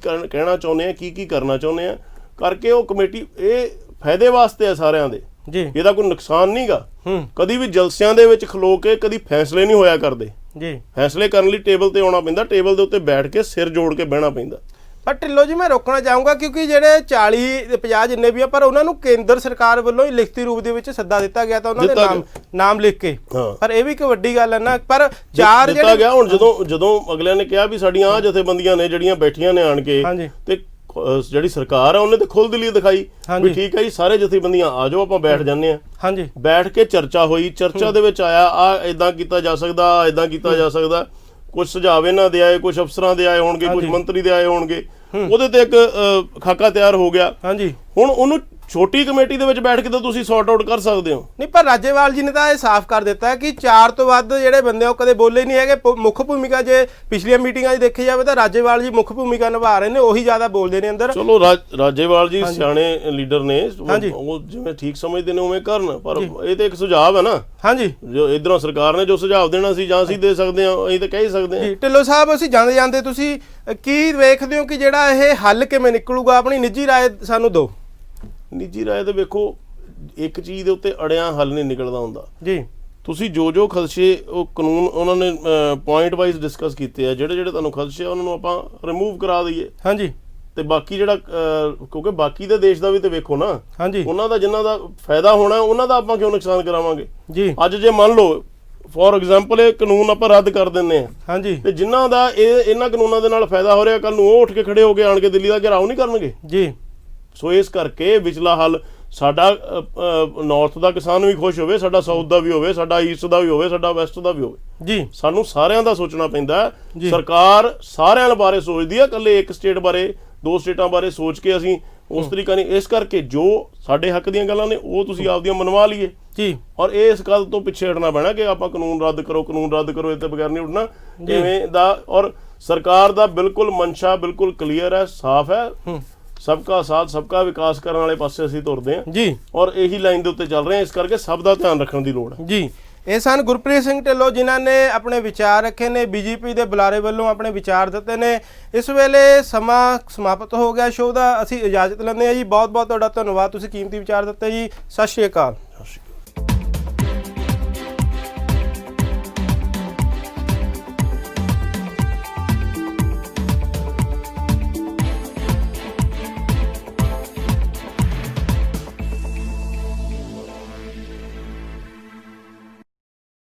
[SPEAKER 2] ਕਹਿਣਾ ਚਾਹੁੰਦੇ ਆ, ਕੀ ਕਰਨਾ ਚਾਹੁੰਦੇ ਆ, ਕਰਕੇ ਉਹ ਕਮੇਟੀ ਇਹ ਫਾਇਦੇ ਵਾਸਤੇ ਆ ਸਾਰਿਆਂ ਦੇ
[SPEAKER 1] ਜੀ,
[SPEAKER 2] ਇਹਦਾ ਕੋਈ ਨੁਕਸਾਨ ਨਹੀਂਗਾ। ਕਦੀ ਵੀ ਜਲਸਿਆਂ ਦੇ ਵਿੱਚ ਖਲੋ ਕੇ ਕਦੀ ਫੈਸਲੇ ਨਹੀਂ ਹੋਇਆ ਕਰਦੇ
[SPEAKER 1] ਜੀ।
[SPEAKER 2] ਫੈਸਲੇ ਕਰਨ ਲਈ ਟੇਬਲ ਤੇ ਆਉਣਾ ਪੈਂਦਾ, ਟੇਬਲ ਦੇ ਉੱਤੇ ਬੈਠ ਕੇ ਸਿਰ ਜੋੜ ਕੇ ਬਹਿਣਾ ਪੈਂਦਾ।
[SPEAKER 1] ਪਰ ਢਿੱਲੋਂ ਜੀ ਮੈਂ ਰੋਕਣਾ ਚਾਹੂੰਗਾ ਕਿਉਂਕਿ ਜਿਹੜੇ 40-50 ਜਿੰਨੇ ਵੀ ਆ ਪਰ ਉਹਨਾਂ ਨੂੰ ਕੇਂਦਰ ਸਰਕਾਰ ਵੱਲੋਂ ਹੀ ਲਿਖਤੀ ਰੂਪ ਦੇ ਵਿੱਚ ਸੱਦਾ ਦਿੱਤਾ ਗਿਆ ਤਾਂ ਉਹਨਾਂ ਦੇ ਨਾਮ ਲਿਖ ਕੇ, ਪਰ ਇਹ ਵੀ ਇੱਕ ਵੱਡੀ ਗੱਲ ਹੈ ਨਾ। ਪਰ ਚਾਰ
[SPEAKER 2] ਦਿੱਤਾ ਗਿਆ ਹੁਣ ਜਦੋਂ ਅਗਲਿਆਂ ਨੇ ਕਿਹਾ ਵੀ ਸਾਡੀਆਂ ਆ ਜਥੇਬੰਦੀਆਂ ਨੇ ਜਿਹੜੀਆਂ ਬੈਠੀਆਂ ਨੇ ਆਣ ਕੇ, ਤੇ ਜਿਹੜੀ ਸਰਕਾਰ ਆ ਉਹਨੇ ਤੇ ਖੁੱਲ੍ਹ ਦਿਲੀ ਦਿਖਾਈ ਵੀ ਠੀਕ ਹੈ ਜੀ ਸਾਰੇ ਜਥੇਬੰਦੀਆਂ ਆ ਜਾਓ ਆਪਾਂ ਬੈਠ ਜਾਂਦੇ ਆ। ਹਾਂਜੀ, ਬੈਠ ਕੇ ਚਰਚਾ ਹੋਈ, ਚਰਚਾ ਦੇ ਵਿੱਚ ਆਇਆ ਆ ਇਦਾਂ ਕੀਤਾ ਜਾ ਸਕਦਾ, ਇਦਾਂ ਕੀਤਾ ਜਾ ਸਕਦਾ, ਕੁਝ ਸੁਝਾਅ ਇਹਨਾਂ ਦੇ ਆਏ, ਕੁਝ ਅਫਸਰਾਂ ਦੇ ਆਏ ਹੋਣਗੇ, ਕੁਝ ਮੰਤਰੀ ਦੇ ਆਏ ਹੋਣਗੇ, ਉਹਦੇ ਤੇ ਇੱਕ ਖਾਕਾ ਤਿਆਰ ਹੋ ਗਿਆ। ਹਾਂਜੀ, ਹੁਣ ਉਹਨੂੰ ਛੋਟੀ ਕਮੇਟੀ ਦੇ ਵਿੱਚ ਬੈਠ ਕੇ ਤਾਂ ਤੁਸੀਂ ਸੌਰਟ ਆਊਟ ਕਰ ਸਕਦੇ ਹੋ। ਨਹੀਂ,
[SPEAKER 1] ਪਰ ਰਾਜੇਵਾਲ ਜੀ ਨੇ ਤਾਂ ਇਹ ਸਾਫ਼ ਕਰ ਦਿੱਤਾ ਕਿ 4 ਤੋਂ ਵੱਧ ਜਿਹੜੇ ਬੰਦੇ ਉਹ ਕਦੇ ਬੋਲੇ ਨਹੀਂ ਹੈਗੇ। ਮੁੱਖ ਭੂਮਿਕਾ ਜੇ ਪਿਛਲੀਆਂ ਮੀਟਿੰਗਾਂ 'ਚ ਦੇਖੀ ਜਾਵੇ ਤਾਂ ਰਾਜੇਵਾਲ ਜੀ ਮੁੱਖ ਭੂਮਿਕਾ ਨਿਭਾ ਰਹੇ ਨੇ, ਉਹੀ ਜ਼ਿਆਦਾ ਬੋਲਦੇ ਨੇ ਅੰਦਰ।
[SPEAKER 2] ਚਲੋ ਰਾਜੇਵਾਲ ਜੀ ਸਿਆਣੇ ਲੀਡਰ ਨੇ, ਉਹ ਜਿਵੇਂ ਠੀਕ ਸਮਝਦੇ ਨੇ ਉਵੇਂ ਕਰਨ, ਪਰ ਇਹ ਤਾਂ ਇੱਕ ਸੁਝਾਅ ਹੈ ਨਾ। ਹਾਂਜੀ, ਜੋ ਇਧਰੋਂ ਸਰਕਾਰ ਨੇ ਜੋ ਸੁਝਾਅ ਦੇਣਾ ਸੀ ਜਾਂ ਅਸੀਂ ਦੇ ਸਕਦੇ ਹਾਂ, ਅਸੀਂ ਤਾਂ ਕਹਿ ਹੀ ਸਕਦੇ ਹਾਂ।
[SPEAKER 1] ਢਿੱਲੋਂ ਸਾਹਿਬ, ਅਸੀਂ ਜਾਂਦੇ ਤੁਸੀਂ ਕੀ ਵੇਖਦੇ ਹੋ ਕਿ ਜਿਹੜਾ ਇਹ ਹੱਲ ਕਿਵੇਂ ਨਿਕਲੂਗਾ? ਆਪਣੀ ਨਿੱਜੀ ਰਾਏ ਸਾਨੂੰ ਦਿਓ।
[SPEAKER 2] ਨਿੱਜੀ ਰਾਏ ਤੇ ਵੇਖੋ, ਇੱਕ ਚੀਜ਼ ਦੇ ਉੱਤੇ ਅੜਿਆਂ ਹੱਲ ਨਹੀਂ ਨਿਕਲਦਾ ਹੁੰਦਾ ਜੀ। ਤੁਸੀਂ ਜੋ ਖਦਸ਼ੇ ਉਹ ਕਾਨੂੰਨ ਉਹਨਾਂ ਨੇ ਪੁਆਇੰਟ ਵਾਈਜ਼ ਡਿਸਕਸ ਕੀਤੇ ਆ, ਜਿਹੜੇ ਤੁਹਾਨੂੰ ਖਦਸ਼ੇ ਉਹਨਾਂ ਨੂੰ ਆਪਾਂ ਰਿਮੂਵ ਕਰਾ ਦਈਏ। ਹਾਂਜੀ, ਤੇ ਬਾਕੀ ਜਿਹੜਾ ਕਿਉਂਕਿ ਬਾਕੀ ਦੇ ਦੇਸ਼ ਦਾ ਵੀ ਤੇ ਵੇਖੋ ਨਾ। ਹਾਂਜੀ, ਉਹਨਾਂ ਦਾ ਜਿਨ੍ਹਾਂ ਦਾ ਫਾਇਦਾ ਹੋਣਾ ਉਹਨਾਂ ਦਾ ਆਪਾਂ ਕਿਉਂ ਨੁਕਸਾਨ ਕਰਾਵਾਂਗੇ ਜੀ। ਅੱਜ ਜੇ ਮੰਨ ਲਓ ਫੋਰ ਐਗਜ਼ਾਮਪਲ ਇਹ ਕਾਨੂੰਨ ਆਪਾਂ ਰੱਦ ਕਰ ਦਿੰਦੇ ਆ, ਹਾਂਜੀ, ਤੇ ਜਿਨ੍ਹਾਂ ਦਾ ਇਹਨਾਂ ਕਾਨੂੰਨਾਂ ਦੇ ਨਾਲ ਫਾਇਦਾ ਹੋ ਰਿਹਾ, ਕੱਲ ਨੂੰ ਉਹ ਉੱਠ ਕੇ ਖੜੇ ਹੋ ਕੇ ਆਣ ਕੇ ਦਿੱਲੀ ਦਾ ਘਿਰਾਓ ਨਹੀਂ ਕਰਨਗੇ ਜੀ। ਸੋ ਇਸ ਕਰਕੇ ਵਿਚਲਾ ਹੱਲ ਸਾਡਾ ਨਾਰਥ ਦਾ ਕਿਸਾਨ ਵੀ ਖੁਸ਼ ਹੋਵੇ, ਸਾਡਾ ਸਾਊਥ ਦਾ ਵੀ ਹੋਵੇ, ਸਾਡਾ ਈਸਟ ਦਾ ਵੀ ਹੋਵੇ, ਸਾਡਾ ਵੈਸਟ ਦਾ ਵੀ ਹੋਵੇ ਜੀ। ਸਾਨੂੰ ਸਾਰਿਆਂ ਦਾ ਸੋਚਣਾ ਪੈਂਦਾ। ਸਰਕਾਰ ਸਾਰਿਆਂ ਬਾਰੇ ਸੋਚਦੀ ਹੈ, ਇਕੱਲੇ ਇੱਕ ਸਟੇਟ ਬਾਰੇ, 2 ਸਟੇਟਾਂ ਬਾਰੇ ਸੋਚ ਕੇ ਅਸੀਂ ਉਸ ਤਰੀਕਾ ਨਹੀਂ। ਇਸ ਕਰਕੇ ਜੋ ਸਾਡੇ ਹੱਕ ਦੀਆਂ ਗੱਲਾਂ ਨੇ ਉਹ ਤੁਸੀਂ ਆਪਦੀਆਂ ਮਨਵਾ ਲਈਏ ਜੀ, ਔਰ ਇਸ ਗੱਲ ਤੋਂ ਪਿੱਛੇ ਹਟਣਾ ਪੈਣਾ ਕਿ ਆਪਾਂ ਕਾਨੂੰਨ ਰੱਦ ਕਰੋ, ਇਹ ਤੋਂ ਬਗੈਰ ਨਹੀਂ ਉੱਠਣਾ ਇਵੇਂ ਦਾ। ਔਰ ਸਰਕਾਰ ਦਾ ਬਿਲਕੁਲ ਮਨਸ਼ਾ ਬਿਲਕੁਲ ਕਲੀਅਰ ਹੈ, ਸਾਫ਼ ਹੈ। सबका साथ सबका विकास करने वाले पासे ਅਸੀਂ ਤੁਰਦੇ ਹਾਂ ਜੀ, ਔਰ ਇਹੀ ਲਾਈਨ ਦੇ ਉੱਤੇ ਚੱਲ ਰਹੇ ਹਾਂ। ਇਸ ਕਰਕੇ ਸਭ ਦਾ ਧਿਆਨ ਰੱਖਣ ਦੀ ਲੋੜ ਹੈ ਜੀ। ਇਹ ਸਨ ਗੁਰਪ੍ਰੀਤ ਸਿੰਘ ਢਿੱਲੋਂ ਜਿਨ੍ਹਾਂ ਨੇ ਆਪਣੇ ਵਿਚਾਰ ਰੱਖੇ ਨੇ, ਬੀਜੇਪੀ ਦੇ ਬੁਲਾਰੇ ਵੱਲੋਂ ਆਪਣੇ ਵਿਚਾਰ ਦਿੱਤੇ ਨੇ। ਇਸ ਵੇਲੇ ਸਮਾਂ ਸਮਾਪਤ ਹੋ ਗਿਆ ਸ਼ੋਅ ਦਾ, ਅਸੀਂ ਇਜਾਜ਼ਤ ਲੈਂਦੇ ਹਾਂ ਜੀ। ਬਹੁਤ ਬਹੁਤ ਤੁਹਾਡਾ ਧੰਨਵਾਦ, ਤੁਸੀਂ ਕੀਮਤੀ ਵਿਚਾਰ ਦਿੱਤੇ ਜੀ। ਸਤਿ ਸ਼੍ਰੀ ਅਕਾਲ।